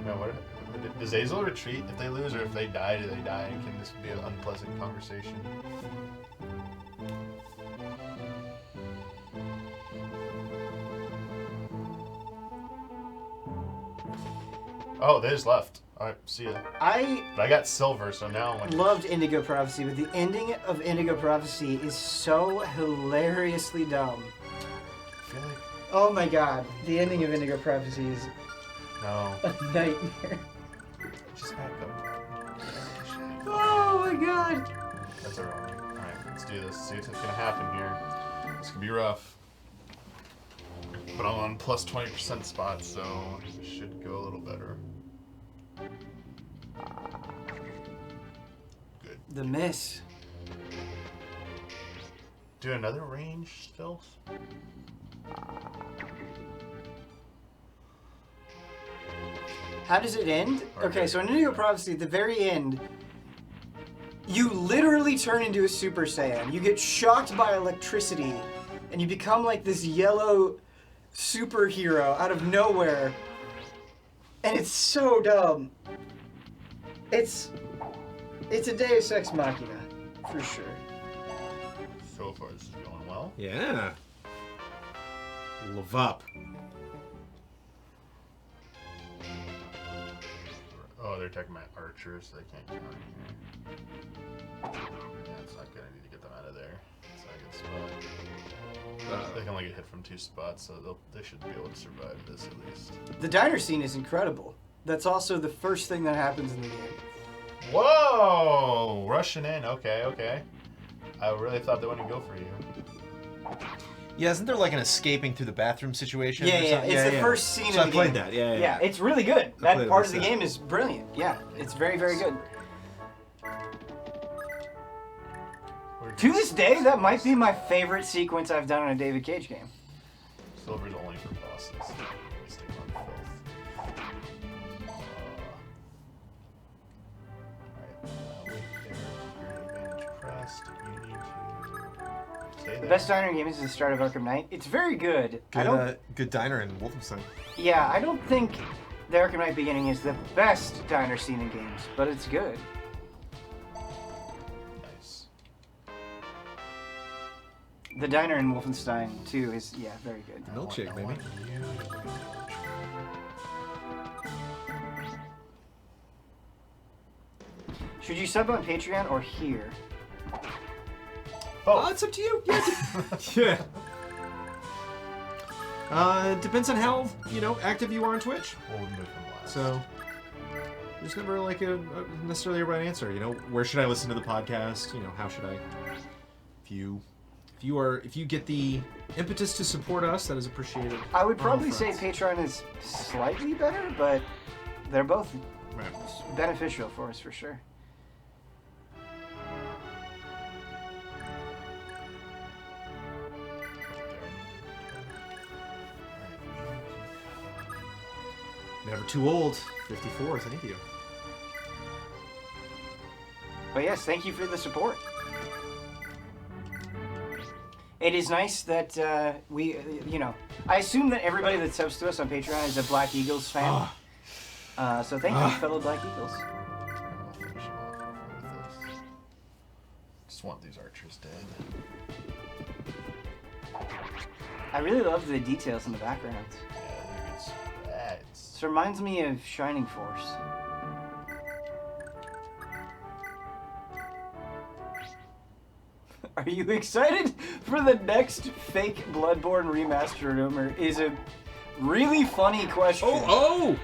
Speaker 7: Now, does Azel retreat if they lose, or if they die, do they die? And can this be an unpleasant conversation? Oh, they just left. Alright, see ya. But I got silver, so now I'm like...
Speaker 8: Loved Indigo Prophecy, but the ending of Indigo Prophecy is so hilariously dumb.
Speaker 7: I feel like...
Speaker 8: Oh my god, the ending of Indigo Prophecy is
Speaker 7: No.
Speaker 8: a nightmare.
Speaker 7: Just back up.
Speaker 8: Oh my god.
Speaker 7: That's alright. Alright, let's do this. See what's gonna happen here. This could be rough. But I'm on plus 20% spots, so it should go a little better. Good.
Speaker 8: The miss.
Speaker 7: Do another range stealth?
Speaker 8: How does it end? Okay, so in Indigo Prophecy, at the very end, you literally turn into a Super Saiyan. You get shocked by electricity, and you become like this yellow superhero out of nowhere. And it's so dumb. It's a Deus Ex Machina, for sure.
Speaker 7: So far, this is going well.
Speaker 5: Yeah. Live up.
Speaker 7: Oh, they're attacking my archers, so they can't count here. Yeah, it's not good. I need to get them out of there. It's not a good spot. They can only get hit from 2 spots, so they should be able to survive this at least.
Speaker 8: The diner scene is incredible. That's also the first thing that happens in the game.
Speaker 7: Whoa! Rushing in. Okay. I really thought they wouldn't go for you.
Speaker 6: Yeah, isn't there like an escaping through the bathroom situation?
Speaker 8: Yeah,
Speaker 6: or
Speaker 8: yeah,
Speaker 6: something?
Speaker 8: it's the first scene
Speaker 5: So
Speaker 8: of
Speaker 5: I
Speaker 8: the
Speaker 5: played
Speaker 8: game.
Speaker 5: that, yeah.
Speaker 8: Yeah, it's really good.
Speaker 5: played
Speaker 8: That
Speaker 5: it
Speaker 8: part of the
Speaker 5: myself.
Speaker 8: game is brilliant. Yeah, it's very, very good. To this day, that might be my favorite sequence I've done in a David Cage game.
Speaker 7: Silver's only for bosses. We stick on filth. Wait there. Your advantage pressed. You need to stay
Speaker 8: The
Speaker 7: there.
Speaker 8: best diner game is the start of Arkham Knight. It's very good.
Speaker 5: Good diner in Wolfenstein.
Speaker 8: Yeah, I don't think the Arkham Knight beginning is the best diner scene in games, but it's good.
Speaker 7: Nice.
Speaker 8: The diner in Wolfenstein 2 is, yeah, very good.
Speaker 5: Milkshake,
Speaker 7: I
Speaker 5: baby.
Speaker 7: want you to go.
Speaker 8: Should you sub on Patreon or here?
Speaker 7: Oh,
Speaker 5: It's up to you. Yeah. It depends on how, active you are on Twitch.
Speaker 7: we'll move from last.
Speaker 5: So, there's never like a necessarily a right answer. Where should I listen to the podcast? How should I? If you get the impetus to support us, that is appreciated.
Speaker 8: I would
Speaker 5: on all
Speaker 8: probably say
Speaker 5: fronts.
Speaker 8: Patreon is slightly better, but they're both
Speaker 5: Right.
Speaker 8: beneficial for us for sure.
Speaker 5: Never too old. 54, thank you.
Speaker 8: But yes, thank you for the support. It is nice that I assume that everybody that subs to us on Patreon is a Black Eagles fan. So thank you, fellow Black Eagles.
Speaker 7: I'll finish him off with this. just want these archers dead.
Speaker 8: I really love the details in the backgrounds.
Speaker 7: Yeah, they're good spreads.
Speaker 8: This reminds me of Shining Force. Are you excited for the next fake Bloodborne remastered rumor? Is a really funny question.
Speaker 5: Oh!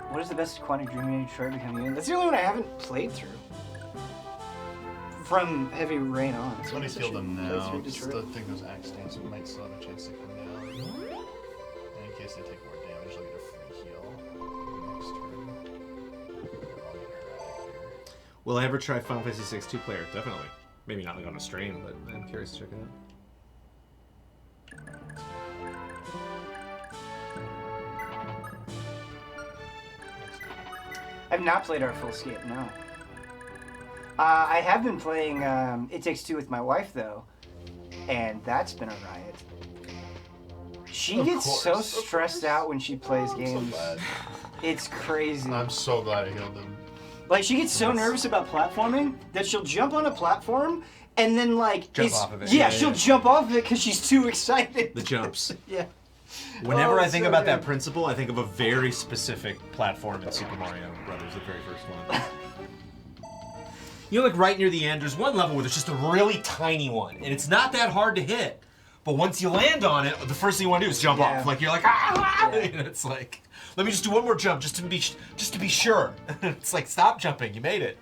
Speaker 8: What is the best Quantic Dream Detroit becoming in? That's the only one I haven't played through. From Heavy Rain on.
Speaker 7: Let me
Speaker 8: I
Speaker 7: heal
Speaker 8: should
Speaker 7: them
Speaker 8: play
Speaker 7: now.
Speaker 8: through
Speaker 7: Just
Speaker 8: Detroit.
Speaker 7: think those axe tanks might still have a chance to come down. And in case they take more damage, they'll get a free heal next turn. I'll get her out of here.
Speaker 5: Will I ever try Final Fantasy 6 2-player? Definitely. Maybe not like on a stream, but I'm curious to check it out.
Speaker 8: I've not played our full escape, no. I have been playing It Takes Two with my wife, though, and that's been a riot. She gets so stressed out when she plays games.
Speaker 7: glad.
Speaker 8: It's crazy.
Speaker 7: I'm so glad I healed them.
Speaker 8: Like, she gets so nervous about platforming that she'll jump on a platform and then, like...
Speaker 5: Jump off of it.
Speaker 8: Yeah,
Speaker 5: Yeah,
Speaker 8: she'll
Speaker 5: yeah.
Speaker 8: jump off of it because she's too excited.
Speaker 5: The jumps.
Speaker 8: Yeah.
Speaker 5: Whenever
Speaker 8: Oh,
Speaker 5: I think
Speaker 8: so
Speaker 5: about
Speaker 8: good.
Speaker 5: that principle, I think of a very specific platform in Super Mario Brothers, the very first one. You know, like right near the end, there's one level where there's just a really tiny one, and it's not that hard to hit. But once you land on it, the first thing you want to do is jump off. Like you're like, ah!
Speaker 8: Yeah.
Speaker 5: And it's like, let me just do one more jump just to be sure. It's like, stop jumping, you made it.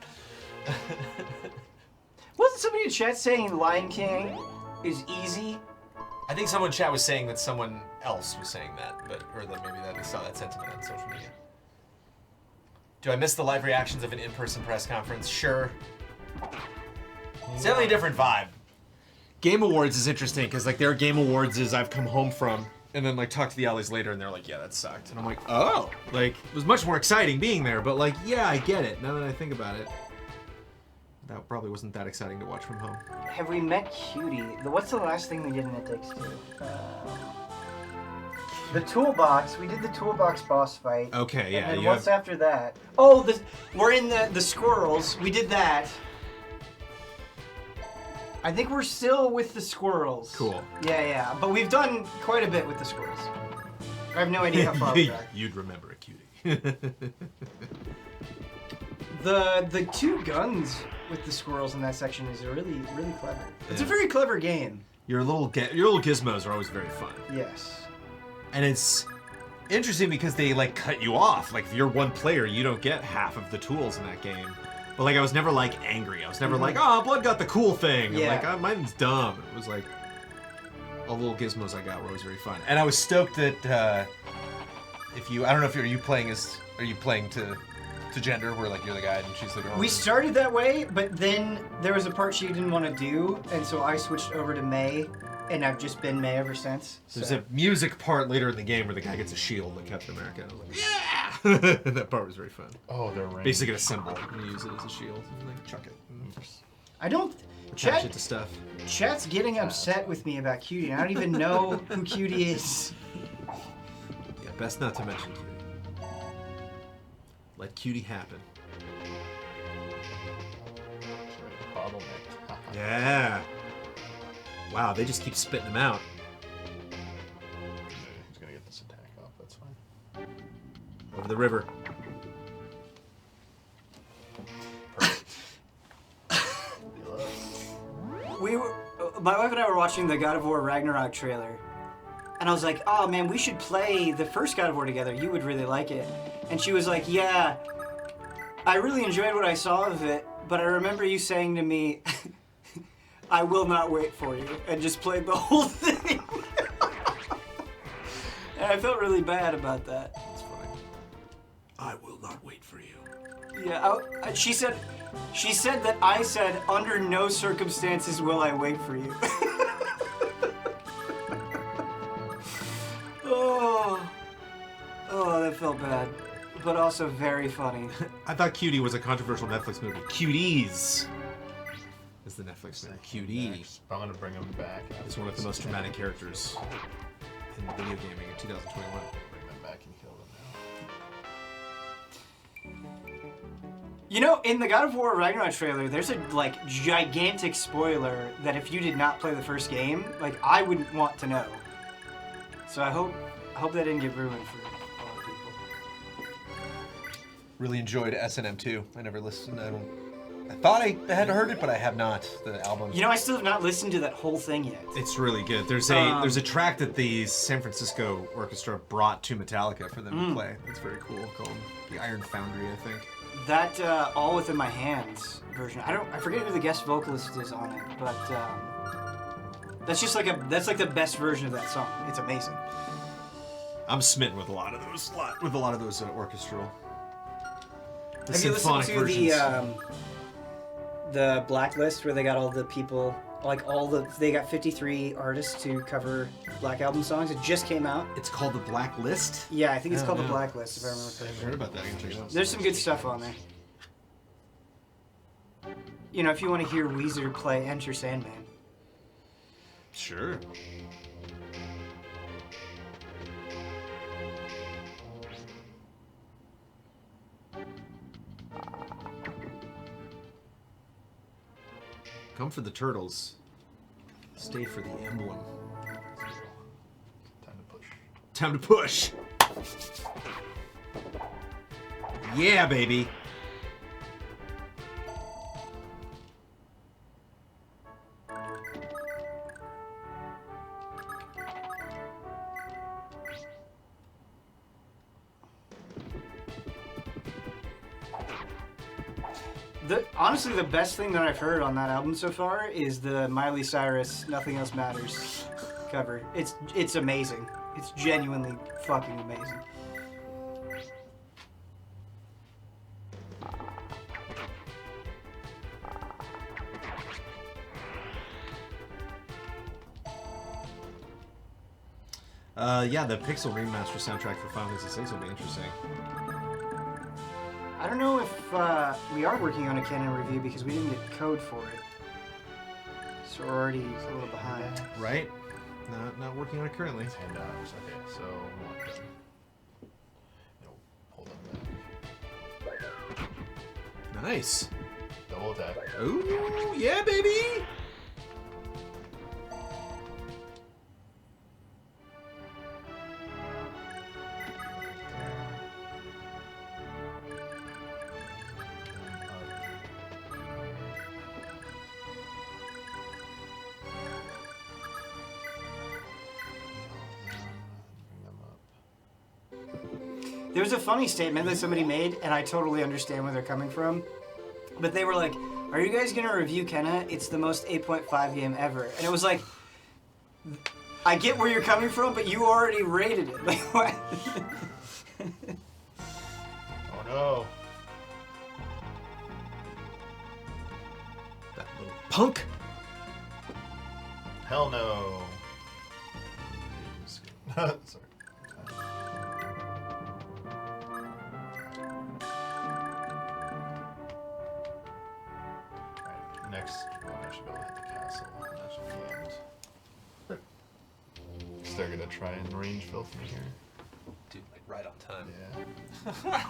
Speaker 8: Wasn't somebody in chat saying Lion King is easy?
Speaker 5: I think someone in chat was saying that someone else was saying that, or that maybe that they saw that sentiment on social media. Do I miss the live reactions of an in-person press conference? Sure. It's definitely a different vibe. Game Awards is interesting because like there are Game Awards I've come home from and then like talk to the Ollies later and they're like, yeah, that sucked. And I'm like, oh, like it was much more exciting being there, but like, yeah, I get it. Now that I think about it, that probably wasn't that exciting to watch from home.
Speaker 8: Have we met Cutie? What's the last thing we did in It Takes Two? The toolbox. We did the toolbox boss fight.
Speaker 5: Okay, yeah.
Speaker 8: And then
Speaker 5: you
Speaker 8: what's
Speaker 5: have-
Speaker 8: after that? Oh, we're in the squirrels. We did that. I think we're still with the squirrels.
Speaker 5: Cool.
Speaker 8: Yeah. But we've done quite a bit with the squirrels. I have no idea how far we are.
Speaker 5: You'd remember a Cutie.
Speaker 8: The two guns with the squirrels in that section is really, really clever. It's a very clever game.
Speaker 5: Your little gizmos are always very fun.
Speaker 8: Yes.
Speaker 5: And it's interesting because they like cut you off. Like if you're one player, you don't get half of the tools in that game. But like I was never like angry. I was never like, oh, Blood got the cool thing.
Speaker 8: Yeah.
Speaker 5: I'm like, oh, mine's dumb. It was like all the little gizmos I got were always very fun. And I was stoked that I don't know if are you playing to gender where like you're the guy and she's the girl?
Speaker 8: We started that way, but then there was a part she didn't want to do, and so I switched over to May, and I've just been May ever since.
Speaker 5: There's a music part later in the game where the guy gets a shield like Captain America. And I was like, yeah! That part was very fun.
Speaker 7: Oh, they're raining.
Speaker 5: Basically a symbol. You use it as a shield. And like chuck it. And
Speaker 8: I don't...
Speaker 5: attach it to stuff.
Speaker 8: Chat's getting upset with me about Cutie, and I don't even know who Cutie is.
Speaker 5: Yeah, best not to mention Cutie. Let Cutie happen.
Speaker 7: Bottleneck.
Speaker 5: Yeah. Wow, they just keep spitting them out.
Speaker 7: He's gonna get this attack off. That's fine.
Speaker 5: Over the river.
Speaker 8: My wife and I were watching the God of War Ragnarok trailer, and I was like, oh man, we should play the first God of War together. You would really like it. And she was like, yeah, I really enjoyed what I saw of it, but I remember you saying to me, I will not wait for you, and just played the whole thing. And I felt really bad about that.
Speaker 5: That's funny. I will not wait for you.
Speaker 8: Yeah, she said that I said, under no circumstances will I wait for you. Oh, that felt bad, but also very funny.
Speaker 5: I thought Cutie was a controversial Netflix movie. Cuties is the Netflix movie. Cutie
Speaker 7: I'm gonna bring him back.
Speaker 5: is one of the most dramatic characters in video gaming in 2021.
Speaker 7: Bring them back and kill them
Speaker 8: You know, in the God of War Ragnarok trailer, there's a like gigantic spoiler that if you did not play the first game, like I wouldn't want to know. So I hope that didn't get ruined for a lot of people.
Speaker 5: Really enjoyed S&M 2. I never listened. I thought I had heard it, but I have not. The album.
Speaker 8: You know, I still have not listened to that whole thing yet.
Speaker 5: It's really good. There's a track that the San Francisco Orchestra brought to Metallica for them to play. It's very cool. Called the Iron Foundry, I think.
Speaker 8: That All Within My Hands version. I forget who the guest vocalist is on it, but that's the best version of that song. It's amazing.
Speaker 5: I'm smitten with a lot of those orchestral. The
Speaker 8: Have you listened
Speaker 5: symphonic
Speaker 8: to
Speaker 5: versions.
Speaker 8: the Blacklist where they got all the people, like they got 53 artists to cover Black Album songs? It just came out.
Speaker 5: It's called the Blacklist.
Speaker 8: Yeah, I think it's
Speaker 5: Oh,
Speaker 8: called
Speaker 5: no.
Speaker 8: the Blacklist, if I remember
Speaker 5: I
Speaker 8: correctly.
Speaker 5: heard about that. I can check it out.
Speaker 8: There's some good stuff on there. You know, if you want to hear Weezer play Enter Sandman.
Speaker 5: Sure. Come for the turtles. Stay for the emblem.
Speaker 7: Time to push.
Speaker 5: Time to push. Yeah, baby.
Speaker 8: Honestly, the best thing that I've heard on that album so far is the Miley Cyrus "Nothing Else Matters" cover. It's amazing. It's genuinely fucking amazing.
Speaker 5: Yeah, the Pixel Remaster soundtrack for Final Fantasy VI will be interesting.
Speaker 8: I don't know if we are working on a canon review because we didn't get code for it. So we're already a little behind.
Speaker 5: Right? Not working on it currently.
Speaker 7: $10. Okay, so one done. No, hold on back.
Speaker 5: Nice.
Speaker 7: Double attack.
Speaker 5: Ooh, yeah, baby!
Speaker 8: There was a funny statement that somebody made, and I totally understand where they're coming from. But they were like, "Are you guys gonna review Kenna? It's the most 8.5 game ever." And it was like, I get where you're coming from, but you already rated it. Like, what?
Speaker 7: Oh no.
Speaker 5: That little punk!
Speaker 7: Hell no. Sorry. Alright, next one I should be able to hit the castle. That should be it. Because they're gonna try and range fill from here.
Speaker 5: Dude, like right on time.
Speaker 7: Yeah.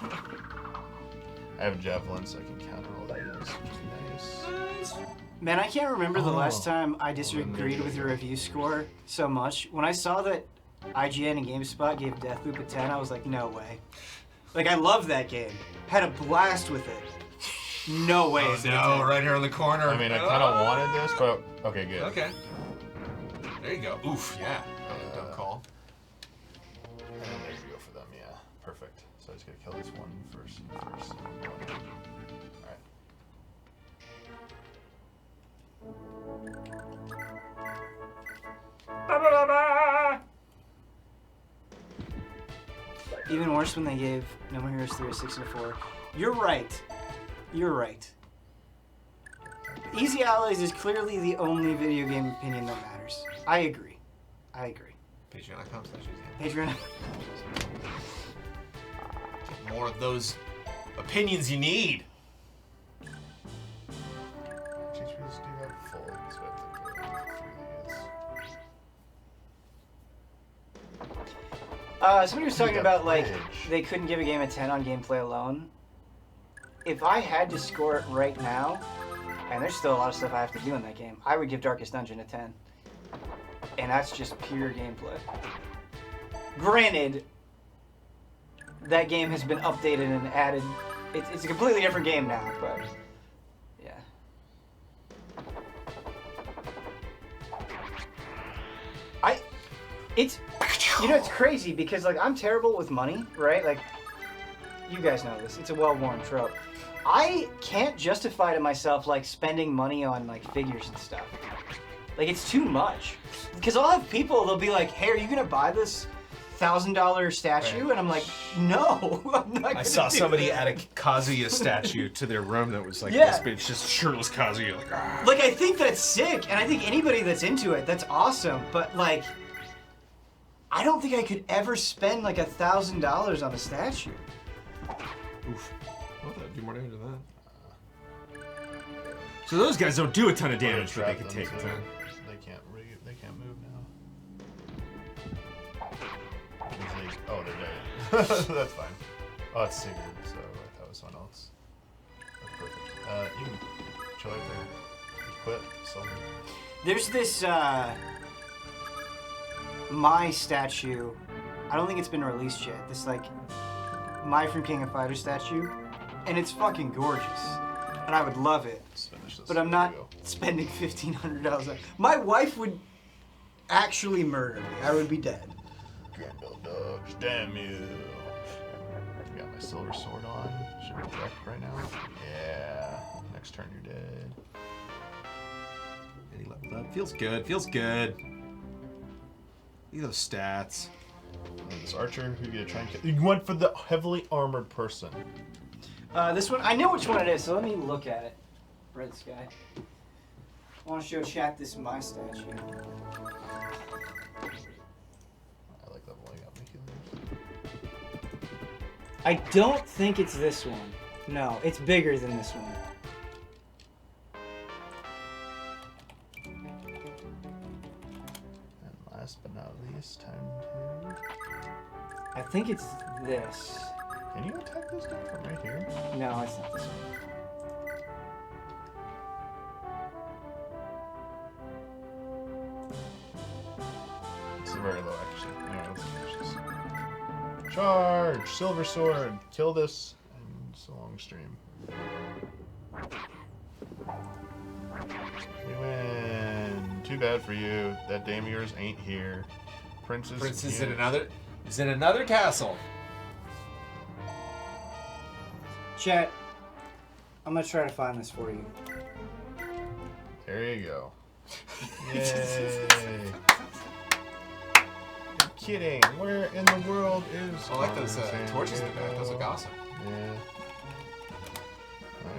Speaker 7: I have javelin, so I can counter all these, which is nice.
Speaker 8: Man, I can't remember the last
Speaker 5: Oh.
Speaker 8: time I disagreed with your review score so much. When I saw that IGN and GameSpot gave Deathloop a 10, I was like, no way. Like, I love that game. Had a blast with it. No way.
Speaker 5: Oh
Speaker 8: is it a
Speaker 5: no,
Speaker 8: 10.
Speaker 5: right here on the corner.
Speaker 7: I mean, I kind of wanted this, but okay, good.
Speaker 5: Okay. There you go. Oof, yeah. Dumb call.
Speaker 7: And then there you go for them, yeah. Perfect. So I just gotta kill this one first. Alright.
Speaker 8: Even worse when they gave No More Heroes 3 a 6 and a 4. You're right. You're right. Easy Allies is clearly the only video game opinion that matters. I agree. I agree.
Speaker 5: Patreon.com/Patreon.
Speaker 8: Patreon.
Speaker 5: Get more of those opinions you need.
Speaker 7: Jeez, we just do that full, so I have to go through these.
Speaker 8: Somebody was talking
Speaker 7: got
Speaker 8: about like
Speaker 7: bridge.
Speaker 8: they couldn't give a game a 10 on gameplay alone. If I had to score it right now, and there's still a lot of stuff I have to do in that game, I would give Darkest Dungeon a 10. And that's just pure gameplay. Granted, that game has been updated and added. It's a completely different game now, but yeah. It's crazy because like I'm terrible with money, right? Like you guys know this. It's a well-worn trope. I can't justify to myself like spending money on like figures and stuff. Like it's too much. Because I'll have people, they'll be like, "Hey, are you gonna buy this $1,000 statue?"
Speaker 2: Right.
Speaker 8: And I'm like, "No, I'm not."
Speaker 2: I saw somebody add a Kazuya statue to their room that was like
Speaker 8: Yeah.
Speaker 2: this big, just shirtless Kazuya. Like, ah.
Speaker 8: Like I think that's sick, and I think anybody that's into it, that's awesome. But like, I don't think I could ever spend like $1,000 on a statue.
Speaker 5: Oof. Well, that'd do more damage than that. So those guys don't do a ton of damage, but they can take a ton.
Speaker 7: They can't move now. Oh, they're dead. That's fine. Oh, it's Sigurd, so that was someone else. That's perfect. You can chill right there. Quit. So.
Speaker 8: There's this my statue. I don't think it's been released yet. This like my from King of Fighters statue, and it's fucking gorgeous, and I would love it. But I'm not spending $1,500. My wife would actually murder me. I would be dead.
Speaker 7: Granville Dogs, damn you. Got my silver sword on. Should be wrecked right now. Yeah. Next turn you're dead.
Speaker 5: And he leveled up. Feels good. Feels good. Look at those stats.
Speaker 7: And this archer, who you gonna try and kill? You went for the heavily armored person.
Speaker 8: This one, I know which one it is, so let me look at it. Red Sky. I want to show chat this my statue.
Speaker 7: I like leveling up my healers.
Speaker 8: I don't think it's this one. No, it's bigger than this one.
Speaker 7: And last but not least, time to.
Speaker 8: I think it's this.
Speaker 7: Can you attack this guy from right here?
Speaker 8: No, it's not this one.
Speaker 7: It's very low, actually. Anyway, let's finish this. Charge! Silver sword! Kill this! And it's a long stream. We win! Too bad for you. That dame of yours ain't here. Prince
Speaker 2: is in another castle.
Speaker 8: Chat, I'm gonna try to find this for you.
Speaker 7: There you go. Yay! You're kidding. Where in the world is...
Speaker 2: I like those torches in the back. Those look awesome.
Speaker 7: Yeah.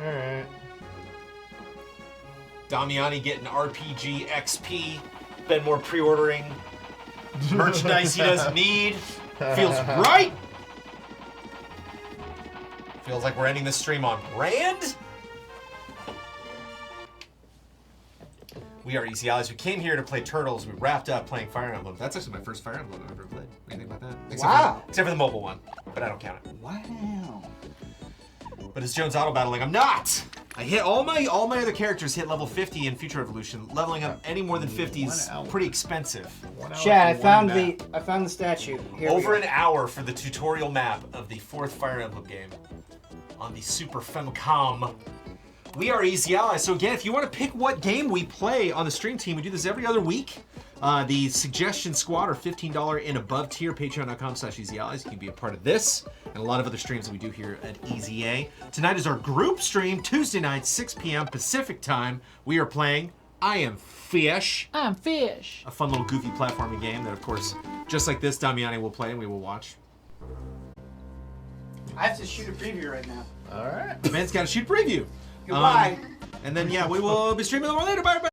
Speaker 7: Alright.
Speaker 2: Damiani getting RPG XP. Ben Moore pre-ordering merchandise he doesn't need. Feels right. Feels like we're ending this stream on brand. We are Easy Allies. We came here to play Turtles. We wrapped up playing Fire Emblem.
Speaker 5: That's actually my first Fire Emblem I've ever played. What do you think about that?
Speaker 2: Except for the mobile one, but I don't count it.
Speaker 8: Wow.
Speaker 2: But it's Jones auto battling. I'm not. I hit all my other characters hit level 50 in Future Evolution. Leveling up any more than 50 is pretty expensive.
Speaker 8: Chat, I found the statue. Here
Speaker 2: Over an hour for the tutorial map of the 4th Fire Emblem game on the Super Famicom. We are Easy Allies. So again, if you want to pick what game we play on the stream team, we do this every other week. The suggestion squad are $15 and above tier, patreon.com/Easy Allies. You can be a part of this and a lot of other streams that we do here at Easy A. Tonight is our group stream, Tuesday night, 6 p.m. Pacific time. We are playing I Am Fish.
Speaker 9: I'm Fish.
Speaker 2: A fun little goofy platforming game that, of course, just like this, Damiani will play and we will watch.
Speaker 8: I have to shoot a preview right now.
Speaker 7: Alright.
Speaker 2: The man's got to shoot preview.
Speaker 8: Goodbye.
Speaker 2: And then, yeah, we will be streaming a little more later. Bye, everybody.